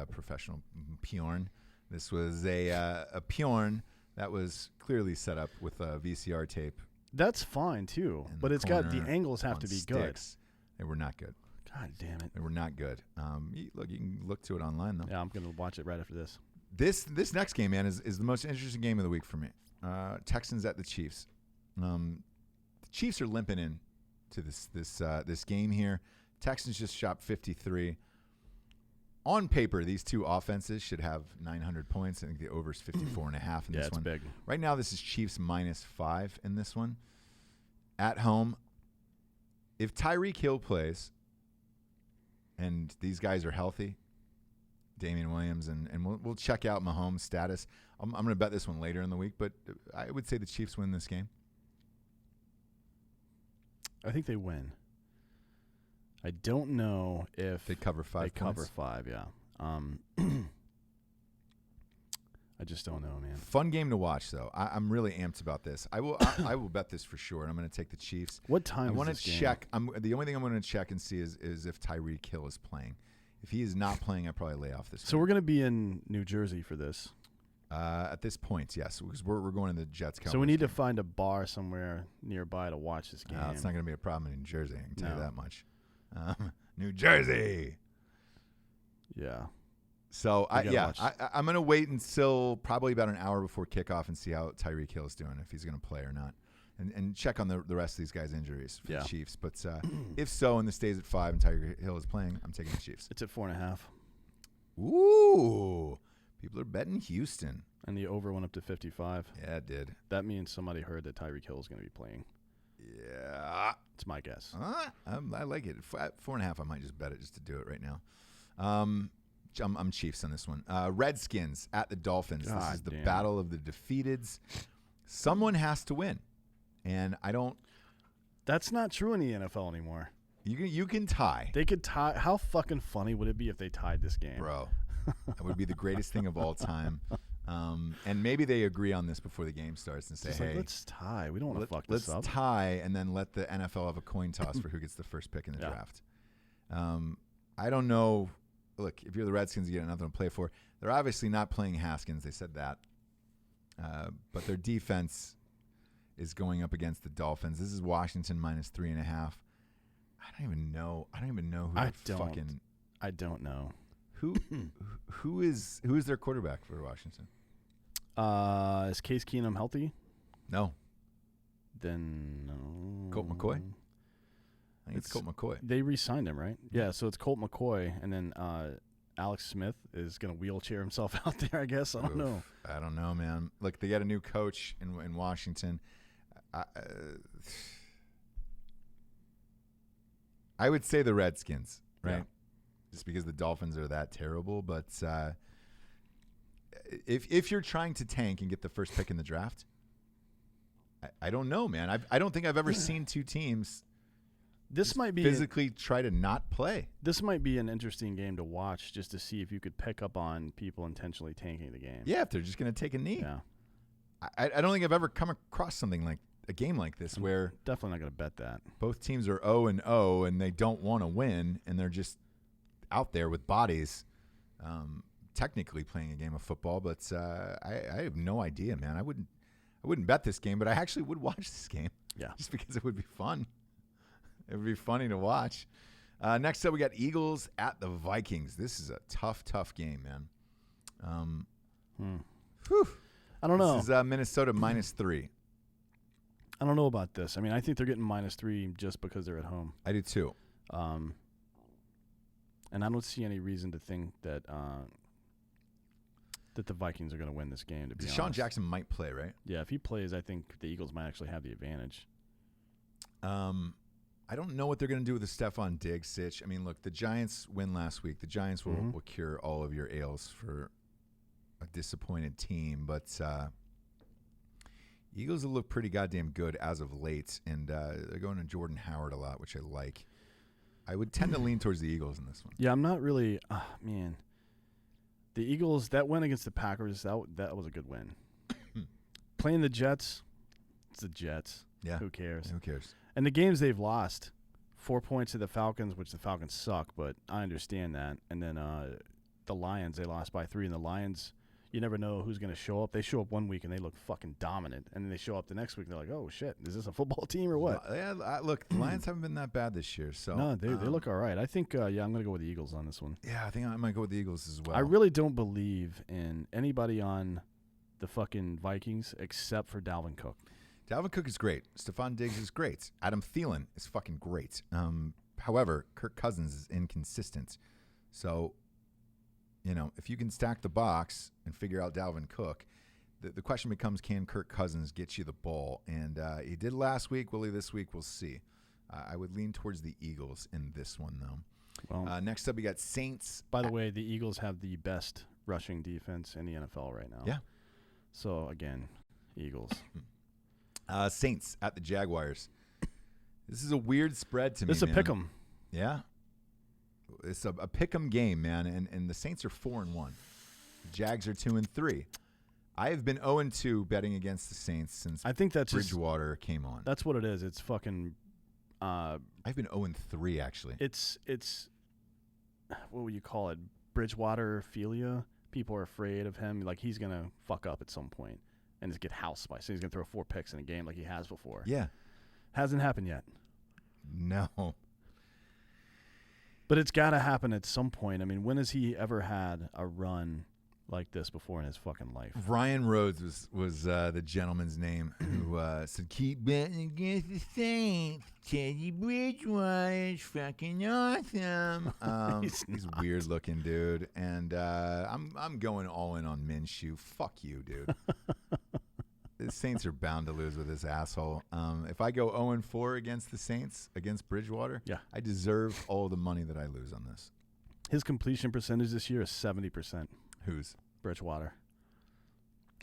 professional porn. This was a porn that was clearly set up with a VCR tape. That's fine too, but it's got the angles have to be sticks. They were not good. God damn it! They were not good. You can look to it online though. Yeah, I'm gonna watch it right after this. This next game, man, is the most interesting game of the week for me. Texans at the Chiefs. The Chiefs are limping in to this game here. Texans just shot 53. On paper, these two offenses should have 900 points. I think the over is 54.5 in this one. Yeah, it's big. Right now, this is Chiefs -5 in this one. At home, if Tyreek Hill plays and these guys are healthy, Damian Williams, and we'll check out Mahomes' status. I'm going to bet this one later in the week, but I would say the Chiefs win this game. I think they win. I don't know if they cover 5 They points. cover 5, yeah. I just don't know, man. Fun game to watch, though. I'm really amped about this. I will bet this for sure, and I'm going to take the Chiefs. What time I is want this to game? check. The only thing I'm going to check and see is if Tyreek Hill is playing. If he is not playing, I probably lay off this So game. we're going to be in New Jersey for this. At this point, yes, because we're going to the Jets-Cowboys. So we need to find a bar somewhere nearby to watch this game. It's not going to be a problem in New Jersey. I can tell you that much. New Jersey. Yeah. So I'm going to wait until probably about an hour before kickoff and see how Tyreek Hill is doing, if he's going to play or not, and check on the rest of these guys' injuries for the Chiefs. But if so, and this stays at 5 and Tyreek Hill is playing, I'm taking the Chiefs. It's at 4.5. Ooh, people are betting Houston, and the over went up to 55. Yeah, it did. That means somebody heard that Tyreek Hill is going to be playing. Yeah, it's my guess. I like it. At 4.5, I might just bet it just to do it right now. I'm Chiefs on this one. Redskins at the Dolphins. This is the battle of the defeateds. Someone has to win, and I don't. That's not true in the NFL anymore. You can tie. They could tie. How fucking funny would it be if they tied this game, bro? That would be the greatest thing of all time. And maybe they agree on this before the game starts and say, "Hey, let's tie. We don't want to fuck this up. Let's tie, and then let the NFL have a coin toss for who gets the first pick in the draft." I don't know. Look, if you're the Redskins, you get nothing to play for. They're obviously not playing Haskins. They said that. But their defense is going up against the Dolphins. This is Washington minus 3.5. I don't even know who I don't know. Who is their quarterback for Washington? Is Case Keenum healthy? No. Then no. Colt McCoy? I think it's Colt McCoy. They re-signed him, right? Yeah, so it's Colt McCoy, and then Alex Smith is going to wheelchair himself out there, I guess. I don't know. I don't know, man. Look, they got a new coach in Washington. I would say the Redskins, right? Yeah. Just because the Dolphins are that terrible. But if you're trying to tank and get the first pick in the draft, I don't know, man. I don't think I've ever seen two teams physically try to not play. This might be an interesting game to watch just to see if you could pick up on people intentionally tanking the game. Yeah, if they're just going to take a knee. Yeah. I don't think I've ever come across something like a game like this where definitely not going to bet that. Both teams are 0-0 and they don't want to win, and they're just out there with bodies, technically playing a game of football. But I have no idea, man. I wouldn't bet this game, but I actually would watch this game. Yeah, just because it would be fun. It would be funny to watch. Next up, we got Eagles at the Vikings. This is a tough game, man. I don't know. This is Minnesota minus 3. I don't know about this. I mean, I think they're getting minus 3 just because they're at home. I do too. And I don't see any reason to think that that the Vikings are going to win this game, to be honest. Deshaun Jackson might play, right? Yeah, if he plays, I think the Eagles might actually have the advantage. I don't know what they're going to do with the Stephon Diggs sitch. I mean, look, the Giants win last week. The Giants will cure all of your ails for a disappointed team. But Eagles will look pretty goddamn good as of late, and they're going to Jordan Howard a lot, which I like. I would tend to lean towards the Eagles in this one. Yeah, I'm not really man. The Eagles, that win against the Packers, that was a good win. Playing the Jets, it's the Jets. Yeah. Who cares? Who cares? And the games they've lost, 4 points to the Falcons, which the Falcons suck, but I understand that. And then the Lions, they lost by 3. And the Lions, you never know who's going to show up. They show up one week and they look fucking dominant. And then they show up the next week and they're like, oh, shit, is this a football team or what? Yeah, look, the Lions haven't been that bad this year. So no, they look all right. I think, I'm going to go with the Eagles on this one. Yeah, I think I might go with the Eagles as well. I really don't believe in anybody on the fucking Vikings except for Dalvin Cook. Dalvin Cook is great. Stephon Diggs is great. Adam Thielen is fucking great. However, Kirk Cousins is inconsistent. So, if you can stack the box and figure out Dalvin Cook, the question becomes, can Kirk Cousins get you the ball? And he did last week. Will he this week? We'll see. I would lean towards the Eagles in this one, though. Well, next up, we got Saints. By the way, the Eagles have the best rushing defense in the NFL right now. Yeah. So, again, Eagles. Saints at the Jaguars. This is a weird spread to me. This is a pick'em. Yeah. It's a pick'em game, man. And the Saints are 4-1. The Jags are 2-3. I have been 0-2 betting against the Saints since I think that's Bridgewater came on. That's what it is. It's fucking. I've been 0-3 actually. It's what would you call it? Bridgewater-philia. people are afraid of him. Like, he's going to fuck up at some point and just get housed by. So he's going to throw 4 picks in a game like he has before. Yeah. Hasn't happened yet. No. But it's got to happen at some point. I mean, when has he ever had a run like this before in his fucking life? Ryan Rhodes was the gentleman's name who said, keep betting against the Saints. Teddy Bridgewater is fucking awesome. He's a weird looking dude. And I'm going all in on Minshew. Fuck you, dude. The Saints are bound to lose with this asshole. If I go 0-4 against the Saints, against Bridgewater, I deserve all the money that I lose on this. His completion percentage this year is 70%. Whose? Bridgewater.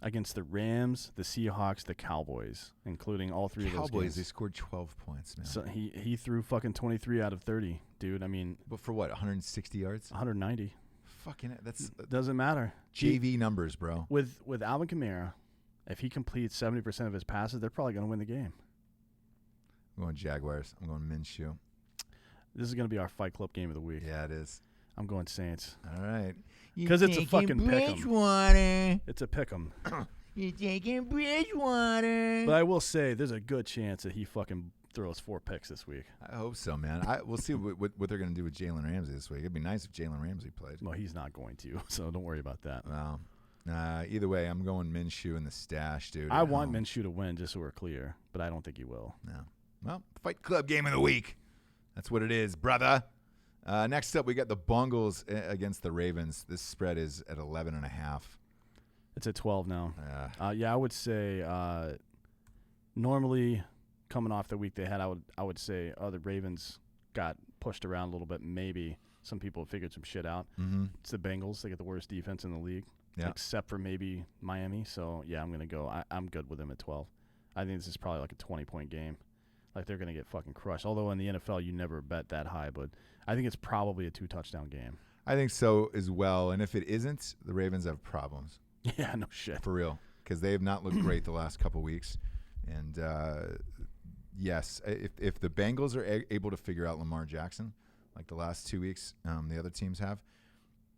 Against the Rams, the Seahawks, the Cowboys, including all 3 of those games. Cowboys, they scored 12 points, man. So he threw fucking 23 out of 30, dude. I mean. But for what, 160 yards? 190. Fucking, that's. Doesn't matter. JV numbers, bro. With Alvin Kamara, if he completes 70% of his passes, they're probably going to win the game. I'm going Jaguars. I'm going Minshew. This is going to be our Fight Club game of the week. Yeah, it is. I'm going Saints. All right. Because it's a fucking pick'em. It's a pick'em. You're taking Bridgewater. But I will say, there's a good chance that he fucking throws 4 picks this week. I hope so, man. We'll see what they're going to do with Jalen Ramsey this week. It'd be nice if Jalen Ramsey played. Well, he's not going to, so don't worry about that. Well, either way, I'm going Minshew in the stash, dude. I want Minshew to win, just so we're clear, but I don't think he will. No. Well, Fight Club game of the week. That's what it is, brother. Next up, we got the Bengals against the Ravens. This spread is at 11.5. It's at 12 now. Yeah, I would say normally coming off the week they had, I would say the Ravens got pushed around a little bit. Maybe some people figured some shit out. Mm-hmm. It's the Bengals. They get the worst defense in the league, except for maybe Miami. So, yeah, I'm going to go. I'm good with them at 12. I think this is probably like a 20-point game. Like, they're going to get fucking crushed. Although in the NFL, you never bet that high, but I think it's probably a 2-touchdown game. I think so as well. And if it isn't, the Ravens have problems. Yeah, no shit. For real. Because they have not looked great the last couple weeks. And, yes, if the Bengals are able to figure out Lamar Jackson, like the last 2 weeks the other teams have,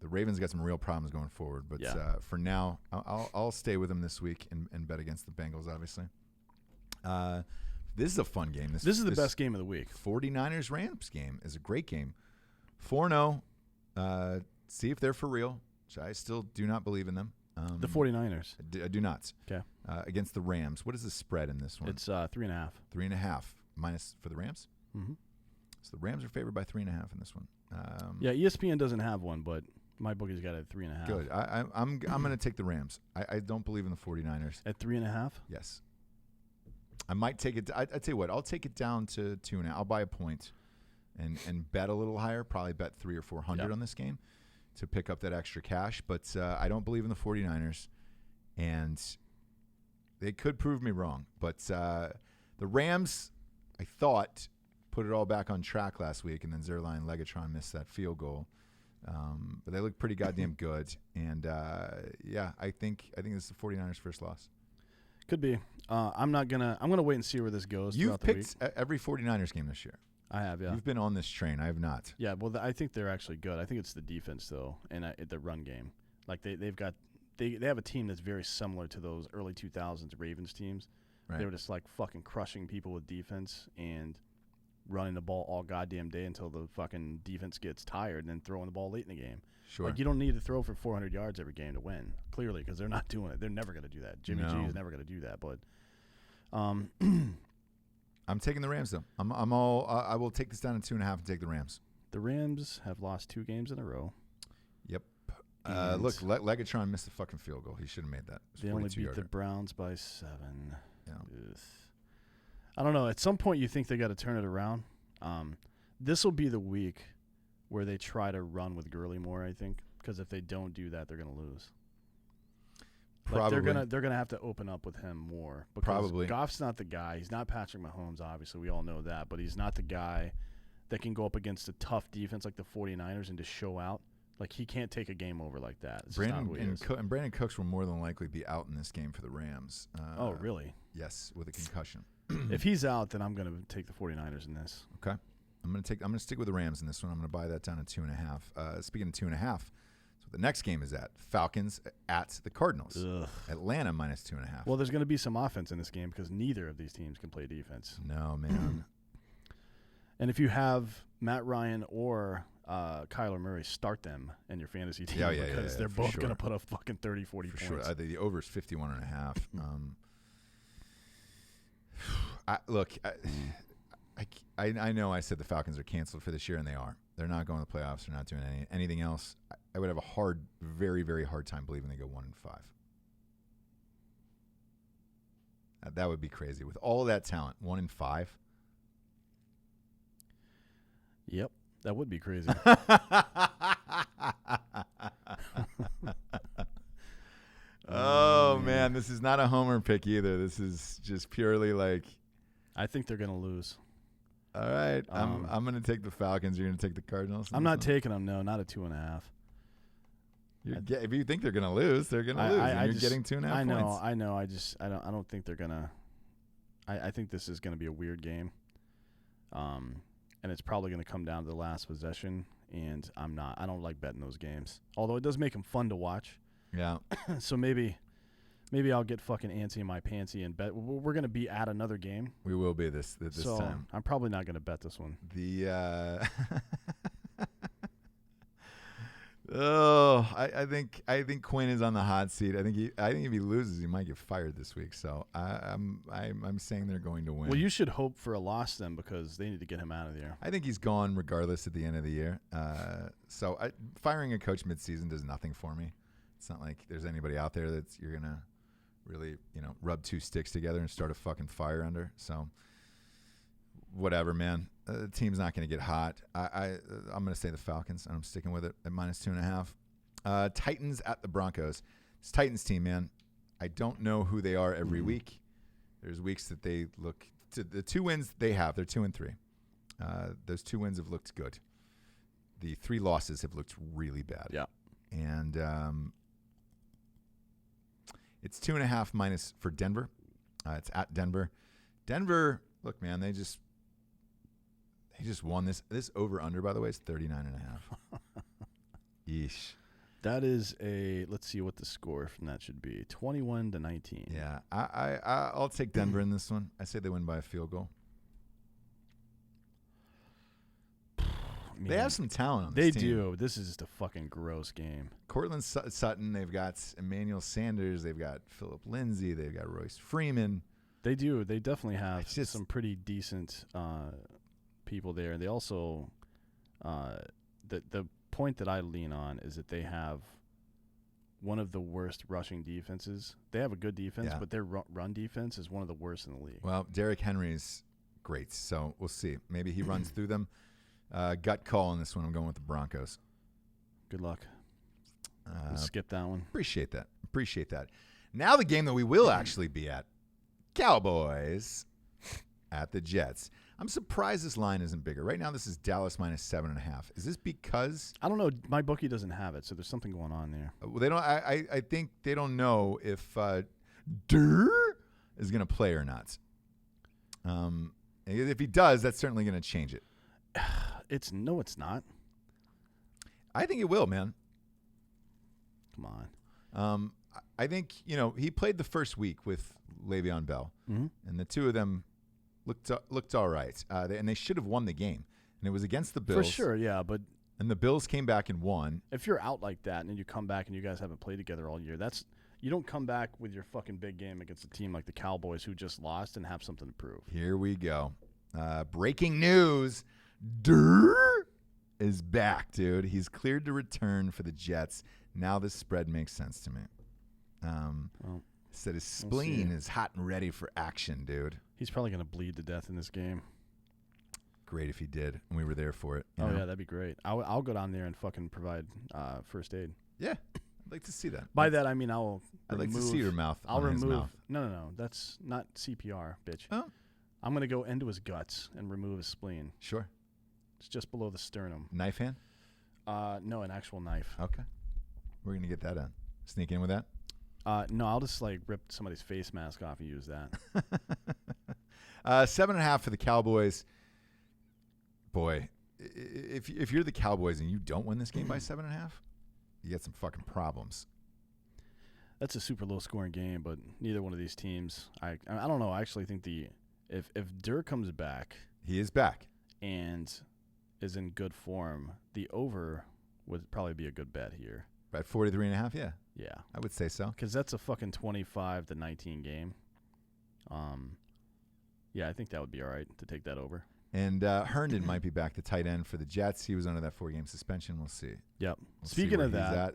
the Ravens got some real problems going forward. But for now, I'll stay with them this week and bet against the Bengals, obviously. This is a fun game. This is the best game of the week. 49ers-Rams game is a great game. 4-0. See if they're for real, which I still do not believe in them. The 49ers. I do not. Okay. Against the Rams. What is the spread in this one? It's 3.5. 3.5 minus for the Rams? Mm-hmm. So the Rams are favored by 3.5 in this one. Yeah, ESPN doesn't have one, but my bookie's got it at 3.5. Good. I'm going to take the Rams. I don't believe in the 49ers. At 3.5? Yes. I might take it. I'd tell you what. I'll take it down to 2.5. I'll buy a point and bet a little higher. Probably bet 300 or 400 on this game to pick up that extra cash. But I don't believe in the 49ers, and they could prove me wrong. But the Rams, I thought, put it all back on track last week, and then Zerline Legatron missed that field goal. But they look pretty goddamn good. And I think this is the 49ers' first loss. Could be. I'm gonna wait and see where this goes. You've picked every 49ers game this year. I have, yeah. You've been on this train. I have not. Yeah, well, I think they're actually good. I think it's the defense though, and the run game. Like they have a team that's very similar to those early 2000s Ravens teams. Right. They were just like fucking crushing people with defense and running the ball all goddamn day until the fucking defense gets tired and then throwing the ball late in the game. Sure. Like, you don't need to throw for 400 yards every game to win, clearly, because they're not doing it. They're never going to do that. Jimmy G is never going to do that. But I'm taking the Rams, though. I will take this down to 2.5 and take the Rams. The Rams have lost 2 games in a row. Yep. Look, Legatron missed the fucking field goal. He should have made that. They only beat the Browns by 7. Yeah. Ugh. I don't know. At some point, you think they got to turn it around. This will be the week where they try to run with Gurley more, I think, because if they don't do that, they're going to lose. Probably. Like they're gonna have to open up with him more. Because Probably. Goff's not the guy. He's not Patrick Mahomes, obviously. We all know that. But he's not the guy that can go up against a tough defense like the 49ers and just show out. Like, he can't take a game over like that. It's Brandon Cooks will more than likely be out in this game for the Rams. Oh, really? Yes, with a concussion. If he's out, then I'm going to take the 49ers in this. Okay. I'm going to stick with the Rams in this one. I'm going to buy that down to 2.5. Speaking of 2.5, that's So the next game is Falcons at the Cardinals. Ugh. Atlanta -2.5. Well, there's going to be some offense in this game because neither of these teams can play defense. No, man. And if you have Matt Ryan or Kyler Murray, start them in your fantasy team because they're both going to put up fucking 30, 40 points. Sure. The over is 51.5. I know I said the Falcons are canceled for this year, and they are. They're not going to the playoffs. They're not doing anything else. I would have a very, very hard time believing they go 1-5. That would be crazy. With all of that talent, 1-5. Yep, that would be crazy. Oh, man, this is not a homer pick either. This is just purely like. I think they're going to lose. All right, I'm going to take the Falcons. You're going to take the Cardinals. I'm not taking them. No, not a 2.5. If you think they're going to lose, they're going to lose. And you're getting 2.5 points. I know. I don't think they're going to. I think this is going to be a weird game. And it's probably going to come down to the last possession. And I don't like betting those games. Although it does make them fun to watch. Yeah. So maybe I'll get fucking antsy in my pantsy and bet. We're going to be at another game. We will be this time. I'm probably not going to bet this one. I think Quinn is on the hot seat. I think if he loses, he might get fired this week. So I'm saying they're going to win. Well, you should hope for a loss then because they need to get him out of there. I think he's gone regardless at the end of the year. So firing a coach midseason does nothing for me. It's not like there's anybody out there that you're gonna really rub two sticks together and start a fucking fire under. So whatever, man. The team's not going to get hot. I'm going to say the Falcons, and I'm sticking with it at -2.5. Titans at the Broncos. This Titans team, man, I don't know who they are every week. There's weeks that they look to the 2 wins they have. They're 2-3. Those 2 wins have looked good. The 3 losses have looked really bad. Yeah, and it's 2.5 minus for Denver. It's at Denver. Denver, look, man, they just won this. This over-under, by the way, is 39.5. Yeesh. That is let's see what the score from that should be. 21-19. Yeah, I'll take Denver in this one. I say they win by a field goal. Man, they have some talent on this team. They do. This is just a fucking gross game. Cortland Sutton, they've got Emmanuel Sanders, they've got Phillip Lindsay, they've got Royce Freeman. They do. They definitely have some pretty decent people there. They also the point that I lean on is that they have one of the worst rushing defenses. They have a good defense, but their run defense is one of the worst in the league. Well, Derrick Henry's great, so we'll see. Maybe he runs through them. Gut call on this one. I'm going with the Broncos. Good luck. We'll skip that one. Appreciate that. Now the game that we will actually be at. Cowboys at the Jets. I'm surprised this line isn't bigger. Right now, this is Dallas -7.5. Is this because I don't know? My bookie doesn't have it, so there's something going on there. Well, they don't. I think they don't know if Durr is going to play or not. If he does, that's certainly going to change it. It's not. I think it will, man. Come on. I think he played the first week with Le'Veon Bell, and the two of them looked all right. And they should have won the game, and it was against the Bills for sure. Yeah, and the Bills came back and won. If you're out like that and then you come back and you guys haven't played together all year, you don't come back with your fucking big game against a team like the Cowboys who just lost and have something to prove. Here we go. Breaking news. Durr is back, dude. He's cleared to return for the Jets. Now this spread makes sense to me. Said his spleen is hot and ready for action, dude. He's probably going to bleed to death in this game. Great if he did, and we were there for it. Yeah, that'd be great. I'll go down there and fucking provide first aid. Yeah, I'd like to see that. By that, I mean I'd like to see your mouth. I'll on his remove. mouth. No, that's not CPR, bitch. Oh, I'm going to go into his guts and remove his spleen. Sure. It's just below the sternum. Knife hand? No, an actual knife. Okay. We're going to get that done. Sneak in with that? No, I'll just rip somebody's face mask off and use that. 7.5 for the Cowboys. Boy, if you're the Cowboys and you don't win this game by 7.5, you get some fucking problems. That's a super low scoring game, but neither one of these teams. I don't know. I actually think if Dirk comes back, he is back and is in good form, the over would probably be a good bet here. At 43.5, yeah. Yeah. I would say so. Because that's a fucking 25-19 game. Yeah, I think that would be all right to take that over. And Herndon might be back, the tight end for the Jets. He was under that 4-game suspension. We'll see. Yep. We'll Speaking of that,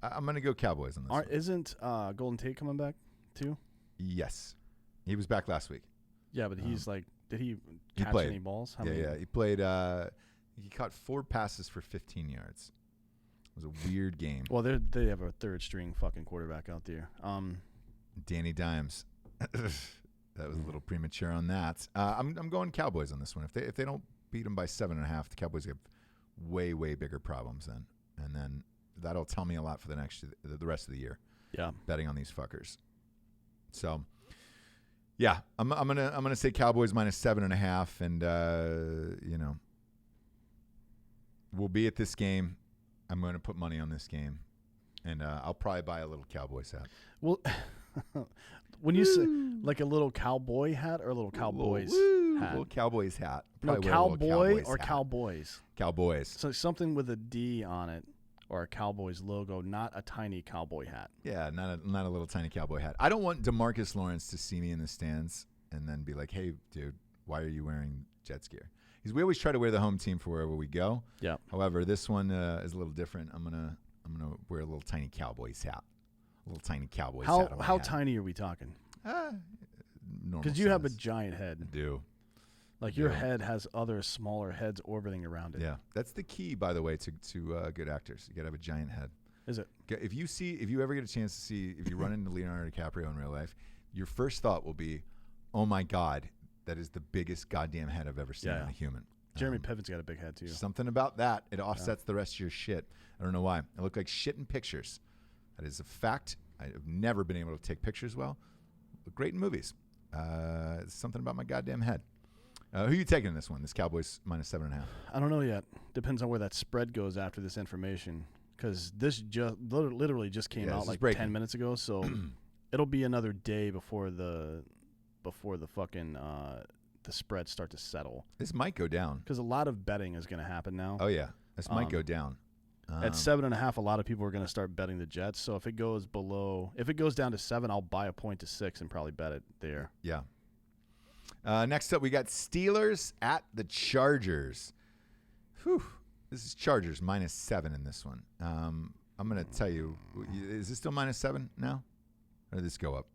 I'm going to go Cowboys on this one. Isn't Golden Tate coming back too? Yes. He was back last week. Yeah, but he's did he catch any balls? Yeah. He played. He caught 4 passes for 15 yards. It was a weird game. Well, they have a third-string fucking quarterback out there. Danny Dimes. That was a little premature on that. I'm going Cowboys on this one. If they don't beat them by 7.5, the Cowboys have way bigger problems then, and then that'll tell me a lot for the rest of the year. Yeah, betting on these fuckers. So, yeah, I'm gonna say Cowboys minus 7.5, and we'll be at this game. I'm going to put money on this game, and I'll probably buy a little Cowboys hat. Well, when you say like a little cowboy hat or a little Cowboys hat? A little Cowboys hat. No, cowboy or hat. Cowboys? Cowboys. So something with a D on it or a Cowboys logo, not a tiny cowboy hat. Yeah, not a little tiny cowboy hat. I don't want DeMarcus Lawrence to see me in the stands and then be like, hey, dude, why are you wearing Jets gear? Because we always try to wear the home team for wherever we go. Yeah. However, this one is a little different. I'm gonna wear a little tiny Cowboys hat. A little tiny Cowboys hat. How tiny are we talking? Normal. Because you have a giant head. I do. Like your head has other smaller heads orbiting around it. Yeah, that's the key, by the way, to good actors. You gotta have a giant head. Is it? If you ever get a chance to see, if you run into Leonardo DiCaprio in real life, your first thought will be, oh my God, that is the biggest goddamn head I've ever seen in a human. Jeremy Piven's got a big head too. Something about that. It offsets the rest of your shit. I don't know why. I look like shit in pictures. That is a fact. I have never been able to take pictures well. Look great in movies. It's something about my goddamn head. Who are you taking in this one? This Cowboys minus 7.5. I don't know yet. Depends on where that spread goes after this information. Because this literally just came out like 10 minutes ago. So it'll be another day before the fucking the spreads start to settle. This might go down. Because a lot of betting is going to happen now. Oh, yeah. This might go down. At 7.5, a lot of people are going to start betting the Jets. So if it goes down to 7, I'll buy a point to 6 and probably bet it there. Yeah. Next up, we got Steelers at the Chargers. Whew. This is Chargers minus 7 in this one. I'm going to tell you, is this still minus 7 now? Or did this go up?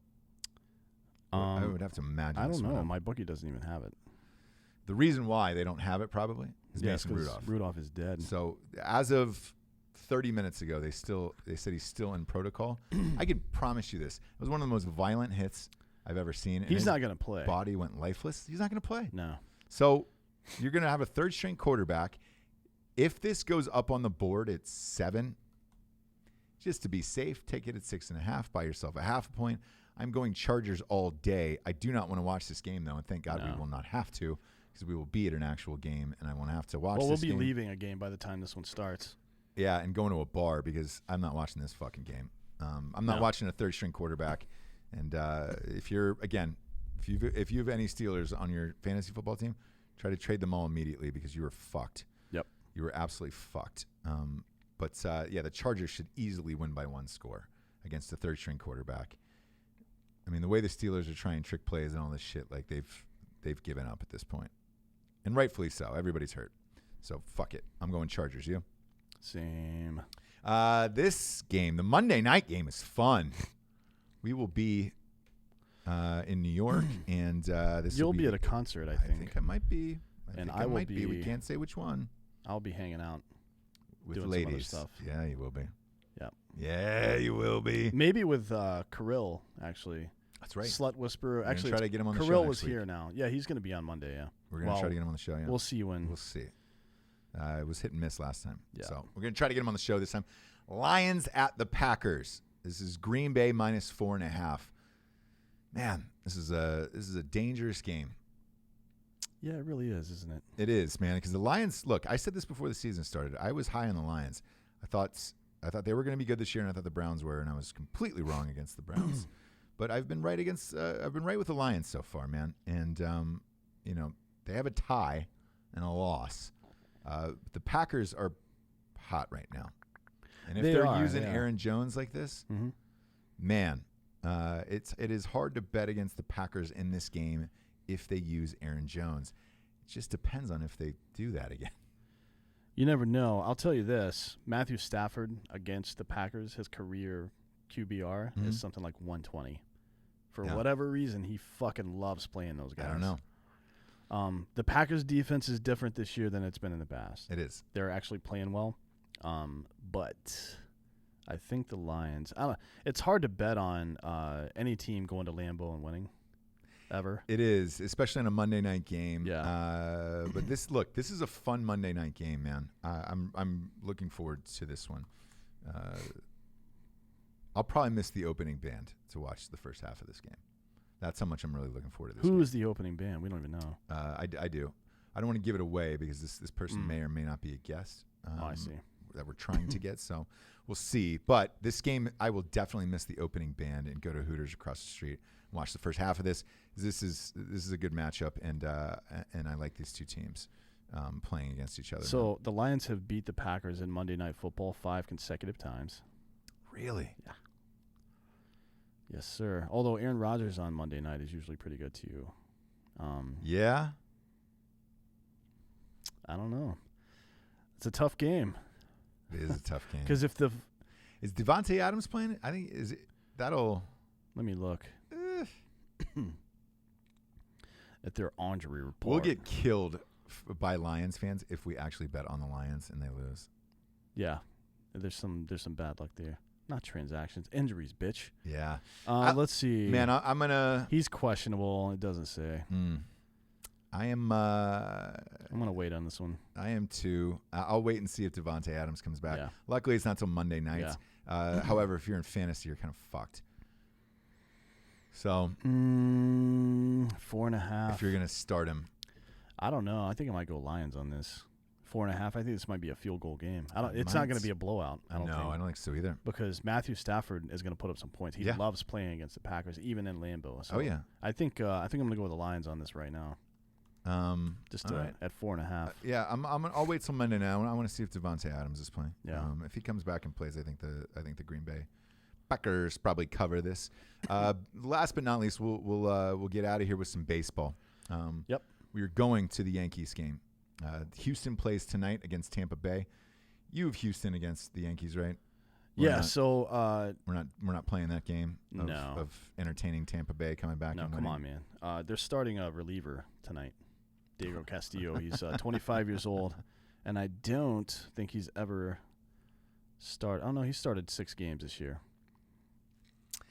I would have to imagine. I don't know. My bookie doesn't even have it. The reason why they don't have it probably is Mason Rudolph. Rudolph is dead. So as of 30 minutes ago, they said he's still in protocol. I can promise you this. It was one of the most violent hits I've ever seen. He's not going to play. Body went lifeless. He's not going to play. No. So you're going to have a third-string quarterback. If this goes up on the board at 7, just to be safe, take it at 6.5. Buy yourself a half a point. I'm going Chargers all day. I do not want to watch this game, though, and thank God we will not have to, because we will be at an actual game, and I won't have to watch this game. Well, we'll be leaving a game by the time this one starts. Yeah, and going to a bar, because I'm not watching this fucking game. I'm not watching a third-string quarterback. And if you have any Steelers on your fantasy football team, try to trade them all immediately, because you are fucked. Yep. You were absolutely fucked. But the Chargers should easily win by 1 score against a third-string quarterback. I mean, the way the Steelers are trying trick plays and all this shit, like they've given up at this point. And rightfully so. Everybody's hurt. So fuck it. I'm going Chargers. You? Same. This game, the Monday night game, is fun. We will be in New York, and you'll be at a concert, I think. I think I might be. I will be. We can't say which one. I'll be hanging out with doing ladies. Some other stuff. Yeah, you will be. Yeah. Yeah, you will be. Maybe with Kirill, actually. That's right. Slut Whisperer. Actually, try to get him on the show. Kirill was here now. Yeah, he's going to be on Monday. Yeah, we're going to try to get him on the show. Yeah, we'll see when. We'll see. It was hit and miss last time. Yeah. So we're going to try to get him on the show this time. Lions at the Packers. This is Green Bay minus 4.5. Man, this is a dangerous game. Yeah, it really is, isn't it? It is, man, because the Lions, look, I said this before the season started. I was high on the Lions. I I thought they were going to be good this year, and I thought the Browns were, and I was completely wrong against the Browns. But I've been right with the Lions so far, man. And they have a tie and a loss. The Packers are hot right now, and if they're using Aaron Jones like this, man, it is hard to bet against the Packers in this game if they use Aaron Jones. It just depends on if they do that again. You never know. I'll tell you this: Matthew Stafford against the Packers, his career QBR is something like 120. For whatever reason, he fucking loves playing those guys. I don't know. The Packers' defense is different this year than it's been in the past. It is. They're actually playing well. But I think the Lions, I don't know, it's hard to bet on any team going to Lambeau and winning ever. It is, especially in a Monday night game. Yeah. But this is a fun Monday night game, man. I'm looking forward to this one. I'll probably miss the opening band to watch the first half of this game. That's how much I'm really looking forward to this game. Who is the opening band? We don't even know. I do. I don't want to give it away because this person may or may not be a guest. I see. That we're trying to get, so we'll see. But this game, I will definitely miss the opening band and go to Hooters across the street and watch the first half of this. This is a good matchup, and I like these two teams playing against each other. So the Lions have beat the Packers in Monday Night Football 5 consecutive times. Really? Yeah. Yes, sir. Although Aaron Rodgers on Monday night is usually pretty good too. Yeah. I don't know. It's a tough game. It is a tough game. Because is Devontae Adams playing it? I think that'll. Let me look at their injury report. We'll get killed by Lions fans if we actually bet on the Lions and they lose. Yeah, there's some bad luck there. Not transactions, injuries, bitch. Yeah. Let's see. Man, I'm gonna. He's questionable. It doesn't say. I am. I'm gonna wait on this one. I am too. I'll wait and see if Devontae Adams comes back. Yeah. Luckily, it's not till Monday night. Yeah. However, if you're in fantasy, you're kind of fucked. So 4.5. If you're gonna start him, I don't know. I think I might go Lions on this. 4.5. I think this might be a field goal game. It's not going to be a blowout. I don't think. I don't think so either. Because Matthew Stafford is going to put up some points. He loves playing against the Packers, even in Lambeau. So I think I'm going to go with the Lions on this right now. Just at 4.5. I'll wait till Monday now. I want to see if Devontae Adams is playing. Yeah. If he comes back and plays, I think the Green Bay Packers probably cover this. Last but not least, we'll get out of here with some baseball. Yep. We are going to the Yankees game. Houston plays tonight against Tampa Bay. You have Houston against the Yankees, right? So we're not playing that game. No. Of entertaining Tampa Bay coming back. No, come on, man. They're starting a reliever tonight, Diego Castillo. He's 25 years old, and I don't think he's ever started. Oh no, he started 6 games this year,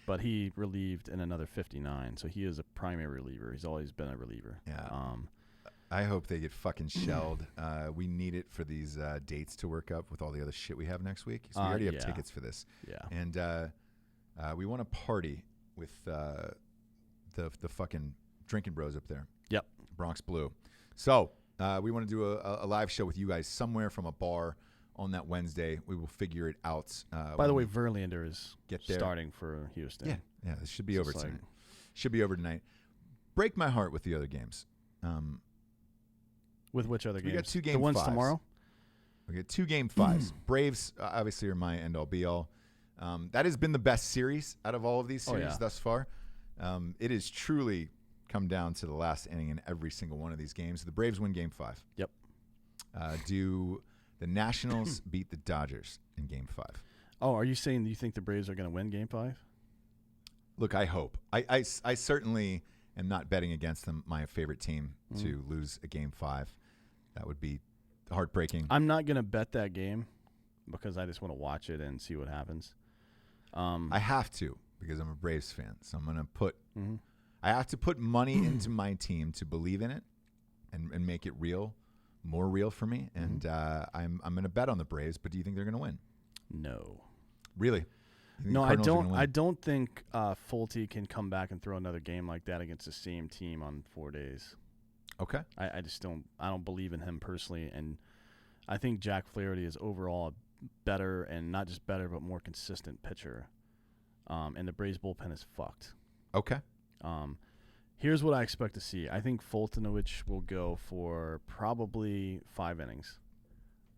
but he relieved in another 59. So he is a primary reliever. He's always been a reliever. Yeah. I hope they get fucking shelled. We need it for these dates to work up with all the other shit we have next week. So we already have tickets for this. Yeah. And we want to party with the fucking drinking bros up there. Yep. Bronx Blue. So we want to do a live show with you guys somewhere from a bar on that Wednesday. We will figure it out. By the way, Verlander is starting for Houston. Yeah. This should be over tonight. Should be over tonight. Break my heart with the other games. With which other games? We got 2 game The ones 5s. tomorrow? We got 2 game 5s. Braves obviously are my end-all be-all. That has been the best series out of all of these series thus far. It has truly come down to the last inning in every single one of these games. The Braves win game 5. Yep. Do the Nationals beat the Dodgers in game 5? Oh, are you saying you think the Braves are going to win game 5? Look, I hope. I certainly am not betting against them, my favorite team, to lose a game 5. That would be heartbreaking. I'm not going to bet that game because I just want to watch it and see what happens. I have to because I'm a Braves fan. So I'm going to put I have to put money into my team to believe in it and make it real, more real for me. And I'm going to bet on the Braves, but do you think they're going to win? No. Really? No, I don't. I don't think Fulte can come back and throw another game like that against the same team on 4 days. Okay. I just don't. I don't believe in him personally, and I think Jack Flaherty is overall a better, and not just better, but more consistent pitcher. And the Braves bullpen is fucked. Okay. Here's what I expect to see. I think Fultonowicz will go for probably 5 innings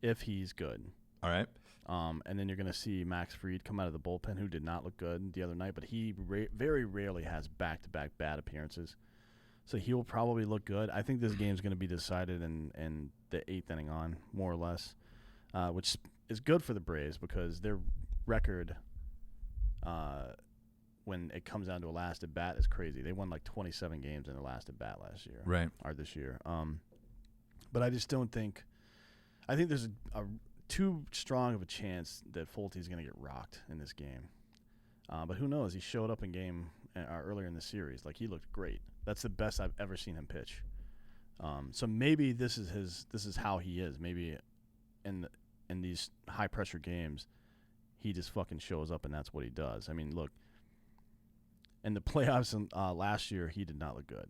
if he's good. All right. And then you're going to see Max Fried come out of the bullpen, who did not look good the other night, but he very rarely has back-to-back bad appearances. So he will probably look good. I think this game's going to be decided in the 8th inning on, more or less, which is good for the Braves because their record when it comes down to a last at bat is crazy. They won like 27 games in their last at bat last year, right? Or this year. But I just don't think. I think there's a too strong of a chance that Fult's going to get rocked in this game. But who knows? He showed up in game earlier in the series. Like, he looked great. That's the best I've ever seen him pitch. So maybe this is how he is. Maybe in these high pressure games, he just fucking shows up and that's what he does. I mean, look, in the playoffs last year, he did not look good.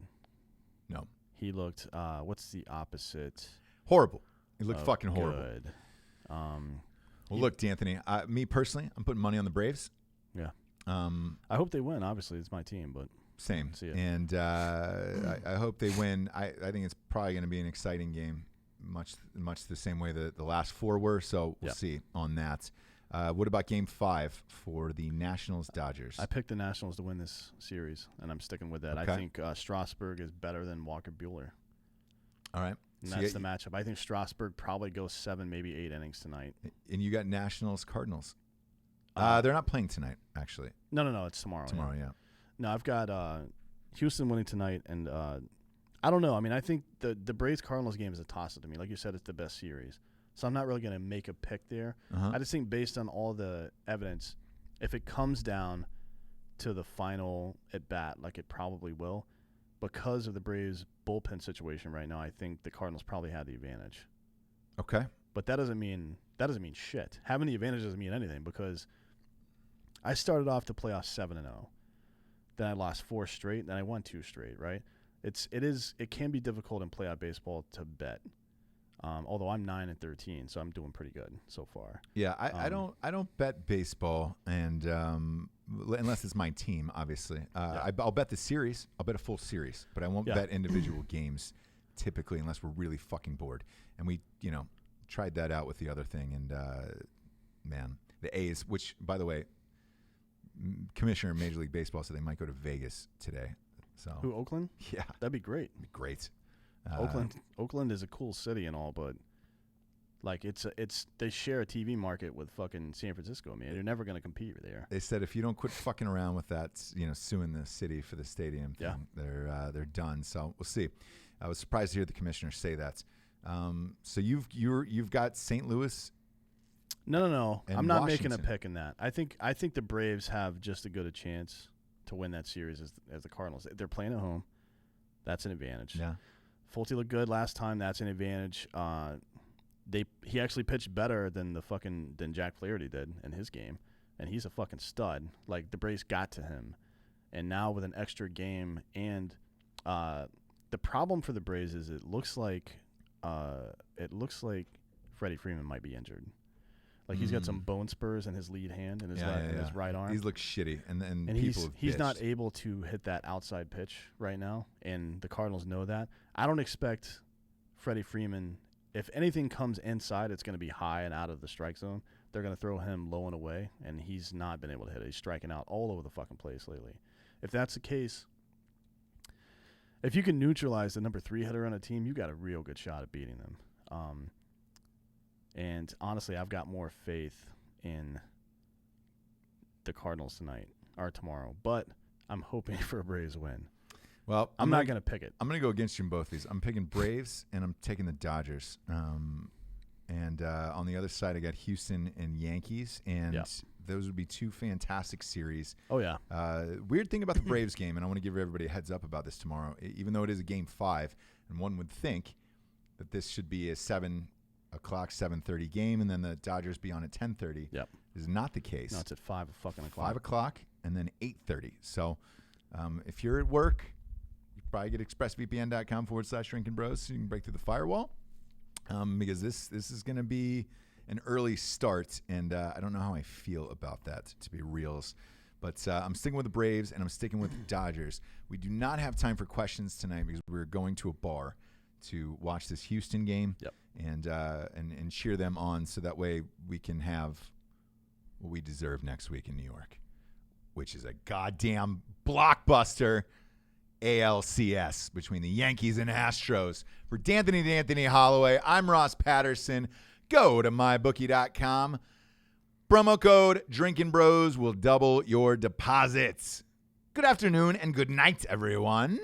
No. He looked, what's the opposite? Horrible. He looked fucking horrible. Good. Well, look, D'Anthony, me personally, I'm putting money on the Braves. Yeah. I hope they win. Obviously, it's my team, but same. See it. And I hope they win. I think it's probably going to be an exciting game, much the same way that the last 4 were. So we'll see on that. What about Game 5 for the Nationals-Dodgers? I picked the Nationals to win this series, and I'm sticking with that. Okay. I think Strasburg is better than Walker Buehler. All right. And that's the matchup. I think Strasburg probably goes 7, maybe 8 innings tonight. And you got Nationals-Cardinals. They're not playing tonight, actually. No. It's tomorrow. Tomorrow, yeah. No, I've got Houston winning tonight, and I don't know. I mean, I think the Braves-Cardinals game is a toss-up to me. Like you said, it's the best series. So I'm not really going to make a pick there. Uh-huh. I just think based on all the evidence, if it comes down to the final at-bat, like it probably will, because of the Braves' bullpen situation right now, I think the Cardinals probably had the advantage. Okay. But that doesn't mean shit. Having the advantage doesn't mean anything because I started off the playoffs 7-0. Then I lost 4 straight, then I won 2 straight, right? It can be difficult in playoff baseball to bet. Although I'm 9-13, so I'm doing pretty good so far. Yeah, I don't bet baseball, and unless it's my team, obviously. I'll bet the series. I'll bet a full series, but I won't bet individual games typically unless we're really fucking bored. And we, tried that out with the other thing, and man, the A's, which by the way, Commissioner of Major League Baseball said they might go to Vegas today. So who, Oakland? Yeah, that'd be great. It'd be great. Oakland is a cool city and all, but like they share a TV market with fucking San Francisco, man. They're never going to compete there. They said if you don't quit fucking around with that, suing the city for the stadium thing, they're done. So we'll see. I was surprised to hear the commissioner say that. So you've got St. Louis. No. I'm not making a Washington. pick in that. I think the Braves have just as good a chance to win that series as the Cardinals. They're playing at home. That's an advantage. Yeah. Fulte looked good last time. That's an advantage. He actually pitched better than Jack Flaherty did in his game, and he's a fucking stud. Like, the Braves got to him, and now with an extra game, and the problem for the Braves is it looks like Freddie Freeman might be injured. Like, he's got some bone spurs in his lead hand and his right arm. He looks shitty, and he's not able to hit that outside pitch right now, and the Cardinals know that. I don't expect Freddie Freeman. If anything comes inside, it's going to be high and out of the strike zone. They're going to throw him low and away, and he's not been able to hit it. He's striking out all over the fucking place lately. If that's the case, if you can neutralize the number 3 hitter on a team, you got a real good shot at beating them. And honestly, I've got more faith in the Cardinals tonight or tomorrow, but I'm hoping for a Braves win. Well, I'm not going to pick it. I'm going to go against you in both of these. I'm picking Braves, and I'm taking the Dodgers. And on the other side, I got Houston and Yankees, and those would be 2 fantastic series. Oh, yeah. Weird thing about the Braves game, and I want to give everybody a heads up about this tomorrow, even though it is a Game 5, and one would think that this should be a 7 o'clock, 7:30 game, and then the Dodgers be on at 10:30. Yep. Is not the case. No, it's at 5 o'clock. 5 o'clock, and then 8:30. So if you're at work, you probably get expressvpn.com/Drinkin Bros so you can break through the firewall, because this is going to be an early start, and I don't know how I feel about that, to be reals. But I'm sticking with the Braves, and I'm sticking with the Dodgers. We do not have time for questions tonight because we're going to a bar to watch this Houston game and cheer them on, so that way we can have what we deserve next week in New York, which is a goddamn blockbuster ALCS between the Yankees and Astros. For D'Anthony Holloway, I'm Ross Patterson. Go to mybookie.com. Promo code Drinkin Bros will double your deposits. Good afternoon and good night, everyone.